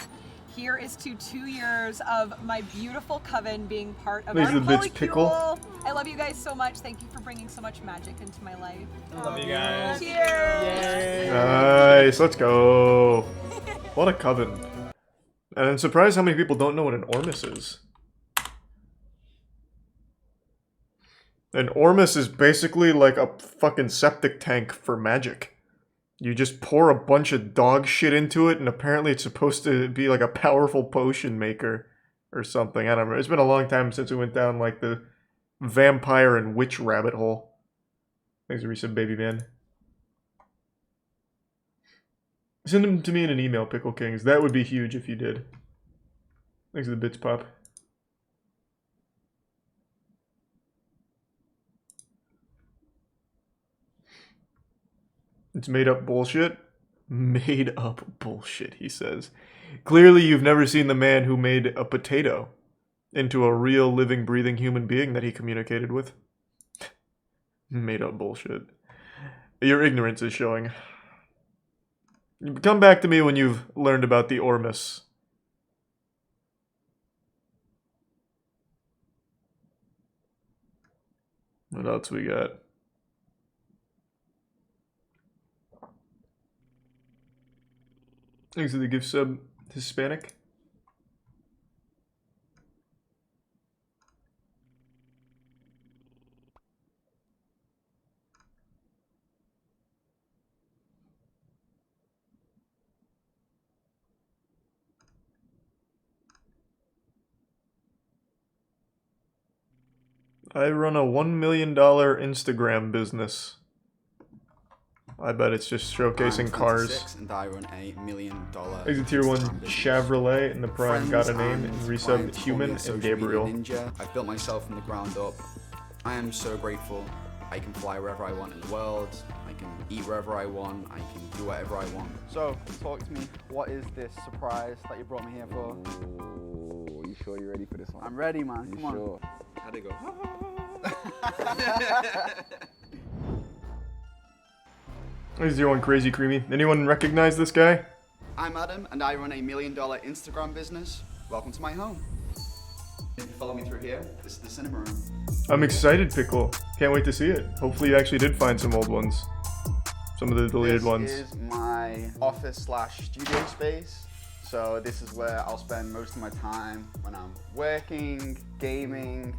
Here is to 2 years of my beautiful coven being part of These our are the bits polycule. pickle. I love you guys so much. Thank you for bringing so much magic into my life. Love you guys. Cheers. Nice, let's go. What a coven. And I'm surprised how many people don't know what an Ormus is. An Ormus is basically like a fucking septic tank for magic. You just pour a bunch of dog shit into it, and apparently it's supposed to be like a powerful potion maker or something. I don't know. It's been a long time since we went down like the vampire and witch rabbit hole. Thanks for resub, baby man. Send them to me in an email, Pickle Kings. That would be huge if you did. Thanks for the bits, Pop. It's made up bullshit. Made up bullshit, he says. Clearly you've never seen the man who made a potato into a real living, breathing human being that he communicated with. Made up bullshit. Your ignorance is showing. Come back to me when you've learned about the Ormus. What else we got? Thanks for the gift sub, Hispanic. I run a $1 million Instagram business. I bet it's just showcasing cars. And I run $1 million. Exit tier 1 Chevrolet and the Prime got a name, and resub Human and Gabriel. Ninja. I've built myself from the ground up. I am so grateful. I can fly wherever I want in the world. I can eat wherever I want. I can do whatever I want. So, talk to me. What is this surprise that you brought me here for? Ooh, you sure you're ready for this one? I'm ready, man. Come on. Sure? How'd it go? Is your one Crazy Creamy? Anyone recognize this guy? I'm Adam, and I run a $1 million Instagram business. Welcome to my home. If you follow me through here, this is the cinema room. I'm excited, Pickle. Can't wait to see it. Hopefully you actually did find some old ones. Some of the deleted ones. This is my office/studio space. So this is where I'll spend most of my time when I'm working, gaming.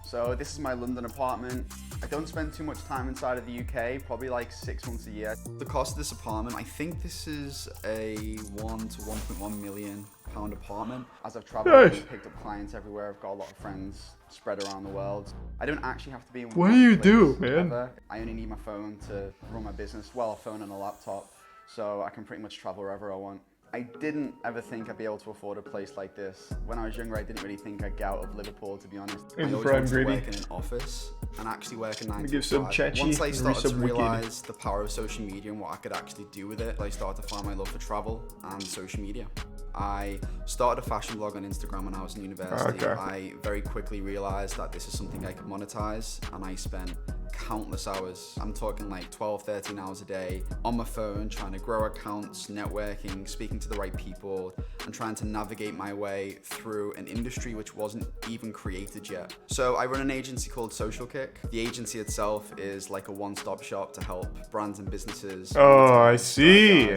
So this is my London apartment. I don't spend too much time inside of the UK, probably like 6 months a year. The cost of this apartment, I think this is a £1 to £1.1 million apartment. As I've traveled and picked up clients everywhere, I've got a lot of friends spread around the world. I don't actually have to be in What one do you place do, man? ever. I only need my phone to run my business, well, a phone and a laptop, so I can pretty much travel wherever I want. I didn't ever think I'd be able to afford a place like this. When I was younger, I didn't really think I'd get out of Liverpool, to be honest. In I always Prime wanted to Gravy. work in an office and actually work a 9 give to some 5. Chachi Once I and started to resub Wicked. realize the power of social media and what I could actually do with it, I started to find my love for travel and social media. I started a fashion blog on Instagram when I was in university. Okay. I very quickly realized that this is something I could monetize, and I spent countless hours. I'm talking like 12, 13 hours a day on my phone, trying to grow accounts, networking, speaking to the right people, and trying to navigate my way through an industry which wasn't even created yet. So I run an agency called Social Kick. The agency itself is like a one-stop shop to help brands and businesses. Oh, I see.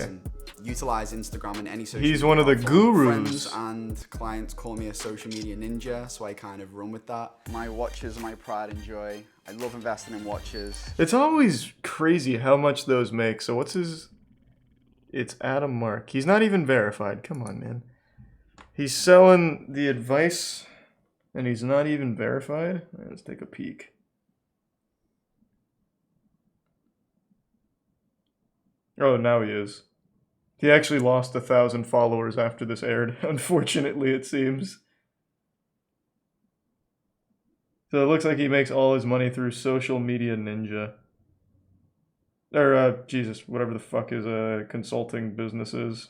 Utilize Instagram and any social He's media one of the platform. gurus. Friends and clients call me a social media ninja, so I kind of run with that. My watches are my pride and joy. I love investing in watches. It's always crazy how much those make. So what's his... It's Adam Mark. He's not even verified. Come on, man. He's selling the advice, and he's not even verified? Let's take a peek. Oh, now he is. He actually lost 1,000 followers after this aired, unfortunately, it seems. So it looks like he makes all his money through Social Media Ninja. Or, Jesus, whatever the fuck his consulting business is.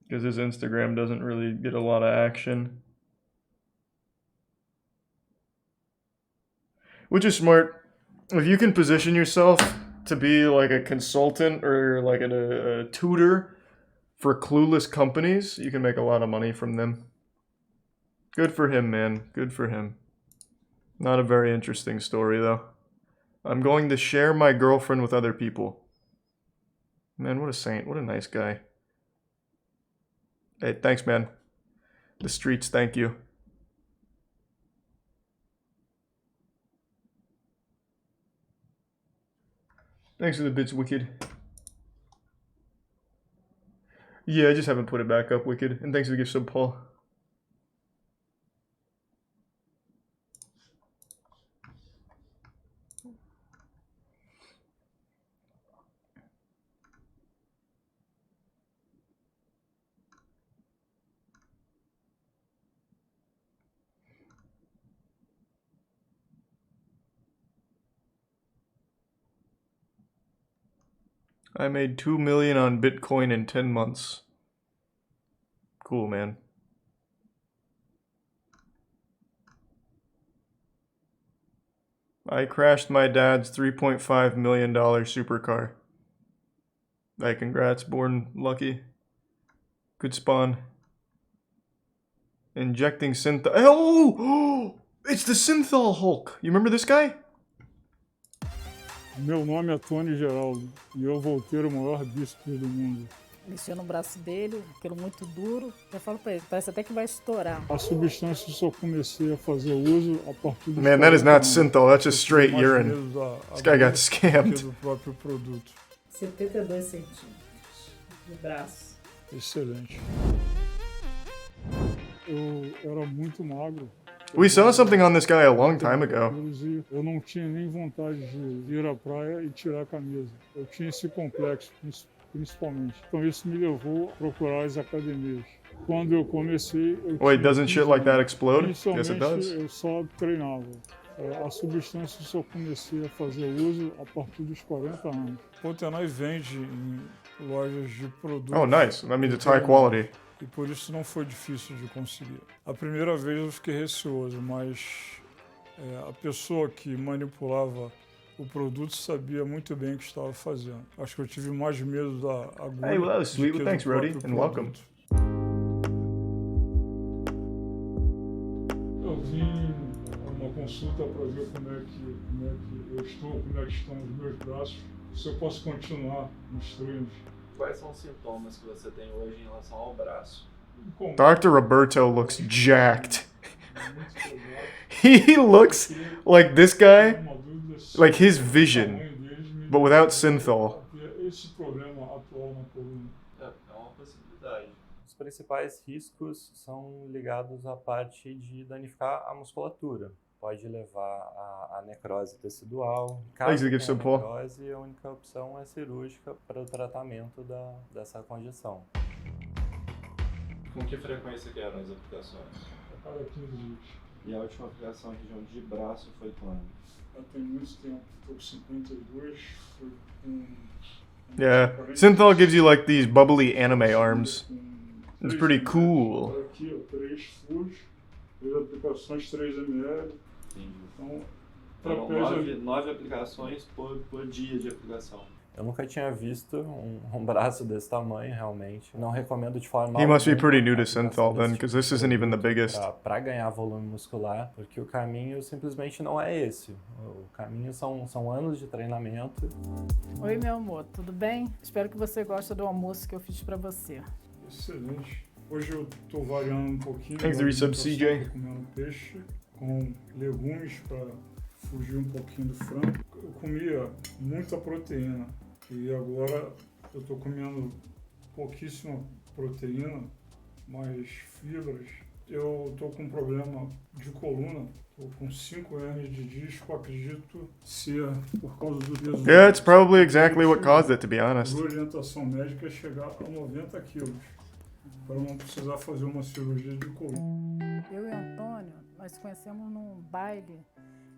Because his Instagram doesn't really get a lot of action. Which is smart. If you can position yourself to be like a consultant or like a tutor for clueless companies, you can make a lot of money from them. Good for him, man. Good for him. Not a very interesting story, though. I'm going to share my girlfriend with other people. Man, what a saint. What a nice guy. Hey, thanks, man. The streets, thank you. Thanks for the bits, Wicked. Yeah, I just haven't put it back up, Wicked. And thanks for the gift sub, Paul. I made 2 million on Bitcoin in 10 months. Cool, man. I crashed my dad's $3.5 million supercar. Hey, congrats, born lucky. Good spawn. Injecting synth. Oh! It's the Synthol Hulk. You remember this guy? Meu nome é Tony Geraldo e eu vou ter o maior bíceps do mundo. Mexeu no braço dele, aquilo muito duro. Eu falo pra ele, parece até que vai estourar. A substância só comecei a fazer uso a partir do. Man, that is not Synthol, that's just straight urine. This guy got scammed. Do próprio produto. 72 centímetros de braço. Excelente. Eu era muito magro. We saw something on this guy a long time ago. Eu não tinha nem vontade de ir à praia e tirar a camisa. Eu tinha esse complexo, principalmente. Então isso me levou a procurar as academias. Quando eu comecei... Wait, doesn't shit like that explode? Yes, it does. Eu só treinava. A substância só comecei a fazer uso a partir dos 40 anos. Pontenay vende em lojas de produtos... Oh, nice. That means it's high quality. E por isso não foi difícil de conseguir. A primeira vez eu fiquei receoso, mas a pessoa que manipulava o produto sabia muito bem o que estava fazendo. Acho que eu tive mais medo da agulha. Hey, well, that was sweet. Well, thanks, Rody, and welcome. Eu vim a uma consulta para ver como é que eu estou, como é que estão os meus braços, se eu posso continuar nos treinos. Quais são os sintomas que você tem hoje em relação ao braço? Dr. Roberto looks jacked. He looks like this guy, like his vision, but without Synthol. Esse problema atual na coluna. É uma possibilidade. Os principais riscos são ligados à parte de danificar a musculatura. Pode levar à necrose tecidual. Caso tenha necrose, a única opção é cirúrgica para o tratamento dessa condição. Com que frequência que eram as aplicações? A cada 15 dias. E a última aplicação em região de braço foi quando? Já tem muito tempo, estou com 52, foi com... Yeah, Synthol gives you like these bubbly anime arms. It's pretty cool. Aqui, ó, 3 furos, 3 aplicações, 3 ml. Entendi. Então, 9 aplicações por dia de aplicação. Eu nunca tinha visto um braço desse tamanho, realmente. Não recomendo de forma He must be pretty new to Synthol then, because this isn't even the biggest. Para ganhar volume muscular, porque o caminho simplesmente não é esse. O caminho são anos de treinamento. Oi, meu amor, tudo bem? Espero que você goste do almoço que eu fiz para você. Excelente. Hoje eu tô variando um pouquinho. Thanks for the resub, CJ. Tô comendo peixe com legumes para fugir um pouquinho do frango. Eu comia muita proteína e agora eu tô comendo pouquíssima proteína, mais fibras Eu tô com problema de coluna. Tô com 5 hernias de disco, acredito ser por causa do peso. Yeah, it's probably exactly what caused it, to be honest. A orientação médica é chegar a 90 quilos, para não precisar fazer uma cirurgia de coluna. Eu e o Antônio, nós conhecemos num baile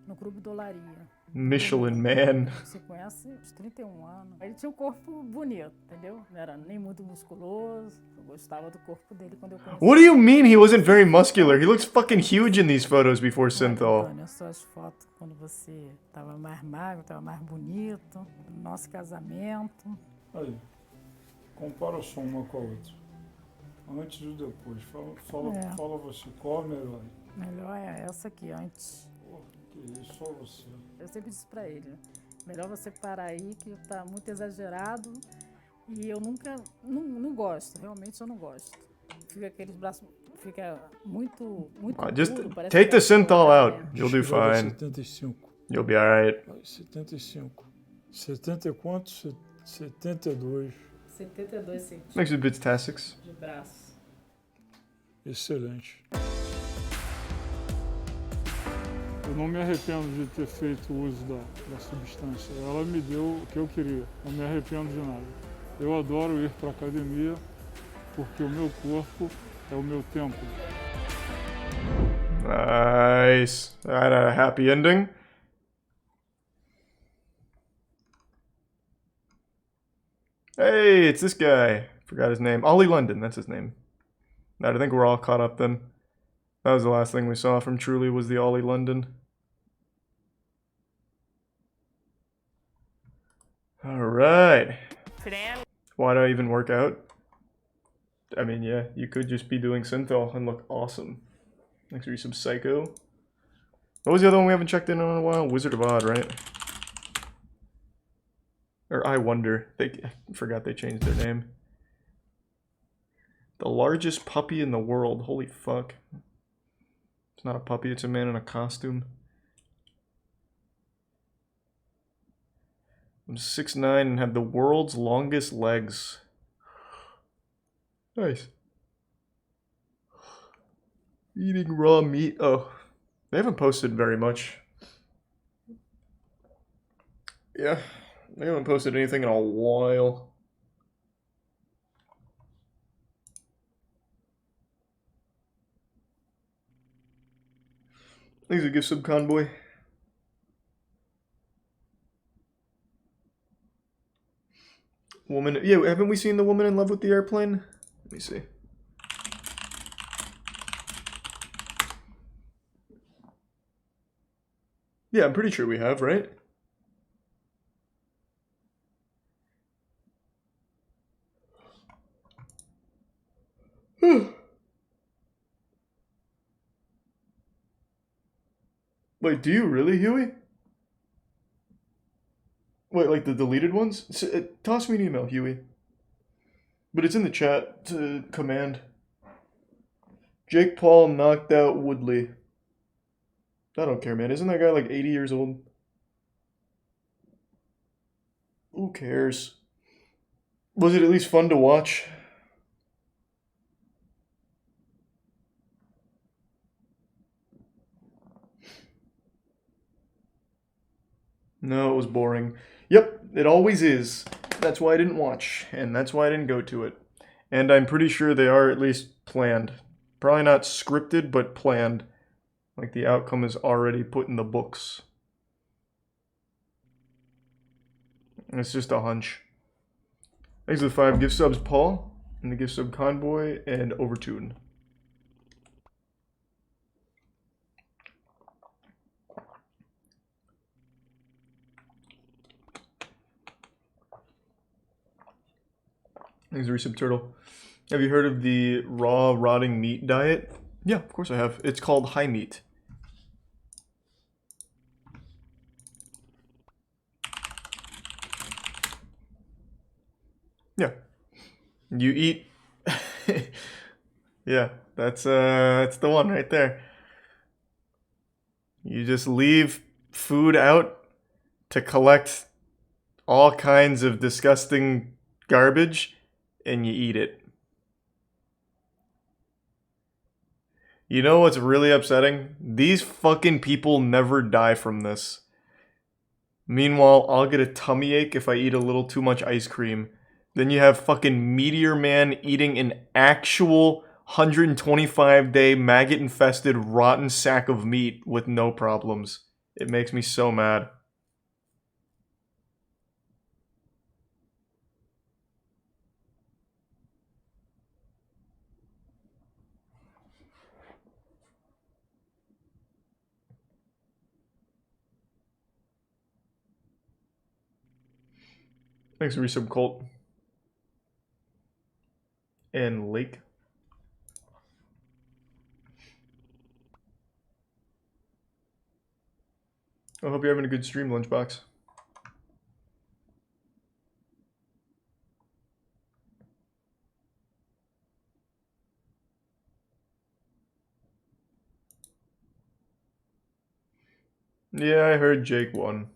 no Clube Dolaria. Michelin Man. Se conhece uns 31 anos. Ele tinha um corpo bonito, entendeu? Não era nem muito musculoso. Eu gostava do corpo dele quando eu conheci. What do you mean he wasn't very muscular? He looks fucking huge in these photos before synthol. Antônio, só as fotos quando você tava mais magro, tava mais bonito. Nosso casamento. Aí, compara só uma com a outra. Antes e depois. Fala você, qual é melhor? Melhor é essa aqui, antes. Que isso, só você. Eu sempre disse pra ele, melhor você parar aí, que tá muito exagerado. E eu nunca, não gosto, realmente eu não gosto. Fica aqueles braços, fica muito Just duro, parece take que the synthol out. né? You'll do fine. 75. You'll be alright. 75. 70 e quanto? 72. 72 centímetros. Makes it a bit Tassix. De braço. Excelente. Eu não me arrependo de ter feito uso da substância. Ela me deu o que eu queria. Não me arrependo de nada. Eu adoro ir para academia porque o meu corpo é o meu templo. Nice. That a happy ending. Hey, it's this guy. Forgot his name. Ollie London, that's his name. I think we're all caught up then. That was the last thing we saw from Truly was the Ollie London. Alright. Why do I even work out? I mean, yeah, you could just be doing synthol and look awesome. Next to some Psycho. What was the other one we haven't checked in on in a while? Wizard of Odd, right? Or I Wonder. I forgot they changed their name. The largest puppy in the world. Holy fuck. It's not a puppy, it's a man in a costume. I'm 6'9" and have the world's longest legs. Nice. Eating raw meat. Oh, they haven't posted very much. Yeah, they haven't posted anything in a while. Thanks for the gift sub, Convoy. Woman, yeah, haven't we seen the woman in love with the airplane? Let me see. Yeah, I'm pretty sure we have, right? Wait, do you really, Huey? Wait, like the deleted ones? Toss me an email, Huey. But it's in the chat to command. Jake Paul knocked out Woodley. I don't care, man. Isn't that guy like 80 years old? Who cares? Was it at least fun to watch? No, it was boring. Yep, it always is. That's why I didn't watch, and that's why I didn't go to it. And I'm pretty sure they are at least planned. Probably not scripted, but planned. Like the outcome is already put in the books. It's just a hunch. Thanks for the 5 gift subs, Paul, and the gift sub Convoy, and Overtune. Thanks, Resub Turtle. Have you heard of the raw rotting meat diet? Yeah, of course I have. It's called high meat. Yeah. You eat... yeah, that's the one right there. You just leave food out to collect all kinds of disgusting garbage, and you eat it. You know what's really upsetting? These fucking people never die from this. Meanwhile, I'll get a tummy ache if I eat a little too much ice cream. Then you have fucking Meteor Man eating an actual 125-day maggot-infested rotten sack of meat with no problems. It makes me so mad. Thanks, Resub Colt. And Lake. I hope you're having a good stream, Lunchbox. Yeah, I heard Jake won.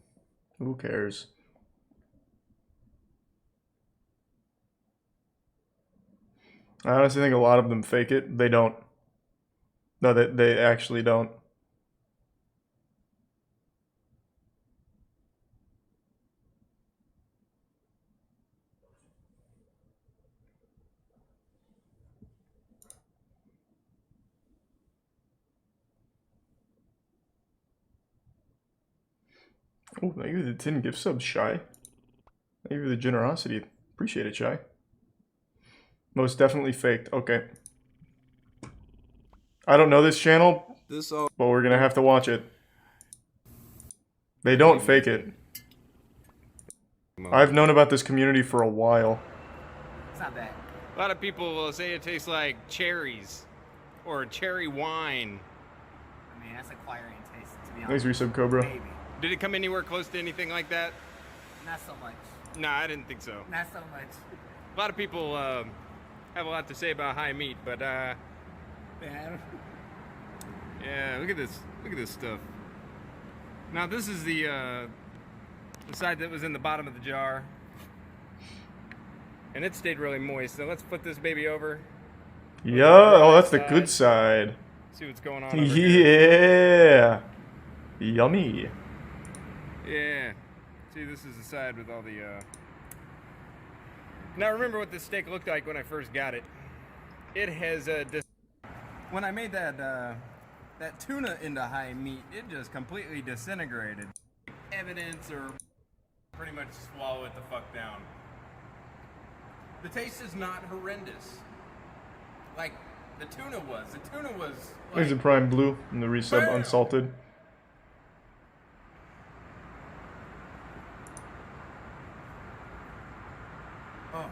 Who cares? I honestly think a lot of them fake it. They don't. No, they actually don't. Oh, thank you for the 10 gift subs, Shy. Thank you for the generosity. Appreciate it, Shy. Most definitely faked. Okay. I don't know this channel, but we're gonna have to watch it. They don't fake it. I've known about this community for a while. It's not bad. A lot of people will say it tastes like cherries or cherry wine. I mean, that's acquiring taste, to be honest. Thanks, Resub Cobra. Maybe. Did it come anywhere close to anything like that? Not so much. No, I didn't think so. Not so much. A lot of people have a lot to say about high meat, but Man. yeah, look at this. Look at this stuff. Now this is the side that was in the bottom of the jar, and it stayed really moist. So let's put this baby over. Yeah. Oh, that's the good side. See what's going on over here. Yeah. Yummy. Yeah. See, this is the side with all the. Now remember what this steak looked like when I first got it. It has when I made that that tuna into high meat, it just completely disintegrated. Evidence or pretty much swallow it the fuck down. The taste is not horrendous. Like the tuna was. The tuna was. There's a Prime Blue and the resub unsalted. Oh.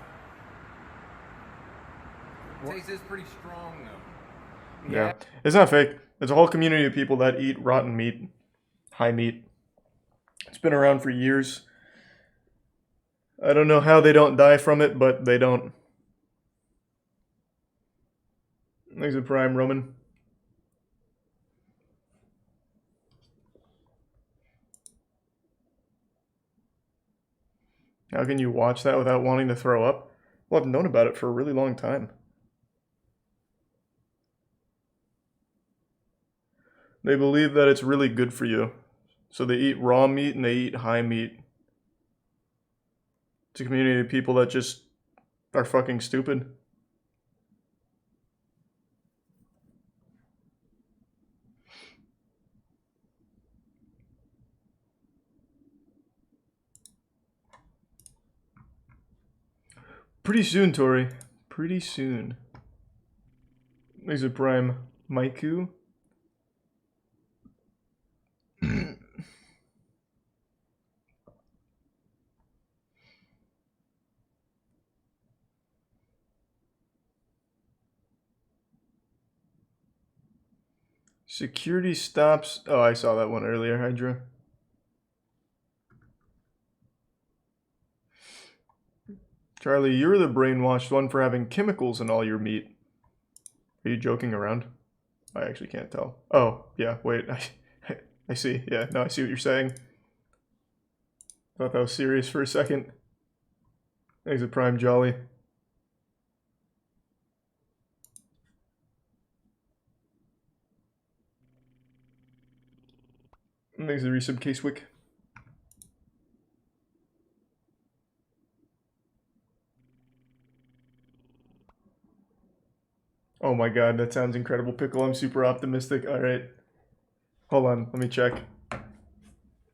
The taste is pretty strong though. Yeah. It's not fake. There's a whole community of people that eat rotten meat, high meat. It's been around for years. I don't know how they don't die from it, but they don't. Thanks for Prime, Roman. How can you watch that without wanting to throw up? Well, I've known about it for a really long time. They believe that it's really good for you. So they eat raw meat and they eat high meat. It's a community of people that just are fucking stupid. Pretty soon, Tori. Pretty soon. There's a Prime Maiku. Security stops. Oh, I saw that one earlier, Hydra. Charlie, you're the brainwashed one for having chemicals in all your meat. Are you joking around? I actually can't tell. Oh, yeah, wait. I see. Yeah, no, I see what you're saying. Thought that was serious for a second. Thanks a Prime Jolly. Thanks for the resub, Casewick. Oh my god, that sounds incredible, Pickle. I'm super optimistic. Alright. Hold on, let me check.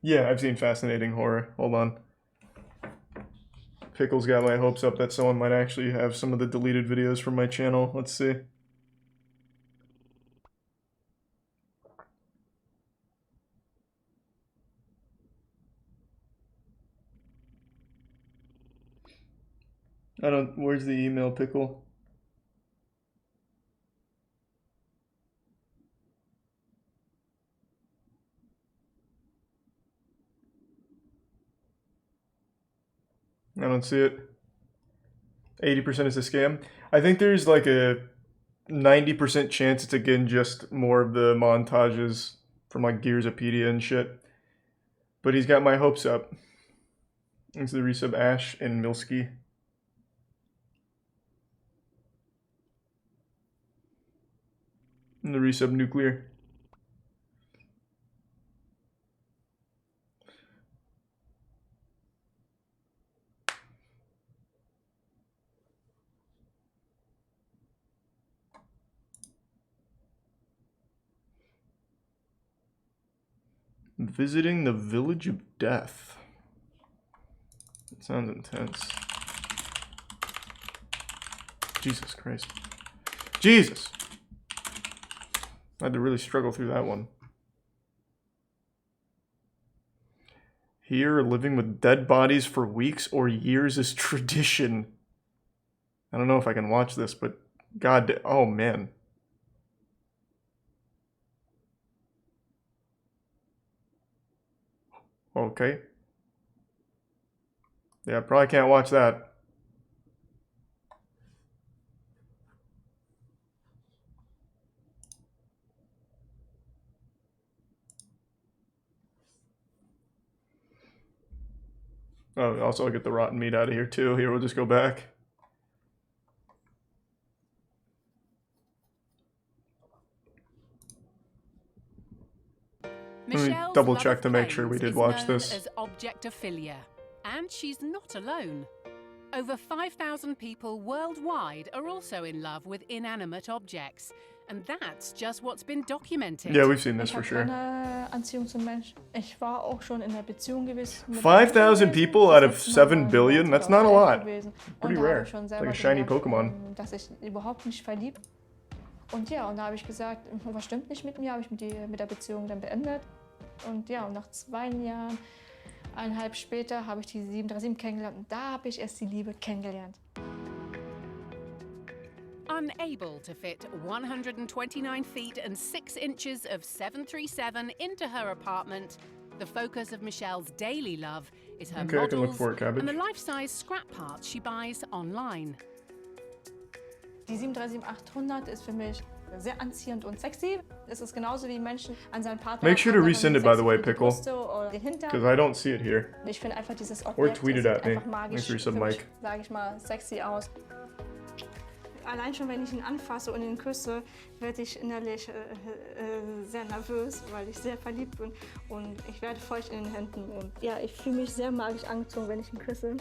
Yeah, I've seen Fascinating Horror. Hold on. Pickle's got my hopes up that someone might actually have some of the deleted videos from my channel. Let's see. Where's the email, Pickle? I don't see it. 80% is a scam. I think there's like a 90% chance it's again just more of the montages from like Gearsopedia and shit. But he's got my hopes up. Thanks to the resub Ash and Milski. And the resub Nuclear. Visiting the Village of Death. That sounds intense. Jesus Christ. Jesus! I had to really struggle through that one. Here, living with dead bodies for weeks or years is tradition. I don't know if I can watch this, but god, oh man. Okay. Yeah, probably can't watch that. Oh, also I'll get the rotten meat out of here too. Here, we'll just go back. Let me double check to make sure we did watch this. As objectophilia, and she's not alone. Over 5,000 people worldwide are also in love with inanimate objects, and that's just what's been documented. Yeah, we've seen this for sure. 5,000 people out of 7 billion? That's not a lot. Pretty rare. It's like a shiny Pokemon. Und ja, und da habe ich gesagt, was stimmt nicht mit mir, habe ich mit der Beziehung dann beendet. Und ja, und nach 2 Jahren, 1,5 später, habe ich die 737 kennengelernt und da habe ich erst die Liebe kennengelernt. Unable to fit 129 feet and 6 inches of 737 into her apartment, the focus of Michelle's daily love is her Okay, I can look models for it, Cabbage. and the life-size scrap parts she buys online. Die 737-800 ist für mich sehr anziehend und sexy. Es ist genauso wie Menschen an seinen Partner. Make sure to resend it, by the way, Pickle. Because I don't see it here. Ich finde einfach dieses Or Objekt tweet it at me. einfach magisch. Thanks for resub, Mike. Sage ich mal, sexy aus. Allein schon, wenn ich ihn anfasse und ihn küsse, werde ich innerlich sehr nervös, weil ich sehr verliebt bin und ich werde feucht in den Händen. Und ja, ich fühle mich sehr magisch angezogen, wenn ich ihn küsse.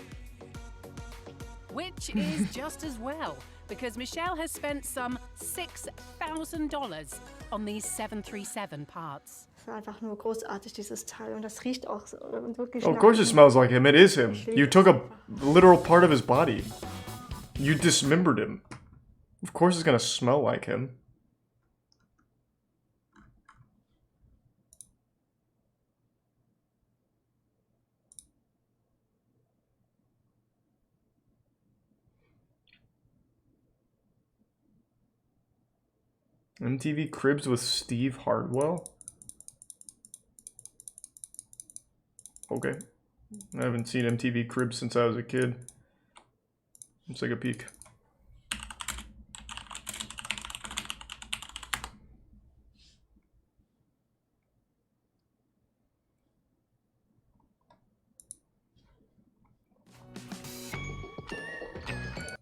Which is just as well, because Michelle has spent some $6,000 on these 737 parts. Es ist einfach nur großartig, dieses Teil, und das riecht auch so wirklich Oh, of course it smells like him. It is him. You took a literal part of his body. You dismembered him. Of course it's gonna smell like him. MTV Cribs with Steve Hardwell? Okay. I haven't seen MTV Cribs since I was a kid. Let's take a peek.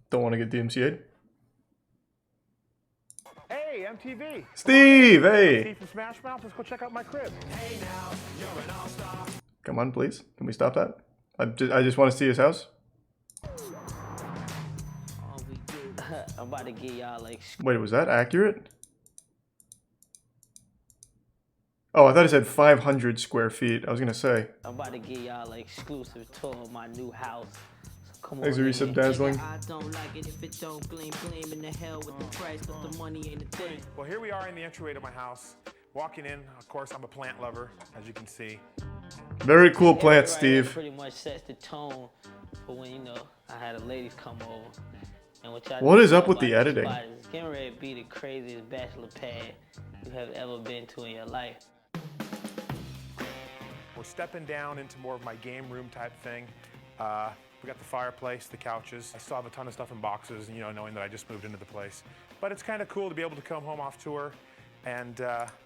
Don't want to get DMCA'd. Hey, MTV. Steve, hey. Steve from Smash Mouth, let's go check out my crib. Hey now, you're an all-star. Come on, please. Can we stop that? I just want to see his house. I'm about to get y'all like. Wait, was that accurate? Oh, I thought it said 500 square feet. I was gonna say. I'm about to get y'all like exclusive tour of my new house. So come Thanks on. for resub dazzling. I don't like it if it don't gleam in the hell with the price, but the money ain't a thing. Well, here we are in the entryway to my house. Walking in, of course, I'm a plant lover, as you can see. Very cool plant, Right, Steve. pretty much sets the tone for when I had the ladies come over. And What is up with the editing? It's getting ready to be the craziest bachelor pad you have ever been to in your life. We're stepping down into more of my game room type thing. We got the fireplace, the couches. I still have a ton of stuff in boxes, knowing that I just moved into the place. But it's kind of cool to be able to come home off tour and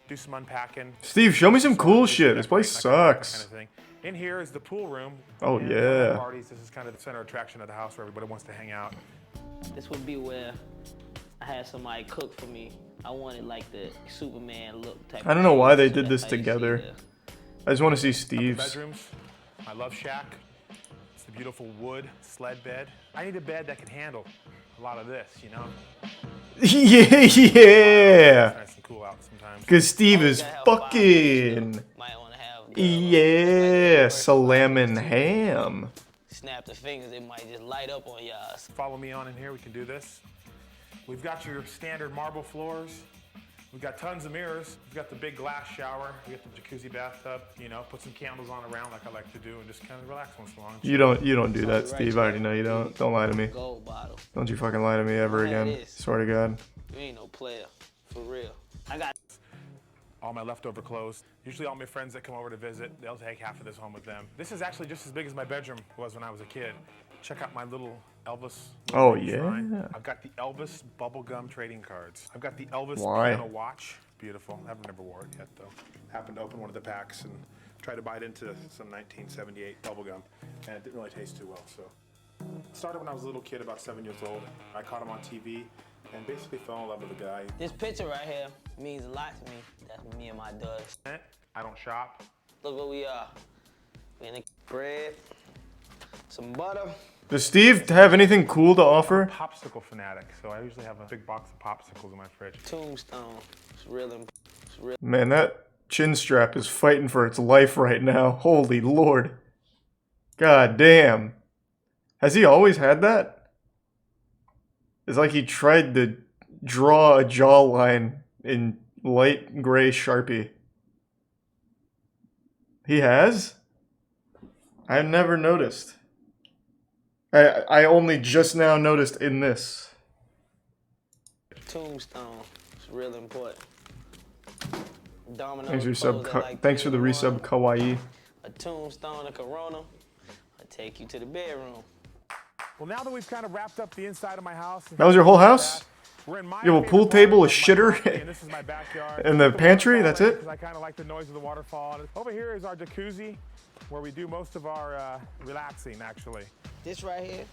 do some unpacking. Steve, show me some cool shit. This place sucks. Kind of thing. In here is the pool room. Oh, and yeah. Parties. This is kind of the center attraction of the house where everybody wants to hang out. This would be where I had somebody cook for me. I wanted like the Superman look type. I don't know why they did this together. I just want to see Steve's. Bedrooms, my love shack. It's the beautiful wood sled bed. I need a bed that can handle a lot of this, Yeah. It's nice and cool out sometimes. Because Steve is fucking. Yeah, salamin' ham. Snap the fingers, it might just light up on y'all. Follow me on in here, we can do this. We've got your standard marble floors. We've got tons of mirrors. We've got the big glass shower. We got the jacuzzi bathtub. Put some candles on around like I like to do and just kind of relax once in a while. You don't do that, Steve. I already know you don't. Don't lie to me. Don't you fucking lie to me ever again. Swear to God. You ain't no player, for real. I got all my leftover clothes. Usually all my friends that come over to visit, they'll take half of this home with them. This is actually just as big as my bedroom was when I was a kid. Check out my little Elvis. Oh, yeah. Shrine. I've got the Elvis bubblegum trading cards. I've got the Elvis Why? piano watch. Beautiful. I've never wore it yet, though. Happened to open one of the packs and try to bite into some 1978 bubblegum, and it didn't really taste too well, so. It started when I was a little kid, about 7 years old. I caught him on TV and basically fell in love with the guy. This picture right here means a lot to me. That's me and my dogs. I don't shop. Look what we are. We in the bread, some butter. Does Steve have anything cool to offer? Popsicle fanatic, so I usually have a big box of popsicles in my fridge. Tombstone. It's real. Man, that chin strap is fighting for its life right now. Holy Lord. God damn. Has he always had that? It's like he tried to draw a jawline in light gray Sharpie. He has? I've never noticed. I only just now noticed in this. Tombstone. It's real important. Thanks for the resub, Kawaii. A tombstone, a Corona. I'll take you to the bedroom. Well, now that we've kind of wrapped up the inside of my house. That was your whole house? We're in my You have a pool table, a shitter, and this is my backyard. and the pantry, that's it? I kind of like the noise of the waterfall. Over here is our jacuzzi, where we do most of our relaxing, actually. This right here,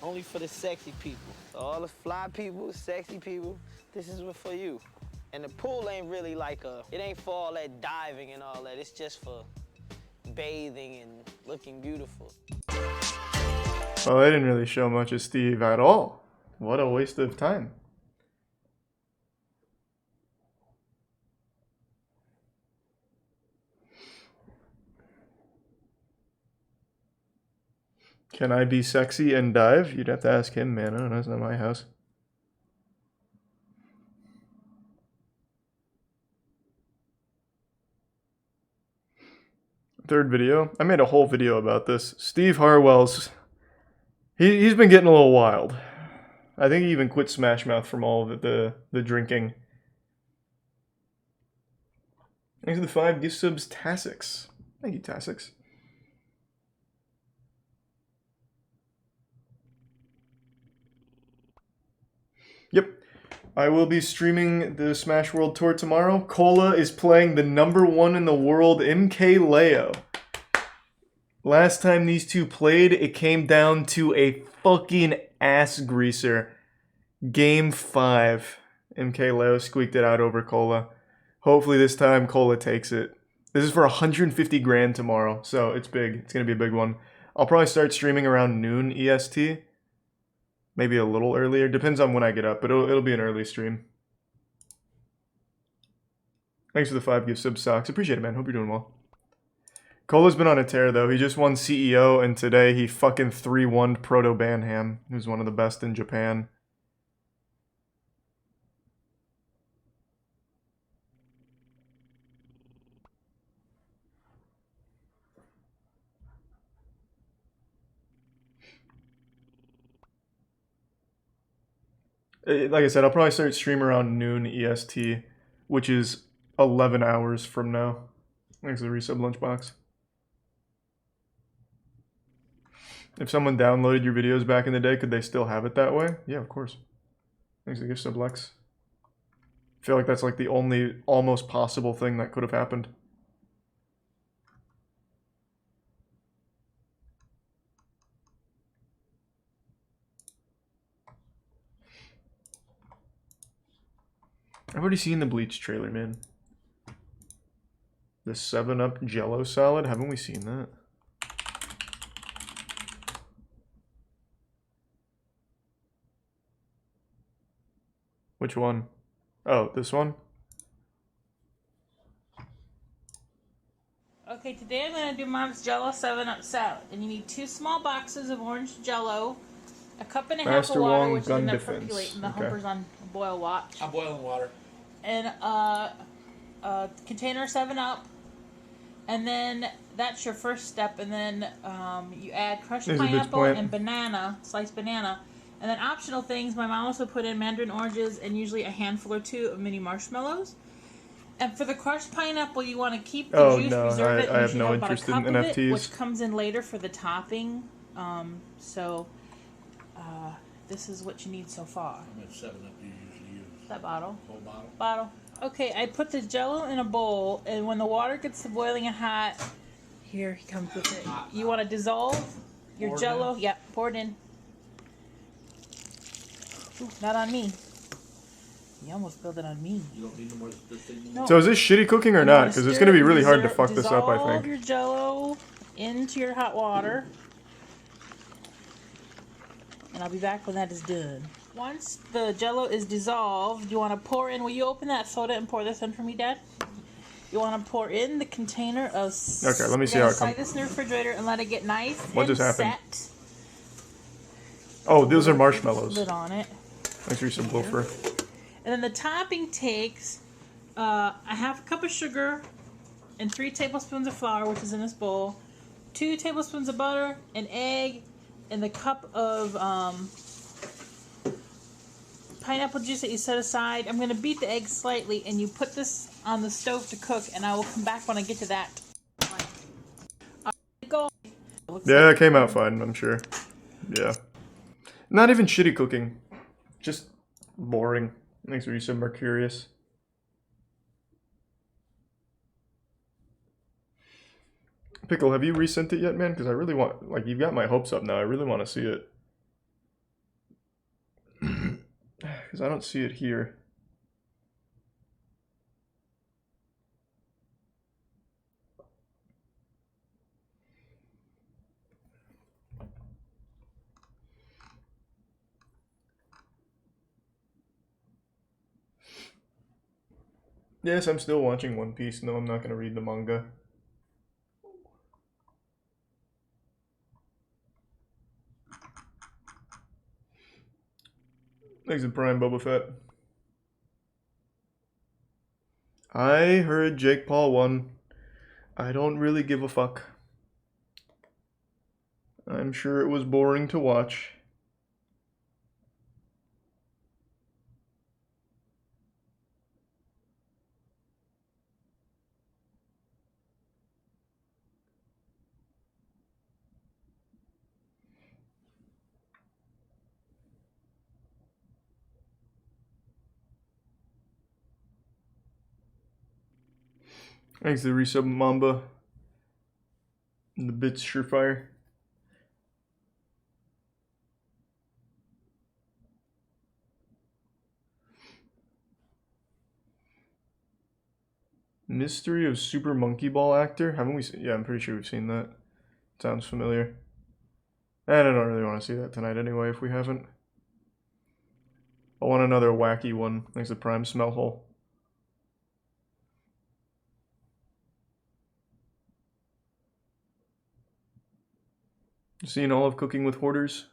only for the sexy people. All the fly people, sexy people, this is for you. And the pool ain't really like it ain't for all that diving and all that. It's just for bathing and looking beautiful. Well, they didn't really show much of Steve at all. What a waste of time. Can I be sexy and dive? You'd have to ask him, man. I don't know. It's not my house. Third video. I made a whole video about this. Steve Harwell's... He's been getting a little wild. I think he even quit Smash Mouth from all of the drinking. Thanks for the 5 gift subs, Tassix. Thank you, Tassix. Yep. I will be streaming the Smash World Tour tomorrow. Cola is playing the #1 in the world, MKLeo. Last time these two played, it came down to a fucking ass greaser. Game 5 MK Leo squeaked it out over Cola. Hopefully this time Cola takes it. This is for 150 grand tomorrow, so it's big. It's going to be a big one. I'll probably start streaming around noon EST. Maybe a little earlier. Depends on when I get up, but it'll be an early stream. Thanks for the 5 gift sub socks. Appreciate it, man. Hope you're doing well. Cola's been on a tear, though. He just won CEO, and today he fucking 3-1'd Proto Banham, who's one of the best in Japan. Like I said, I'll probably start stream around noon EST, which is 11 hours from now. Thanks for the resub lunchbox. If someone downloaded your videos back in the day, could they still have it that way? Yeah, of course. Thanks for the gift sub, Lex. I feel like that's like the only almost possible thing that could have happened. I've already seen the Bleach trailer, man. The 7-Up Jello salad, haven't we seen that? Which one? Oh, this one? Okay, today I'm going to do Mom's Jello 7-Up salad. And you need 2 small boxes of orange Jello, a cup and a half of Master water, Wong which is gun enough defense. percolating. The Okay. humper's on boil watch. I'm boiling water. And a container of 7-Up. And then that's your first step. And then you add crushed There's a bitch pineapple point. and banana, sliced banana. And then optional things, my mom also put in mandarin oranges and usually a handful or 2 of mini marshmallows. And for the crushed pineapple, you want to keep the Oh, juice, no, reserve it, and I you have should no have about a interest in cup of it, NFTs. which comes in later for the topping. This is what you need so far. How much 7-Up do you usually use? That bottle. Whole bottle? Bottle. Okay, I put the Jello in a bowl, and when the water gets to boiling and hot, here he comes with it. You want to dissolve your Pour it Jello? in? Yep, pour it in. Ooh, not on me. You almost spilled it on me. You don't need no more this thing? No. So is this shitty cooking or You not? wanna Because it's stir going to be it, really hard to fuck this up, I dissolve think. your Jello into your hot water. And I'll be back when that is done. Once the Jello is dissolved, you want to pour in. Will you open that soda and pour this in for me, Dad? You want to pour in the container of. Okay, let me see how it Slide comes. this in the refrigerator and let it get nice What and just happened? set. Oh, those are marshmallows. Lid on it. Thanks for some Bluffer. And then the topping takes a half cup of sugar and 3 tablespoons of flour, which is in this bowl, 2 tablespoons of butter, an egg, and the cup of pineapple juice that you set aside. I'm going to beat the egg slightly, and you put this on the stove to cook, and I will come back when I get to that. Go. Yeah, it came out fine, I'm sure. Yeah. Not even shitty cooking. Just boring. Thanks for you so Mercurius. Pickle, have you resent it yet, man? Because I really want, like, you've got my hopes up now. I really want to see it. Because I don't see it here. Yes, I'm still watching One Piece. No, I'm not going to read the manga. Thanks to Prime Boba Fett. I heard Jake Paul won. I don't really give a fuck. I'm sure it was boring to watch. Thanks to the resub Mamba. And the bits Surefire. Mystery of Super Monkey Ball actor? Haven't we seen? Yeah, I'm pretty sure we've seen that. Sounds familiar. And I don't really want to see that tonight anyway if we haven't. I want another wacky one. Thanks to Prime Smell Hole. Seen all of Cooking with Hoarders?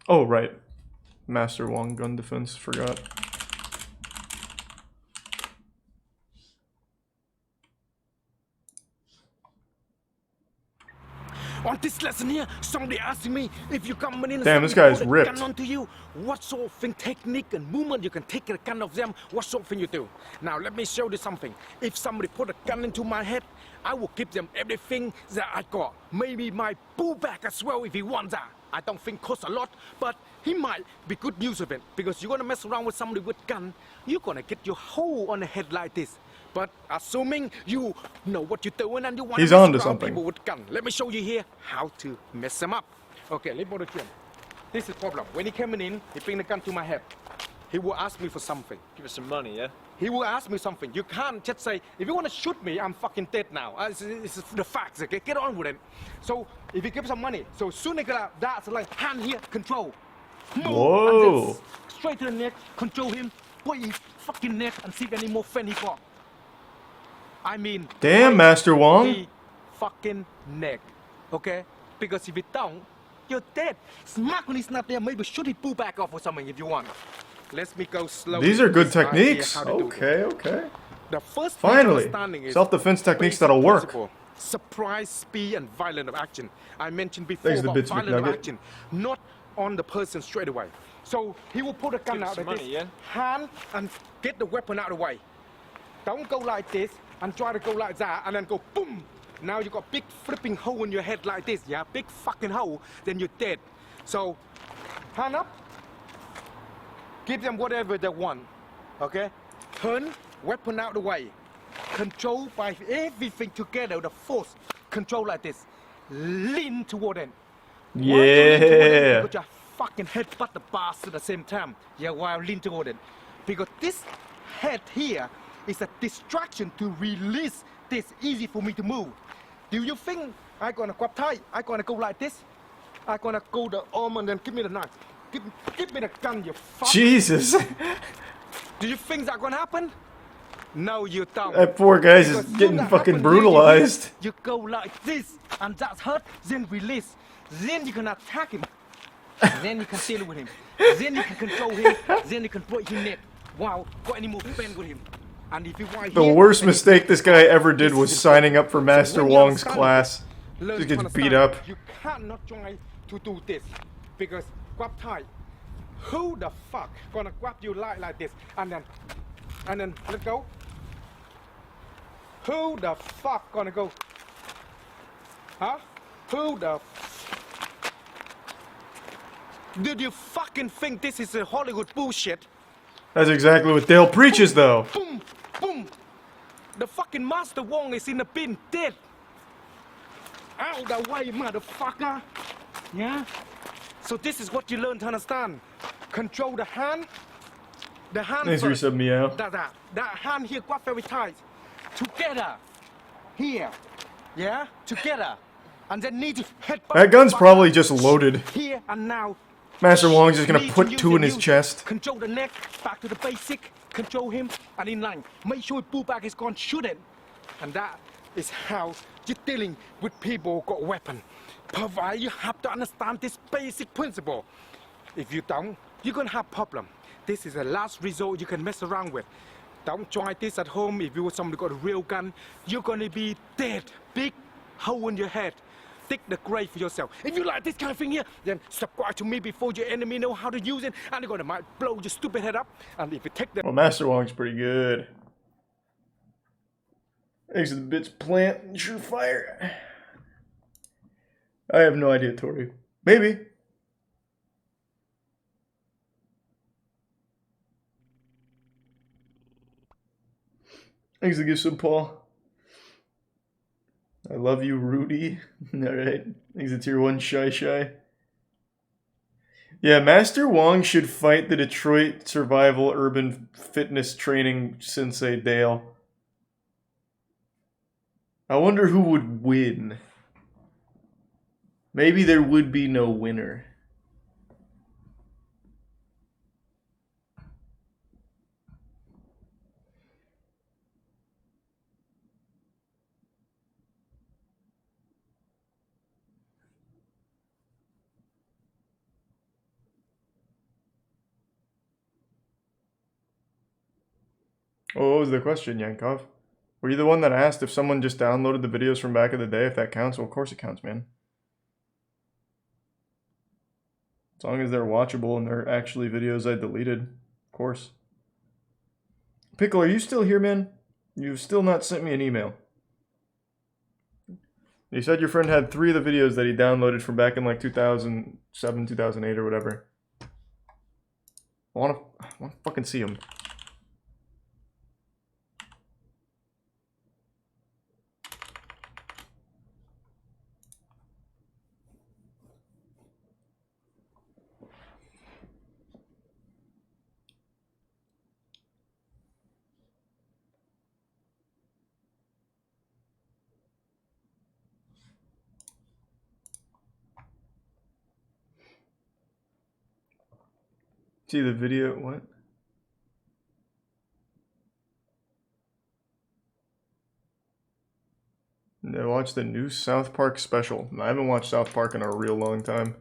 Oh, right. Master Wong Gun Defense, forgot. On this lesson here, somebody asking me if you come in. Damn, this guy's ripped. Gun onto you, what sort of thing, technique and movement you can take a gun of them, what sort of thing you do. Now let me show you something. If somebody put a gun into my head, I will give them everything that I got. Maybe my bull bag as well if he wants that. I don't think costs a lot, but he might be good use of it. Because you're gonna mess around with somebody with gun, you're gonna get your hole on the head like this. But assuming you know what you're doing and you want to mess around people with gun, let me show you here how to mess them up. Okay, let's go to Jim. This is the problem. When he came in, he bring the gun to my head. He will ask me for something. Give us some money, yeah? He will ask me something. You can't just say, if you want to shoot me, I'm fucking dead now. It's the facts, okay? Get on with it. So, if you give some money, so soon as that's like, hand here, control. Move, whoa. And straight to the neck, control him, put his fucking neck and see if any more fan he got. I mean, damn, Master Wong. The fucking neck, okay? Because if you don't, you're dead. Smack when he's not there, maybe shoot his bull back off or something if you want. Let me go slowly. These are good techniques. Okay, okay. The first finally, self-defense techniques that'll work. Principle. Surprise, speed, and violent of action. I mentioned before about violent of action, not on the person straight away. So he will pull the gun out of his hand and get the weapon out of the way. Don't go like this and try to go like that and then go boom. Now you got big flipping hole in your head like this, yeah? Big fucking hole, then you're dead. So, hand up. Give them whatever they want, okay? Turn, weapon out of the way. Control by everything together, the force. Control like this. Lean toward them. Yeah. Because your fucking head butt the bars at the same time. Yeah, while lean toward it. Because this head here is a distraction to release this. Easy for me to move. Do you think I'm gonna grab tight? I'm gonna go like this? I'm gonna go the arm and then give me the knife. Give me the gun, you fuck. Jesus. Do you think that's gonna happen? No, you don't. That poor guy's just getting fucking brutalized. You go like this, and that's hurt, then release. Then you can attack him. Then you can deal with him. Then you can control him. Then you can break his neck. Wow, got any more fun with him. And if you want the worst mistake this guy ever did was signing up for Master Wong's class. Just gets beat up. You cannot try to do this because grab tight. Who the fuck gonna grab you like this and then let go? Who the fuck gonna go? Huh? Who the? Did you fucking think this is a Hollywood bullshit? That's exactly what Dale preaches, though. Boom, boom. The fucking Master Wong is in the bin, dead. Out the way, motherfucker. Yeah? So this is what you learn to understand. Control the hand. The hand Thanks first. for sub meow. That hand here, grab very tight. Together. Here. Yeah? Together. And then need to head back. That gun's probably just loaded. Here and now. Master Wong's just gonna put two in his chest. Control the neck, back to the basic, control him, and in line. Make sure his bull back is gone, shoot it. And that is how you're dealing with people who got a weapon. Provided you have to understand this basic principle. If you don't, you're gonna have problem. This is the last resort you can mess around with. Don't try this at home. If you want somebody got a real gun, you're gonna be dead. Big hole in your head. Dig the grave for yourself. If you like this kind of thing here, then subscribe to me before your enemy know how to use it, and they're gonna might blow your stupid head up. And if you take the well, Master Wong's pretty good. Exit the bits plant and surefire. I have no idea, Tori. Maybe. Thanks to give some Paul. I love you, Rudy. Alright. Thanks to tier 1 Shy Shy. Yeah, Master Wong should fight the Detroit Survival Urban Fitness Training Sensei Dale. I wonder who would win. Maybe there would be no winner. Oh, what was the question, Yankov? Were you the one that asked if someone just downloaded the videos from back in the day, if that counts? Well, of course it counts, man. As long as they're watchable and they're actually videos I deleted, of course. Pickle, are you still here, man? You've still not sent me an email. You said your friend had 3 of the videos that he downloaded from back in like 2007, 2008 or whatever. I want to fucking see them. See the video, what? I watched the new South Park special. I haven't watched South Park in a real long time.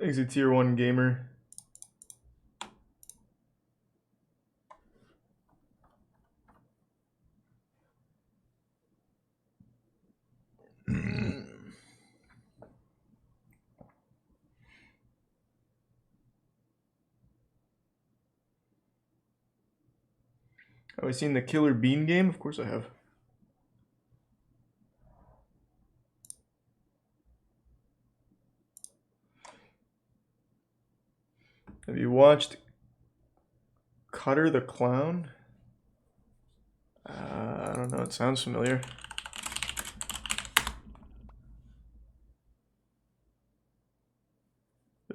He's a tier 1 gamer. Have I seen the Killer Bean game? Of course I have. Have you watched Cutter the Clown? I don't know, it sounds familiar.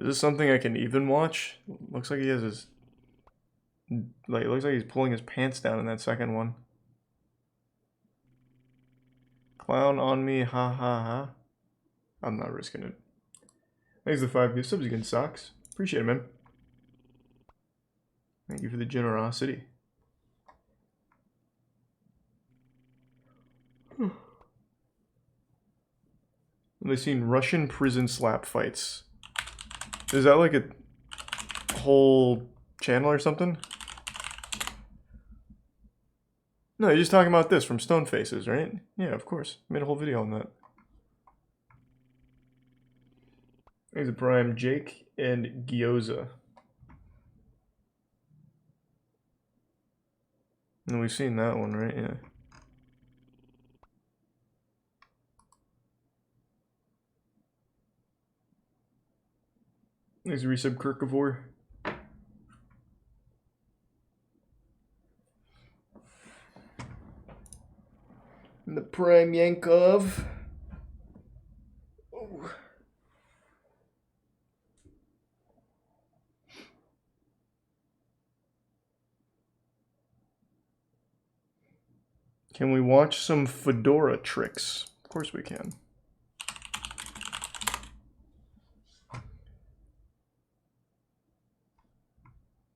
Is this something I can even watch? Looks like he has his... Like, it looks like he's pulling his pants down in that second one. Clown on me, ha ha ha. I'm not risking it. Thanks for the 5 gift subs, you can socks. Appreciate it, man. Thank you for the generosity. Have they seen Russian prison slap fights? Is that like a whole channel or something? No, you're just talking about this from Stone Faces, right? Yeah, of course. Made a whole video on that. There's a Prime, Jake and Gyoza. And we've seen that one, right? Yeah. There's a resub Kirkivore. And the Prime Yankov. Oh. Can we watch some fedora tricks? Of course we can.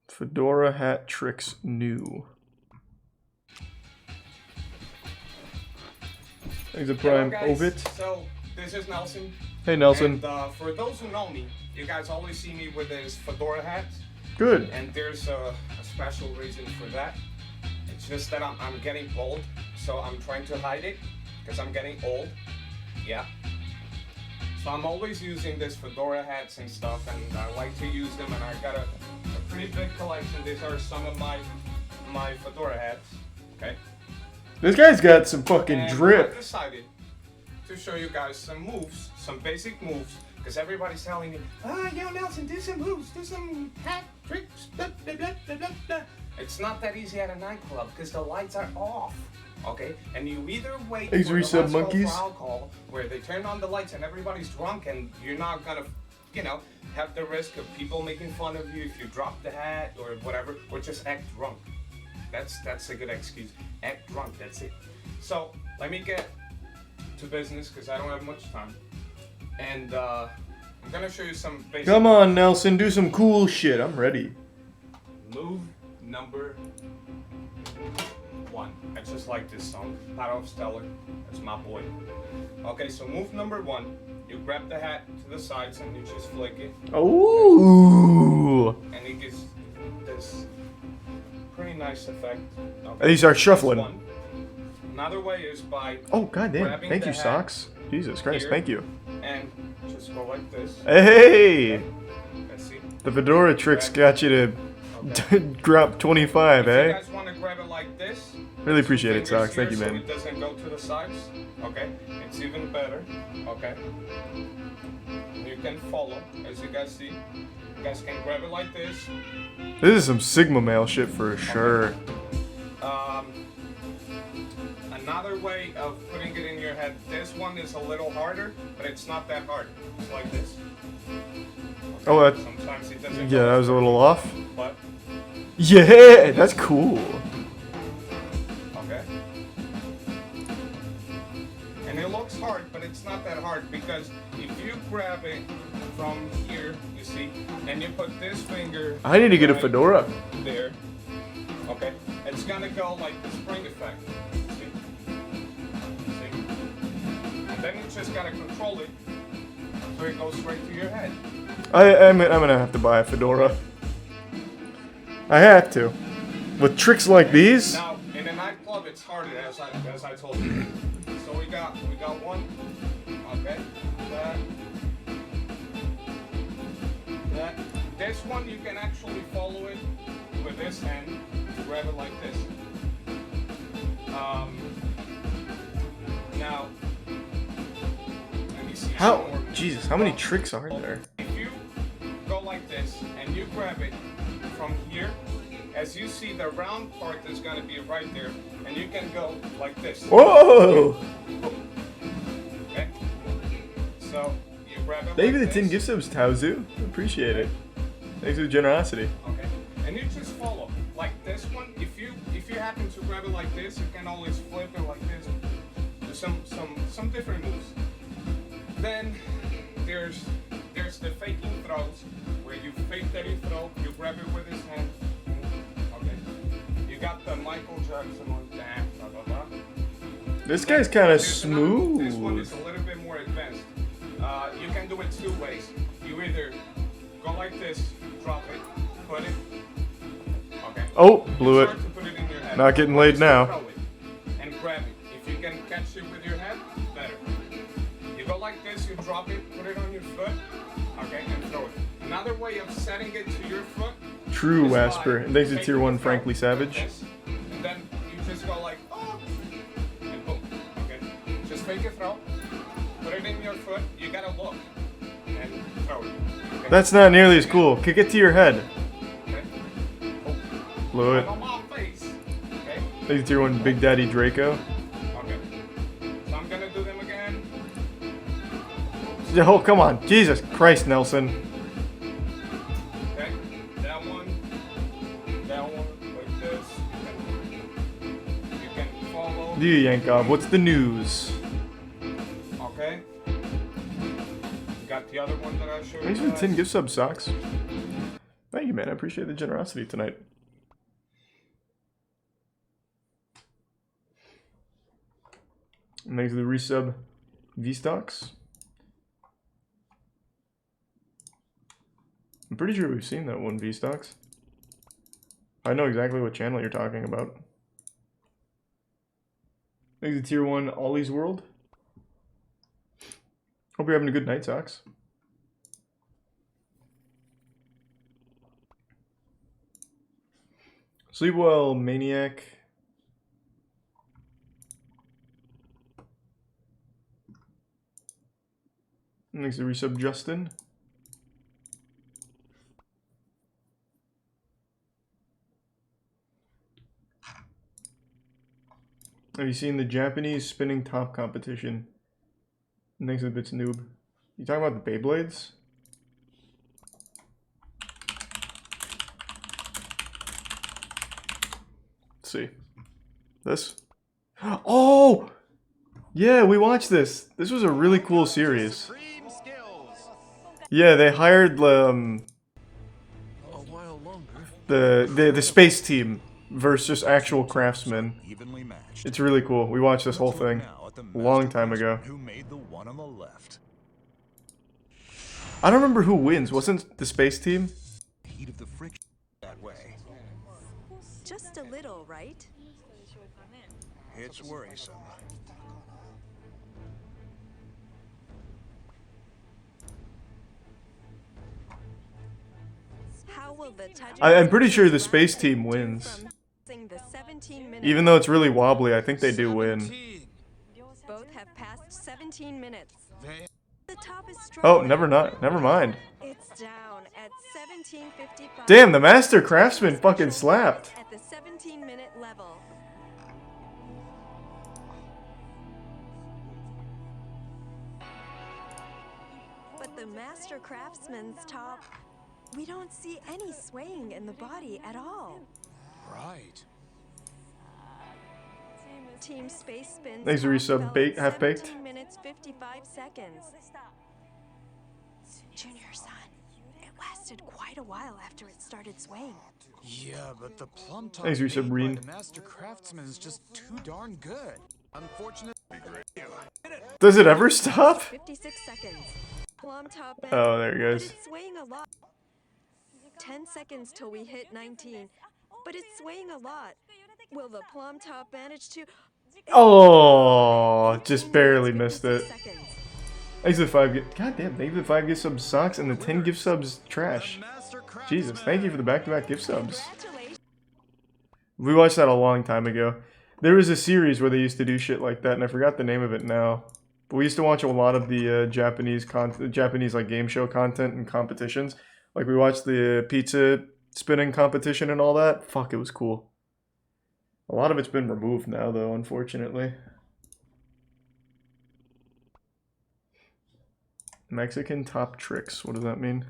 Fedora hat tricks new. Thanks a Prime. Ovid. So this is Nelson. Hey Nelson. And for those who know me, you guys always see me with this fedora hat. Good. And there's a special reason for that. It's just that I'm getting bald, so I'm trying to hide it because I'm getting old. Yeah. So I'm always using this fedora hats and stuff, and I like to use them, and I got a pretty big collection. These are some of my fedora hats. Okay. This guy's got some fucking and drip. I decided to show you guys some moves, some basic moves, because everybody's telling me, yo Nelson, do some moves, do some hat tricks, blah, blah, blah, blah, blah, blah. It's not that easy at a nightclub because the lights are off. Okay, and you either wait Thanks, for the resub last call monkeys. for alcohol, where they turn on the lights and everybody's drunk, and you're not gonna, you know, have the risk of people making fun of you if you drop the hat or whatever, or just act drunk. That's a good excuse. Act drunk. That's it. So let me get to business because I don't have much time, and I'm gonna show you some basic. Come on, Nelson, do some cool shit. I'm ready. Move number 1. I just like this song. Part of Stellar. That's my boy. Okay, so move number 1. You grab the hat to the sides and you just flick it. Ooh. And it gives this pretty nice effect. Okay. And you start shuffling. One. Another way is by Oh, goddamn. grabbing Thank the you, hat Socks. Jesus Christ, here thank you. And just go like this. Hey! Okay. Let's see. The fedora tricks got you to drop 25, If eh? you guys want to grab it like this, Really appreciate it, fingers Socks. Thank you, here so man. it doesn't go to the sides. Okay, it's even better. Okay, you can follow as you guys see. You guys can grab it like this. This is some Sigma male shit for sure. Another way of putting it in your head. This one is a little harder, but it's not that hard. It's like this. Oh, that. Sometimes it doesn't. Yeah, that was a little off. But Yeah, that's cool. okay. And it looks hard, but it's not that hard because if you grab it from here, you see, and you put this finger. I need to get a right fedora. There. Okay. It's gonna go like the spring effect. See? See? And then you just gotta control it so it goes straight to your head. I'm gonna have to buy a fedora. I have to. With tricks like these. Now, in a nightclub, it's harder, as I told you. So we got one. Okay. That. This one you can actually follow it with this hand. Grab it like this. Now. Let me see. How? Jesus, how many tricks are there? If you go like this and you grab it from here, as you see, the round part is going to be right there, and you can go like this. Whoa! Okay. So you grab it. Thank you for like the 10 this. gift subs, Taozu. Appreciate it. Thanks for the generosity. Okay. And you just follow like this one. If you happen to grab it like this, you can always flip it like this. There's some different moves. Then there's the faking throws, where you fake that you throw, you grab it with his hand. Okay. You got the Michael Jackson one. Blah, blah, blah. This guy's kind of This one smooth. is a little bit more advanced. You can do it 2 ways. You either go like this, drop it, put it. Okay. Oh, blew it. Start to put it in your head. Not getting laid now. Throw it and grab it. If you can catch it with your head, better. You go like this, you drop it, put it on your foot, okay, and throw it. Another way of setting it to your foot. True is Wasper. by And thanks to taking tier the 1, throw Frankly like Savage. this, and then you just go like, oh, and boom. Okay. Just fake a throw, put it in your foot. You gotta look and throw it. Okay? That's not nearly as cool. Kick it to your head. Okay. Blew it. And on my face. Okay. Thanks to tier 1, Big Daddy Draco. Okay. So I'm gonna do them again. Oh, come on. Jesus Christ, Nelson. Okay. That one, like this. You can follow. Yankov, what's the news? Okay. Got the other one that I showed Thanks for you the 10 guys. gift sub, Socks. Thank you, man. I appreciate the generosity tonight. And thanks for the resub V-Stocks. I'm pretty sure we've seen that one, V-Stocks. I know exactly what channel you're talking about. Thanks to tier 1 Ollie's World. Hope you're having a good night, Socks. Sleep well, Maniac. Thanks to resub Justin. Have you seen the Japanese spinning top competition? Next bit's noob. You talking about the Beyblades? Let's see. This? Oh! Yeah, we watched this. This was a really cool series. Yeah, they hired the space team versus just actual craftsmen. It's really cool. We watched this whole thing a long time ago. I don't remember who wins. Wasn't the space team? Heat of the friction that way. Just a little, right? It's worrisome. How will the I'm pretty sure the space team wins. Even though it's really wobbly, I think they do win. Both have passed 17 minutes. The top is Oh, never mind. It's down at 17:55. Damn, the master craftsman fucking slapped. At the 17-minute level. But the master craftsman's top, we don't see any swaying in the body at all. Right. Team Space Spins. Thanks for resub, half baked. 17 minutes 55 seconds. Junior son, it lasted quite a while after it started swaying. Yeah, but the plum top Thanks, made by Reed. the master craftsman is just too darn good. Unfortunately, Does it ever stop? 56 seconds. Plum top Oh, there it goes. But it's swaying a lot. 10 seconds till we hit 19. But it's swaying a lot. Will the plum top manage to... Oh, just barely missed it. Thanks for the 5 gift. God damn, thank you for the 5 gift subs sucks and the 10 gift subs trash. Jesus, thank you for the back-to-back gift subs. We watched that a long time ago. There was a series where they used to do shit like that, and I forgot the name of it now. But we used to watch a lot of the Japanese like game show content and competitions. Like we watched the pizza spinning competition and all that. Fuck, it was cool. A lot of it's been removed now, though, unfortunately. Mexican top tricks. What does that mean?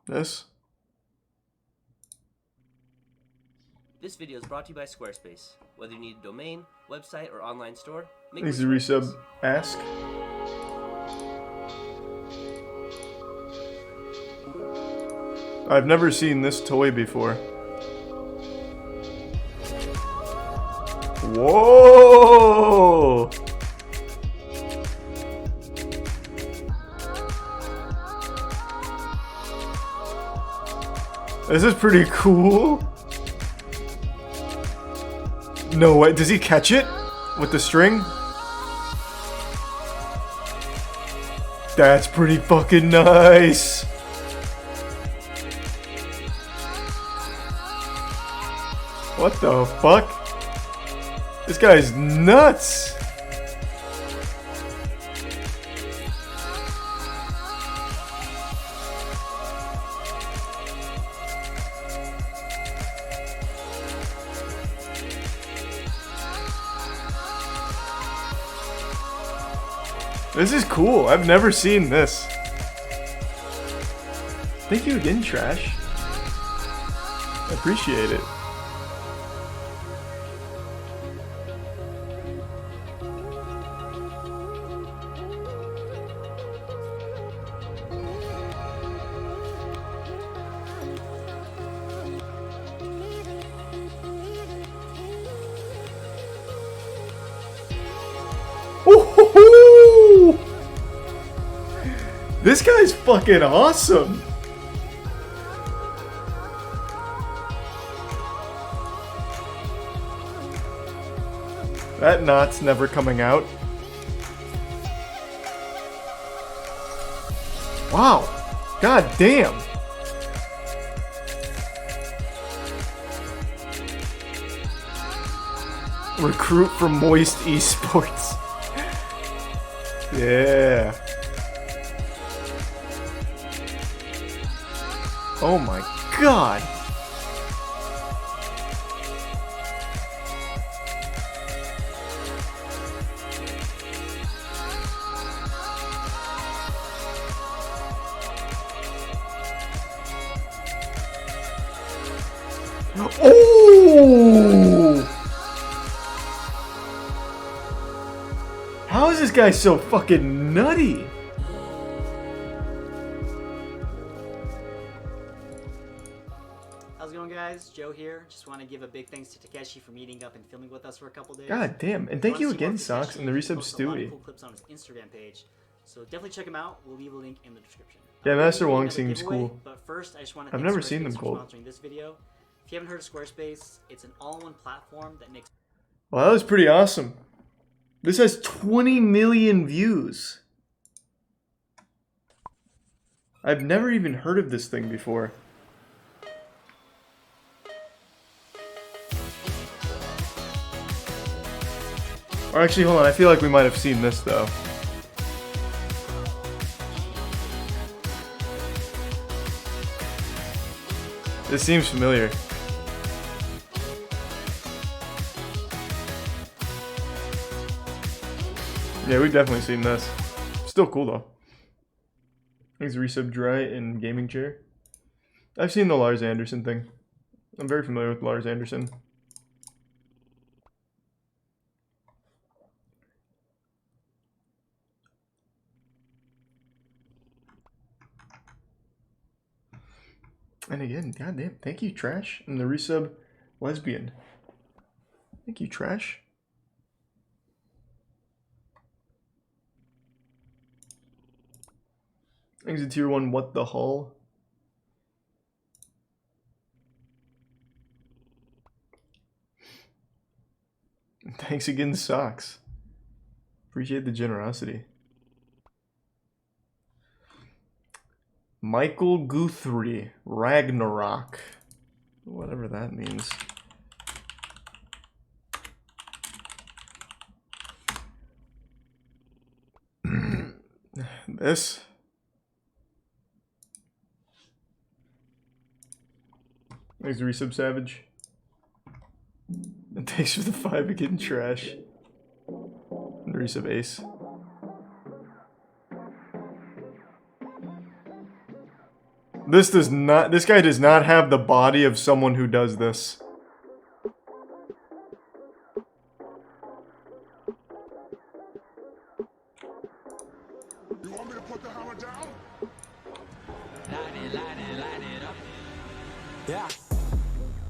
This? This video is brought to you by Squarespace. Whether you need a domain, website, or online store, make Thanks to resub. Ask. I've never seen this toy before. Whoa! This is pretty cool. No way, does he catch it with the string? That's pretty fucking nice. What the fuck? This guy's nuts. This is cool. I've never seen this. Thank you again, Trash. I appreciate it. Ooh-hoo-hoo! This guy's fucking awesome. That knot's never coming out. Wow. God damn. Recruit from Moist Esports. Yeah. Oh my god. Oh! How is this guy so fucking nutty? How's it going, guys? Joe here. Just want to give a big thanks to Takeshi for meeting up and filming with us for a couple days. God damn. And thank you again, Socks, and the resub Stewie. Cool clips on his Instagram page. So definitely check him out. We'll leave a link in the description. Yeah, Master Wong seems cool. But first, I just want to I've thank never seen them Squarespace for cold. sponsoring this video. If you haven't heard of Squarespace, it's an all-in-one platform that makes... Well, that was pretty awesome. This has 20 million views. I've never even heard of this thing before. Or actually, hold on, I feel like we might have seen this though. This seems familiar. Yeah, we've definitely seen this. Still cool though. Thanks resub dry in gaming chair. I've seen the Lars Anderson thing. I'm very familiar with Lars Anderson. And again, goddamn, thank you, Trash, and the resub lesbian. Thank you, Trash. Thanks to tier 1, what the hull? Thanks again, Socks. Appreciate the generosity. Michael Guthrie, Ragnarok. Whatever that means. This. Thanks to Resub Savage. And thanks for the 5 again, Trash. And Resub Ace. This guy does not have the body of someone who does this. You want me to put the hammer down? Light it up. Yeah.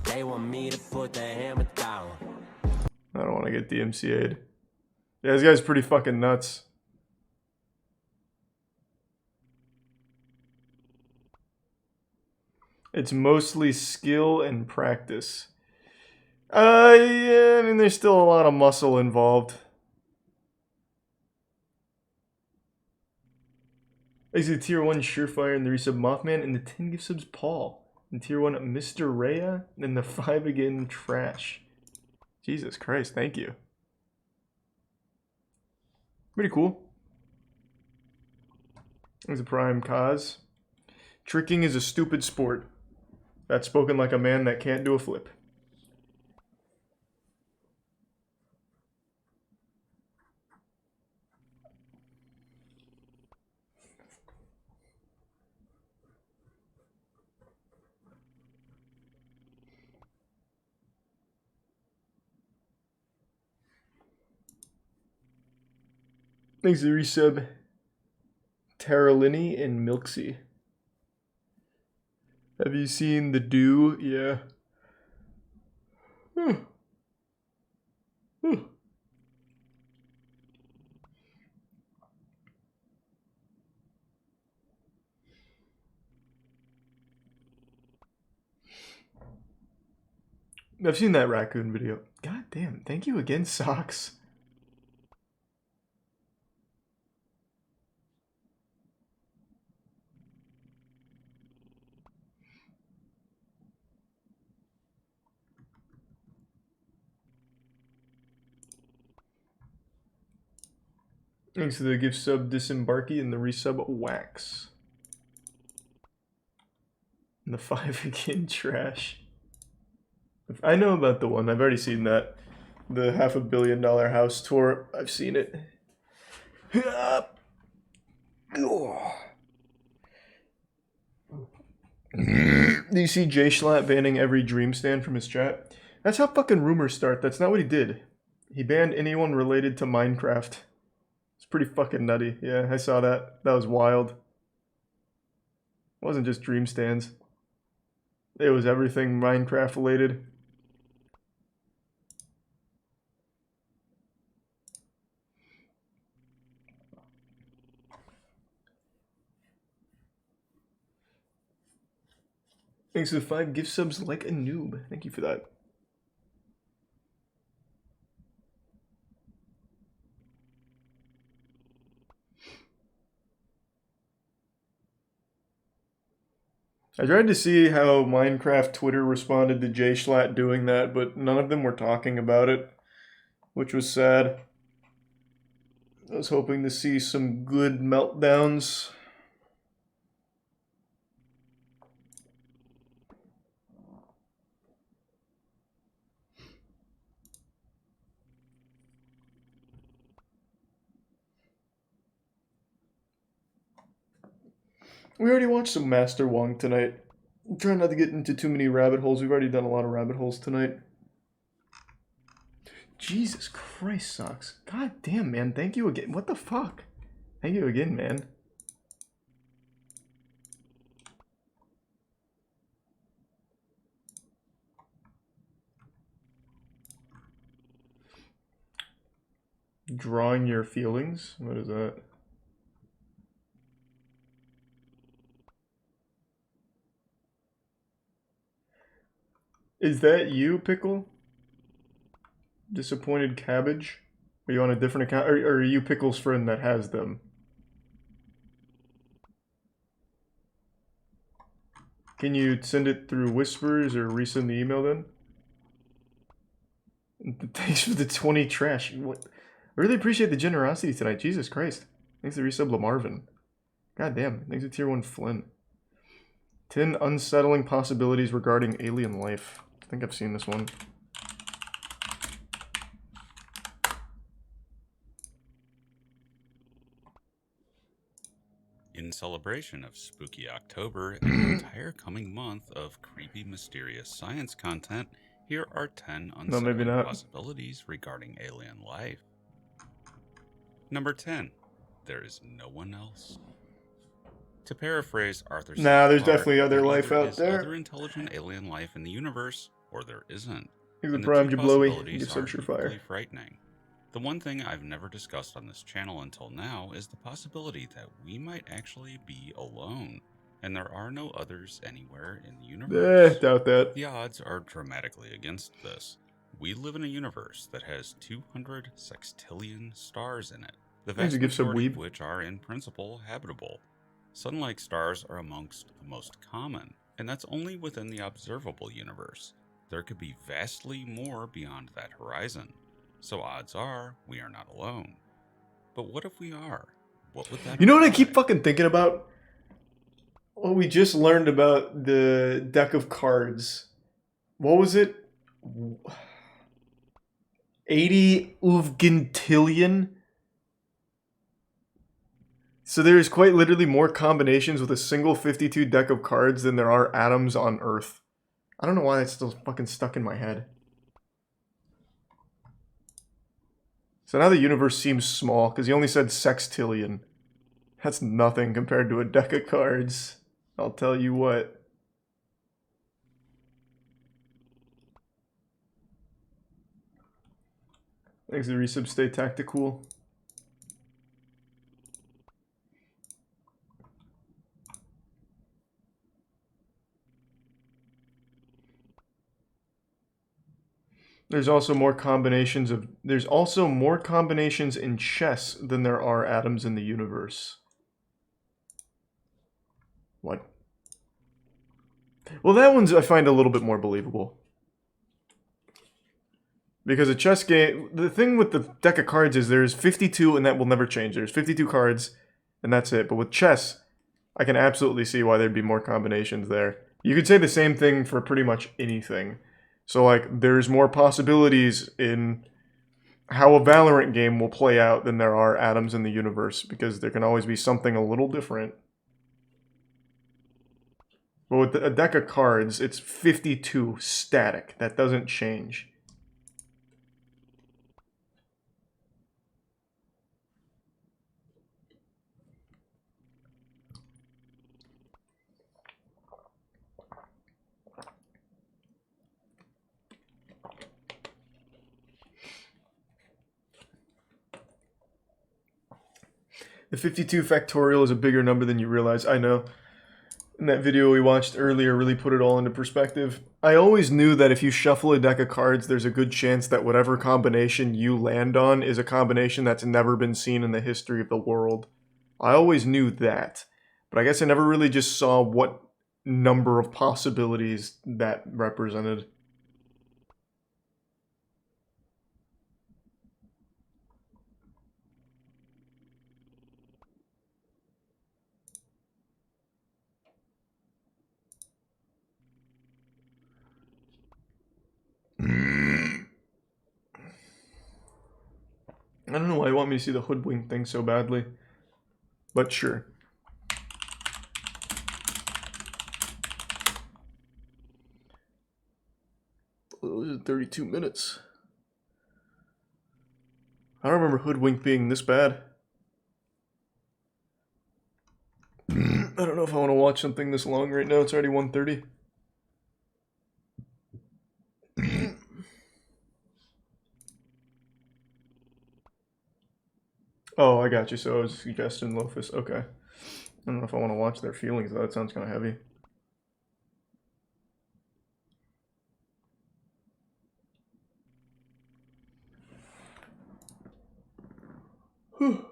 They want me to put the hammer down. I don't want to get DMCA'd. Yeah, this guy's pretty fucking nuts. It's mostly skill and practice. Yeah, I mean, there's still a lot of muscle involved. Exit tier 1 Surefire and the resub Mothman, and the 10 gift subs Paul. And tier 1 Mr. Rhea, and the 5 again Trash. Jesus Christ, thank you. Pretty cool. There's a prime cause. Tricking is a stupid sport. That's spoken like a man that can't do a flip. Thanks to the resub Taralini and Milksy. Have you seen The Dew? Yeah. I've seen that raccoon video. God damn, thank you again, Socks. Thanks to the gift sub Disembarky and the resub Wax. And the 5 again Trash. I know about the one, I've already seen that. The $500 million house tour, I've seen it. Do you see Jay Schlatt banning every dream stand from his chat? That's how fucking rumors start. That's not what he did. He banned anyone related to Minecraft. It's pretty fucking nutty. Yeah, I saw that. That was wild. It wasn't just dream stands. It was everything Minecraft related. Thanks for the 5 gift subs like a noob. Thank you for that. I tried to see how Minecraft Twitter responded to Jay Schlatt doing that, but none of them were talking about it, which was sad. I was hoping to see some good meltdowns. We already watched some Master Wong tonight. I'm trying not to get into too many rabbit holes. We've already done a lot of rabbit holes tonight. Jesus Christ, Socks. God damn, man. Thank you again. What the fuck? Thank you again, man. Drawing your feelings? What is that? Is that you, Pickle? Disappointed Cabbage? Are you on a different account? Or are you Pickle's friend that has them? Can you send it through Whispers or resend the email then? Thanks for the 20 trash. What? I really appreciate the generosity tonight. Jesus Christ. Thanks to resub Lamarvin. God damn. Thanks to Tier 1 Flynn. 10 unsettling possibilities regarding alien life. I think I've seen this one. In celebration of Spooky October and the entire coming month of creepy, mysterious science content, here are 10 unsettling possibilities regarding alien life. Number 10. There is no one else. To paraphrase Arthur C. Nah, there's Clarke, definitely other life out there. Other intelligent alien life in the universe, or there isn't. Here's the And prime two Jablowy. possibilities Give some are surefire. equally frightening. The one thing I've never discussed on this channel until now is the possibility that we might actually be alone, and there are no others anywhere in the universe. Doubt that. The odds are dramatically against this. We live in a universe that has 200 sextillion stars in it, the vast majority of which are in principle habitable. Sun-like stars are amongst the most common, and that's only within the observable universe. There could be vastly more beyond that horizon. So odds are we are not alone. But what if we are? What would that You know what I keep fucking thinking about? Well, we just learned about the deck of cards. What was it? 80 uvgintillion? So there is quite literally more combinations with a single 52 deck of cards than there are atoms on Earth. I don't know why that's still fucking stuck in my head. So now the universe seems small, because he only said sextillion. That's nothing compared to a deck of cards. I'll tell you what. Thanks to resub, stay tactical. There's also more combinations in chess than there are atoms in the universe. What? Well, that one's I find a little bit more believable. Because a chess game, the thing with the deck of cards is there's 52 and that will never change. There's 52 cards and that's it. But with chess, I can absolutely see why there'd be more combinations there. You could say the same thing for pretty much anything. So, like, there's more possibilities in how a Valorant game will play out than there are atoms in the universe, because there can always be something a little different. But with a deck of cards, it's 52 static. That doesn't change. The 52 factorial is a bigger number than you realize. I know. And that video we watched earlier really put it all into perspective. I always knew that if you shuffle a deck of cards, there's a good chance that whatever combination you land on is a combination that's never been seen in the history of the world. I always knew that. But I guess I never really just saw what number of possibilities that represented. I don't know why you want me to see the hoodwink thing so badly, but sure. Oh, this is 32 minutes. I don't remember hoodwink being this bad. I don't know if I want to watch something this long right now. It's already 1:30. Oh, I got you. So I was suggesting Lofus. Okay. I don't know if I want to watch their feelings, though. That sounds kind of heavy. Whew.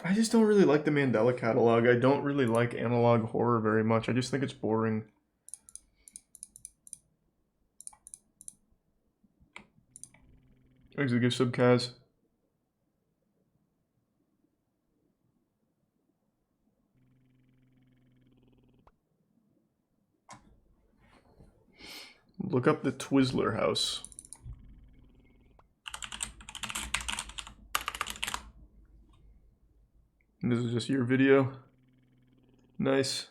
I just don't really like the Mandela catalog. I don't really like analog horror very much. I just think it's boring. Thanks for the gift sub, Kaz. Look up the Twizzler house. And this is just your video. Nice.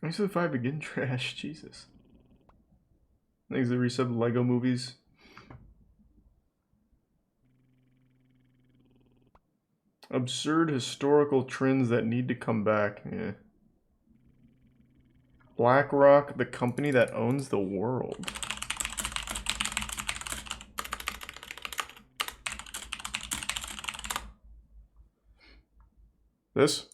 Thanks for the 5 again, trash. Jesus. Thanks for the resub Lego movies. Absurd historical trends that need to come back. Yeah. BlackRock, the company that owns the world. This?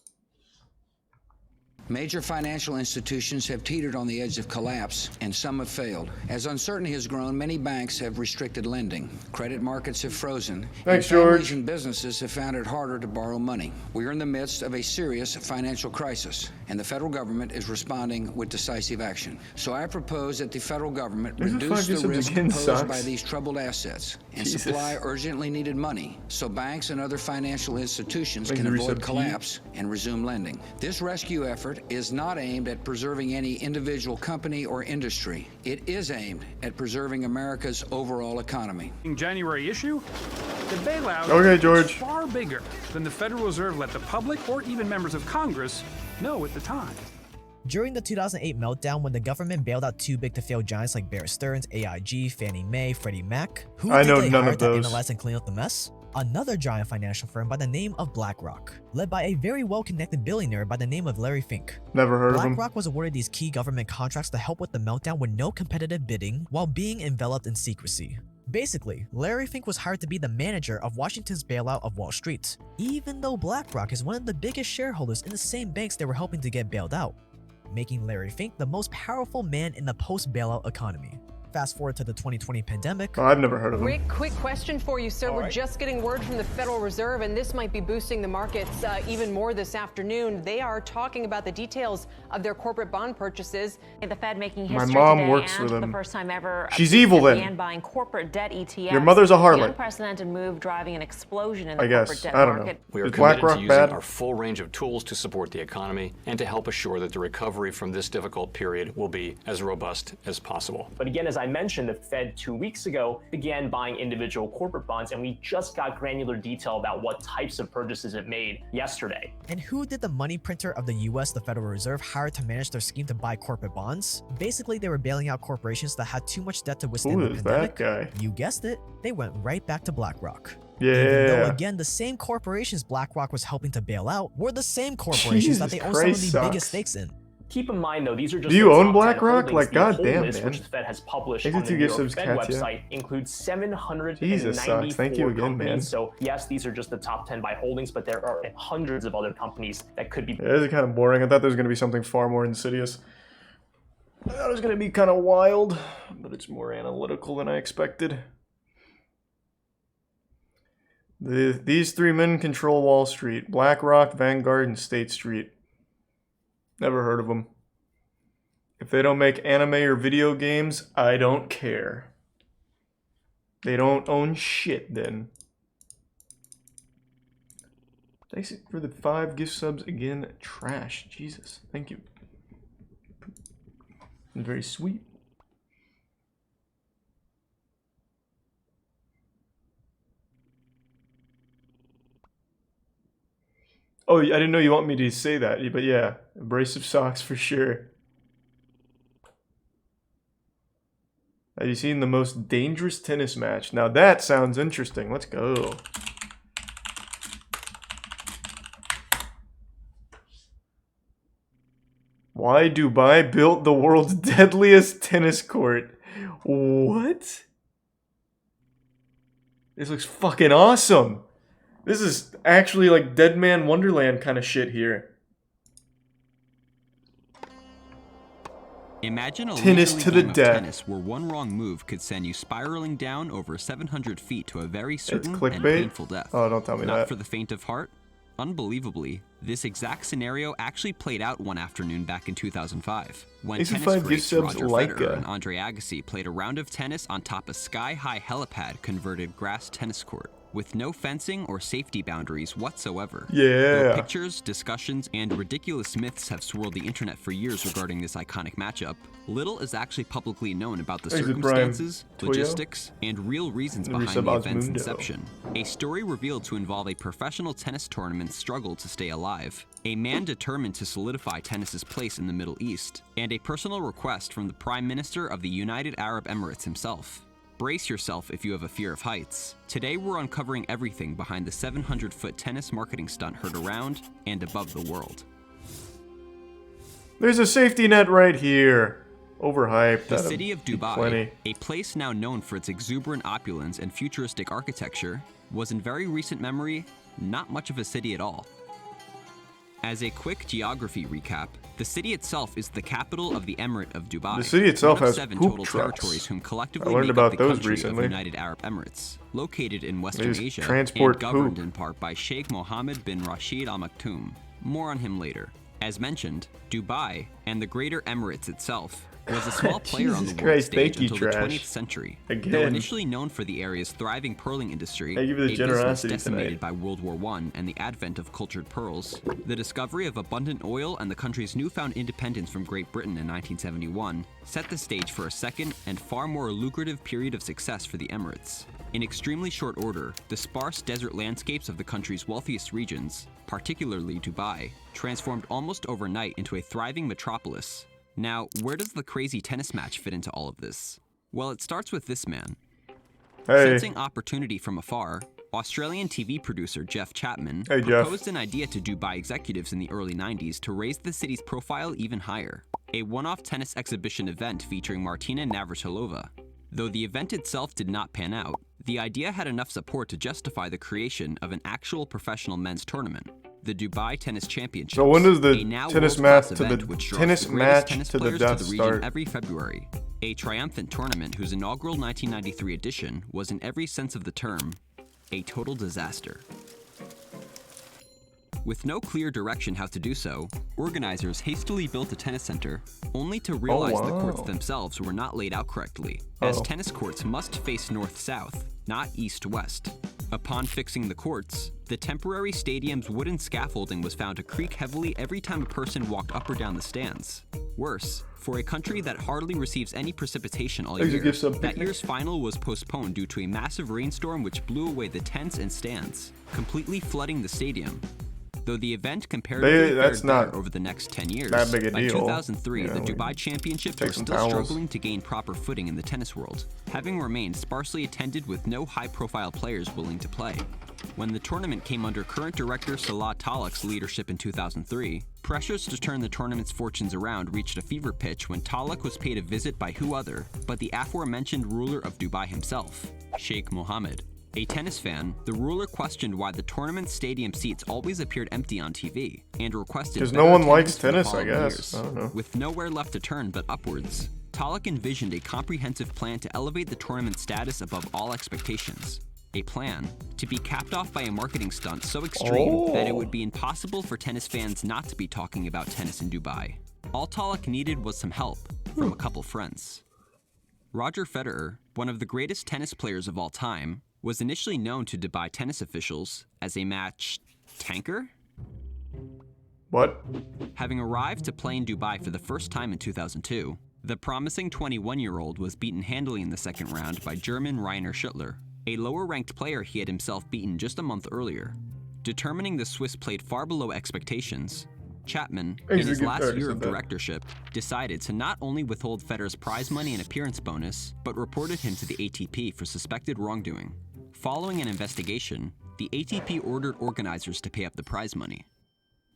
Major financial institutions have teetered on the edge of collapse, and some have failed. As uncertainty has grown, many banks have restricted lending. Credit markets have frozen. Thanks, and families George. and businesses have found it harder to borrow money. We are in the midst of a serious financial crisis, and the federal government is responding with decisive action. So I propose that the federal government reduce the risk posed by these troubled assets and supply urgently needed money so banks and other financial institutions can avoid collapse and resume lending. This rescue effort is not aimed at preserving any individual company or industry. It is aimed at preserving America's overall economy. In January issue, the bailout is far bigger than the Federal Reserve let the public or even members of Congress know at the time. During the 2008 meltdown, when the government bailed out too big to fail giants like Bear Stearns, AIG, Fannie Mae, Freddie Mac, who did they hire to analyze and clean up the mess? Another giant financial firm by the name of BlackRock, led by a very well-connected billionaire by the name of Larry Fink. Never heard of him. BlackRock was awarded these key government contracts to help with the meltdown with no competitive bidding while being enveloped in secrecy. Basically, Larry Fink was hired to be the manager of Washington's bailout of Wall Street, even though BlackRock is one of the biggest shareholders in the same banks they were helping to get bailed out, making Larry Fink the most powerful man in the post-bailout economy. fast forward to the 2020 pandemic. Oh, I've never heard of them. Rick, quick question for you, sir. We're just getting word from the Federal Reserve, and this might be boosting the markets even more this afternoon. They are talking about the details of their corporate bond purchases. The Fed making history My mom today, works and for them. for the first time ever, She's evil then. began buying corporate debt ETFs. Your mother's a harlot. The unprecedented move driving an explosion in the I guess. corporate debt I don't market. know. We are Is committed BlackRock to using bad? our full range of tools to support the economy and to help assure that the recovery from this difficult period will be as robust as possible. But again, as I mentioned, the Fed 2 weeks ago began buying individual corporate bonds, and we just got granular detail about what types of purchases it made yesterday. And who did the money printer of the US, the Federal Reserve, hire to manage their scheme to buy corporate bonds? Basically, they were bailing out corporations that had too much debt to withstand Who the is pandemic. that guy? You guessed it, they went right back to BlackRock. Yeah. Even though, again, the same corporations BlackRock was helping to bail out were the same corporations that they own some of the biggest stakes in. Keep in mind, though, these are just Do you the own top 10 BlackRock? holdings. Like, The whole goddamn, list, man. which the Fed has published Thank on you the to New give York subs, Fed Katya. website includes 794 Jesus sucks. Thank you again, man. companies. So yes, these are just the top 10 by holdings, but there are hundreds of other companies that could be. Yeah, this is kind of boring. I thought there was going to be something far more insidious. I thought it was going to be kind of wild, but it's more analytical than I expected. These three men control Wall Street: BlackRock, Vanguard, and State Street. Never heard of them. If they don't make anime or video games, I don't care. They don't own shit then. Thanks for the 5 gift subs again. Trash. Jesus. Thank you. Very sweet. Oh, I didn't know you want me to say that, but yeah, abrasive socks for sure. Have you seen the most dangerous tennis match? Now that sounds interesting. Let's go. Why Dubai built the world's deadliest tennis court? What? This looks fucking awesome. This is actually like Dead Man Wonderland kind of shit here. Imagine a tennis to the game of death. Tennis where one wrong move could send you spiraling down over 700 feet to a very certain and clickbait? painful death. Oh, don't tell me Not that. for the faint of heart. Unbelievably, this exact scenario actually played out one afternoon back in 2005, when Ace of tennis 5 gift greats subs Roger like Federer a- and Andre Agassi played a round of tennis on top a sky-high helipad converted grass tennis court, with no fencing or safety boundaries whatsoever. Yeah. Though pictures, discussions, and ridiculous myths have swirled the internet for years regarding this iconic matchup, little is actually publicly known about the Is it Brian circumstances, Toyo? logistics, and real reasons Let me behind sub the event's Osmundo. inception. A story revealed to involve a professional tennis tournament's struggle to stay alive, a man determined to solidify tennis's place in the Middle East, and a personal request from the Prime Minister of the United Arab Emirates himself. Brace yourself if you have a fear of heights. Today we're uncovering everything behind the 700-foot tennis marketing stunt heard around and above the world. There's a safety net right here. Overhyped. The That'd city of be Dubai, plenty. a place now known for its exuberant opulence and futuristic architecture, was in very recent memory not much of a city at all. As a quick geography recap, the city itself is the capital of the Emirate of Dubai. The city itself one of has 7 poop total trucks. territories whom I collectively learned make about up the those country recently. of United Arab Emirates, located in Western just Asia transport and governed poop. in part by Sheikh Mohammed bin Rashid Al Maktoum. More on him later. As mentioned, Dubai, and the Greater Emirates itself, was a small player on the Jesus world Christ, stage thank you, until the Trash. 20th century. Again. Though initially known for the area's thriving pearling industry, Thank you for the a business generosity decimated tonight. by World War I and the advent of cultured pearls, the discovery of abundant oil and the country's newfound independence from Great Britain in 1971 set the stage for a second and far more lucrative period of success for the Emirates. In extremely short order, the sparse desert landscapes of the country's wealthiest regions, particularly Dubai, transformed almost overnight into a thriving metropolis. Now, where does the crazy tennis match fit into all of this? Well, it starts with this man. Hey. Sensing opportunity from afar, Australian TV producer Jeff Chapman Hey, Jeff. proposed an idea to Dubai executives in the early 90s to raise the city's profile even higher. A one-off tennis exhibition event featuring Martina Navratilova. Though the event itself did not pan out, the idea had enough support to justify the creation of an actual professional men's tournament. the Dubai Tennis Championships. So when does the a now tennis world-class match to event the which draws tennis the greatest match tennis to the players death to the region start? every February? A triumphant tournament whose inaugural 1993 edition was, in every sense of the term, a total disaster. With no clear direction how to do so, organizers hastily built a tennis center, only to realize the courts themselves were not laid out correctly, as tennis courts must face north-south, not east-west. Upon fixing the courts, the temporary stadium's wooden scaffolding was found to creak heavily every time a person walked up or down the stands. Worse, for a country that hardly receives any precipitation all year, that year's final was postponed due to a massive rainstorm which blew away the tents and stands, completely flooding the stadium. Though the event comparatively fared better over the next 10 years, by 2003, the Dubai Championships were still struggling to gain proper footing in the tennis world, having remained sparsely attended with no high-profile players willing to play. When the tournament came under current director Salah Talak's leadership in 2003, pressures to turn the tournament's fortunes around reached a fever pitch when Talak was paid a visit by who other but the aforementioned ruler of Dubai himself, Sheikh Mohammed. A tennis fan, the ruler questioned why the tournament stadium seats always appeared empty on TV, and requested because no one likes tennis, I guess. I don't know. With nowhere left to turn but upwards, Talak envisioned a comprehensive plan to elevate the tournament's status above all expectations. A plan to be capped off by a marketing stunt so extreme that it would be impossible for tennis fans not to be talking about tennis in Dubai. All Talak needed was some help from a couple friends. Roger Federer, one of the greatest tennis players of all time, was initially known to Dubai tennis officials as a match tanker? What? Having arrived to play in Dubai for the first time in 2002, the promising 21-year-old was beaten handily in the second round by German Rainer Schüttler, a lower-ranked player he had himself beaten just a month earlier. Determining the Swiss played far below expectations, Chapman, in his last year of directorship, decided to not only withhold Federer's prize money and appearance bonus, but reported him to the ATP for suspected wrongdoing. Following an investigation, the ATP ordered organizers to pay up the prize money.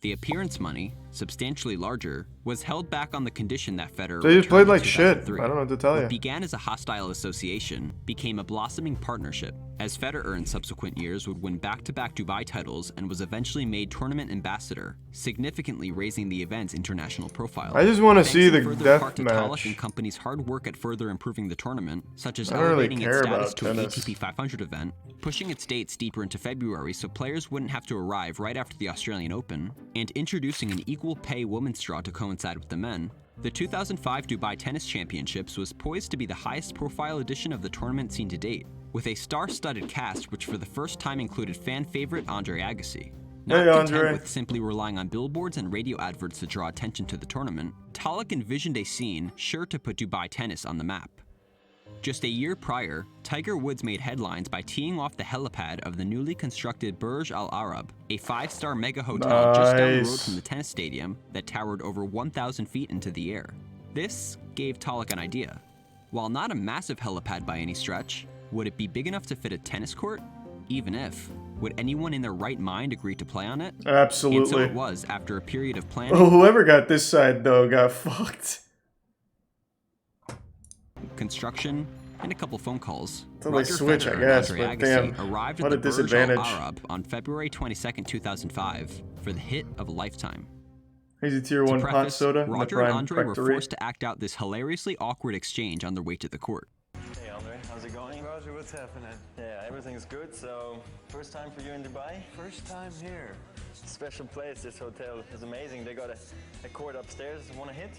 The appearance money, substantially larger, was held back on the condition that Federer they just played like shit. I don't know what to tell you. What began as a hostile association became a blossoming partnership, as Federer in subsequent years would win back-to-back Dubai titles and was eventually made tournament ambassador, significantly raising the event's international profile. I just want to see the death match. Talak and company's hard work at further improving the tournament, such as elevating its status to an ATP 500 event, pushing its dates deeper into February so players wouldn't have to arrive right after the Australian Open, and introducing an equal pay women's draw to coincide with the men, the 2005 Dubai Tennis Championships was poised to be the highest profile edition of the tournament seen to date, with a star-studded cast which for the first time included fan favorite Andre Agassi. Not content with simply relying on billboards and radio adverts to draw attention to the tournament, Talak envisioned a scene sure to put Dubai tennis on the map. Just a year prior, Tiger Woods made headlines by teeing off the helipad of the newly constructed Burj Al Arab, a 5-star mega hotel just down the road from the tennis stadium that towered over 1,000 feet into the air. This gave Talak an idea. While not a massive helipad by any stretch, would it be big enough to fit a tennis court? Even if, would anyone in their right mind agree to play on it? Absolutely. And so it was after a period of planning. Oh, whoever got this side though got fucked. Construction, and a couple phone calls. Until they switch, I guess, but damn, arrived what at a the disadvantage. Burj Al Arab on February 22nd, 2005, for the hit of a lifetime. Crazy tier 1 hot soda. Roger and Andre were forced to act out this hilariously awkward exchange on their way to the court. Hey Andre, how's it going? Roger, what's happening? Yeah, everything's good, so first time for you in Dubai? First time here. Special place, this hotel is amazing. They got a court upstairs. Want to hit?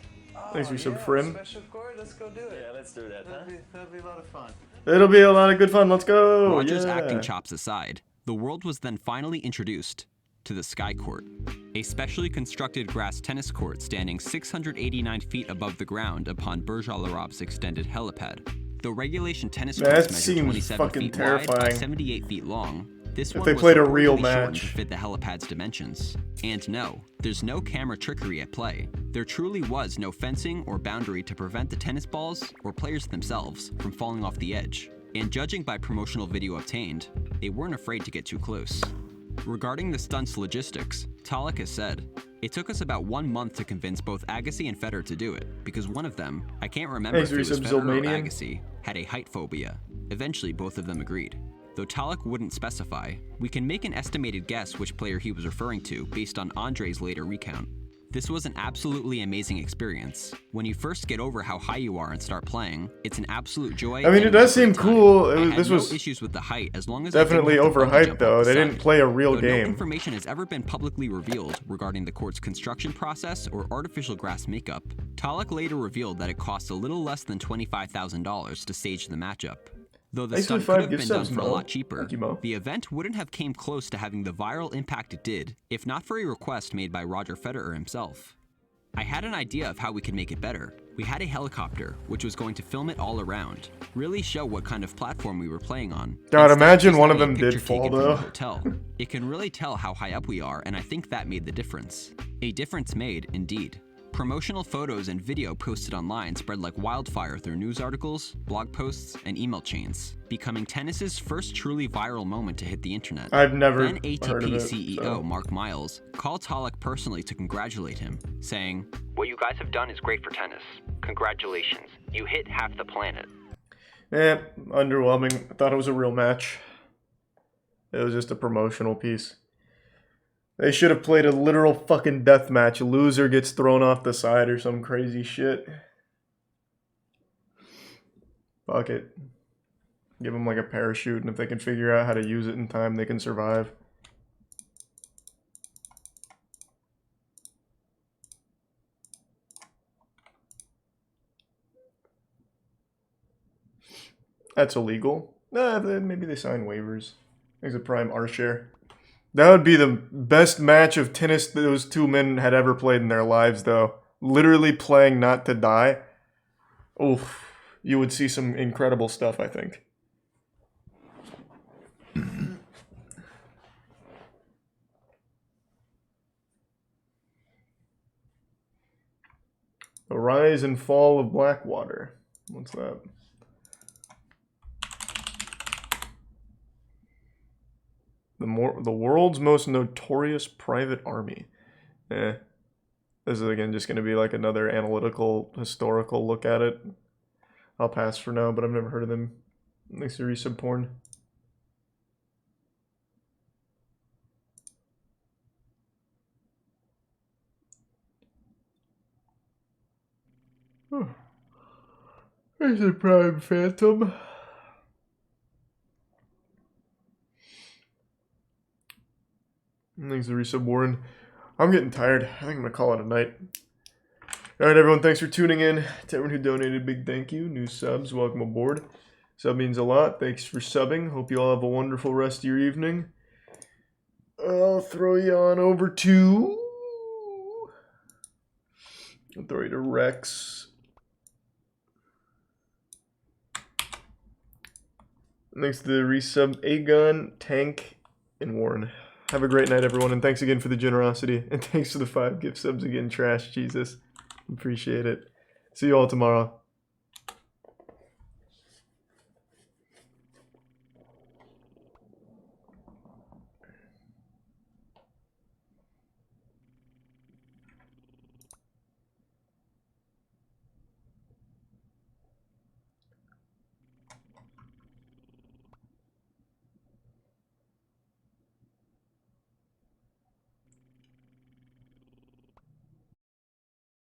Thanks for some friend. Special court, let's go do it. Yeah, let's do that, that'll be a lot of fun. It'll be a lot of good fun, let's go! Roger's acting chops aside, the world was then finally introduced to the Sky Court, a specially constructed grass tennis court standing 689 feet above the ground upon Burj Al Arab's extended helipad. Though regulation tennis courts measure 27 feet wide by 78 feet long, this one was shortened to fit the helipad's dimensions. And no, there's no camera trickery at play. There truly was no fencing or boundary to prevent the tennis balls or players themselves from falling off the edge. And judging by promotional video obtained, they weren't afraid to get too close. Regarding the stunt's logistics, Talak has said, "It took us about 1 month to convince both Agassi and Federer to do it, because one of them, I can't remember if it was Federer or Agassi, had a height phobia. Eventually, both of them agreed." though Talik wouldn't specify. We can make an estimated guess which player he was referring to based on Andre's later recount. This was an absolutely amazing experience. When you first get over how high you are and start playing, it's an absolute joy. I mean, it does seem cool. This was no issues with the height as long as definitely overhyped though. They didn't play a real game. No information has ever been publicly revealed regarding the court's construction process or artificial grass makeup. Talik later revealed that it cost a little less than $25,000 to stage the matchup. Though the stunt could have been done for a lot cheaper, the event wouldn't have came close to having the viral impact it did, if not for a request made by Roger Federer himself. I had an idea of how we could make it better. We had a helicopter, which was going to film it all around, really show what kind of platform we were playing on. God, imagine one of them did fall though. Hotel. It can really tell how high up we are, and I think that made the difference. A difference made, indeed. Promotional photos and video posted online spread like wildfire through news articles, blog posts, and email chains, becoming tennis's first truly viral moment to hit the internet. I've never Then ATP heard of it, CEO so. Mark Miles called Talik personally to congratulate him, saying, "What you guys have done is great for tennis. Congratulations. You hit half the planet." Underwhelming. I thought it was a real match. It was just a promotional piece. They should have played a literal fucking death match. A loser gets thrown off the side or some crazy shit. Fuck it. Give them like a parachute, and if they can figure out how to use it in time, they can survive. That's illegal. Maybe they sign waivers. There's a prime R share. That would be the best match of tennis those two men had ever played in their lives, though. Literally playing not to die. Oof. You would see some incredible stuff, I think. The Rise and Fall of Blackwater. What's that? The world's most notorious private army. This is again just going to be like another analytical, historical look at it. I'll pass for now, but I've never heard of them. Thanks to resub porn. There's a prime phantom. Thanks to resub Warren. I'm getting tired. I think I'm going to call it a night. Alright everyone, thanks for tuning in. To everyone who donated, big thank you. New subs, welcome aboard. Sub means a lot. Thanks for subbing. Hope you all have a wonderful rest of your evening. I'll throw you on over to... I'll throw you to Rex. Thanks to the resub Aegon, Tank, and Warren. Have a great night, everyone, and thanks again for the generosity. And thanks for the 5 gift subs again, Trash Jesus. Appreciate it. See you all tomorrow.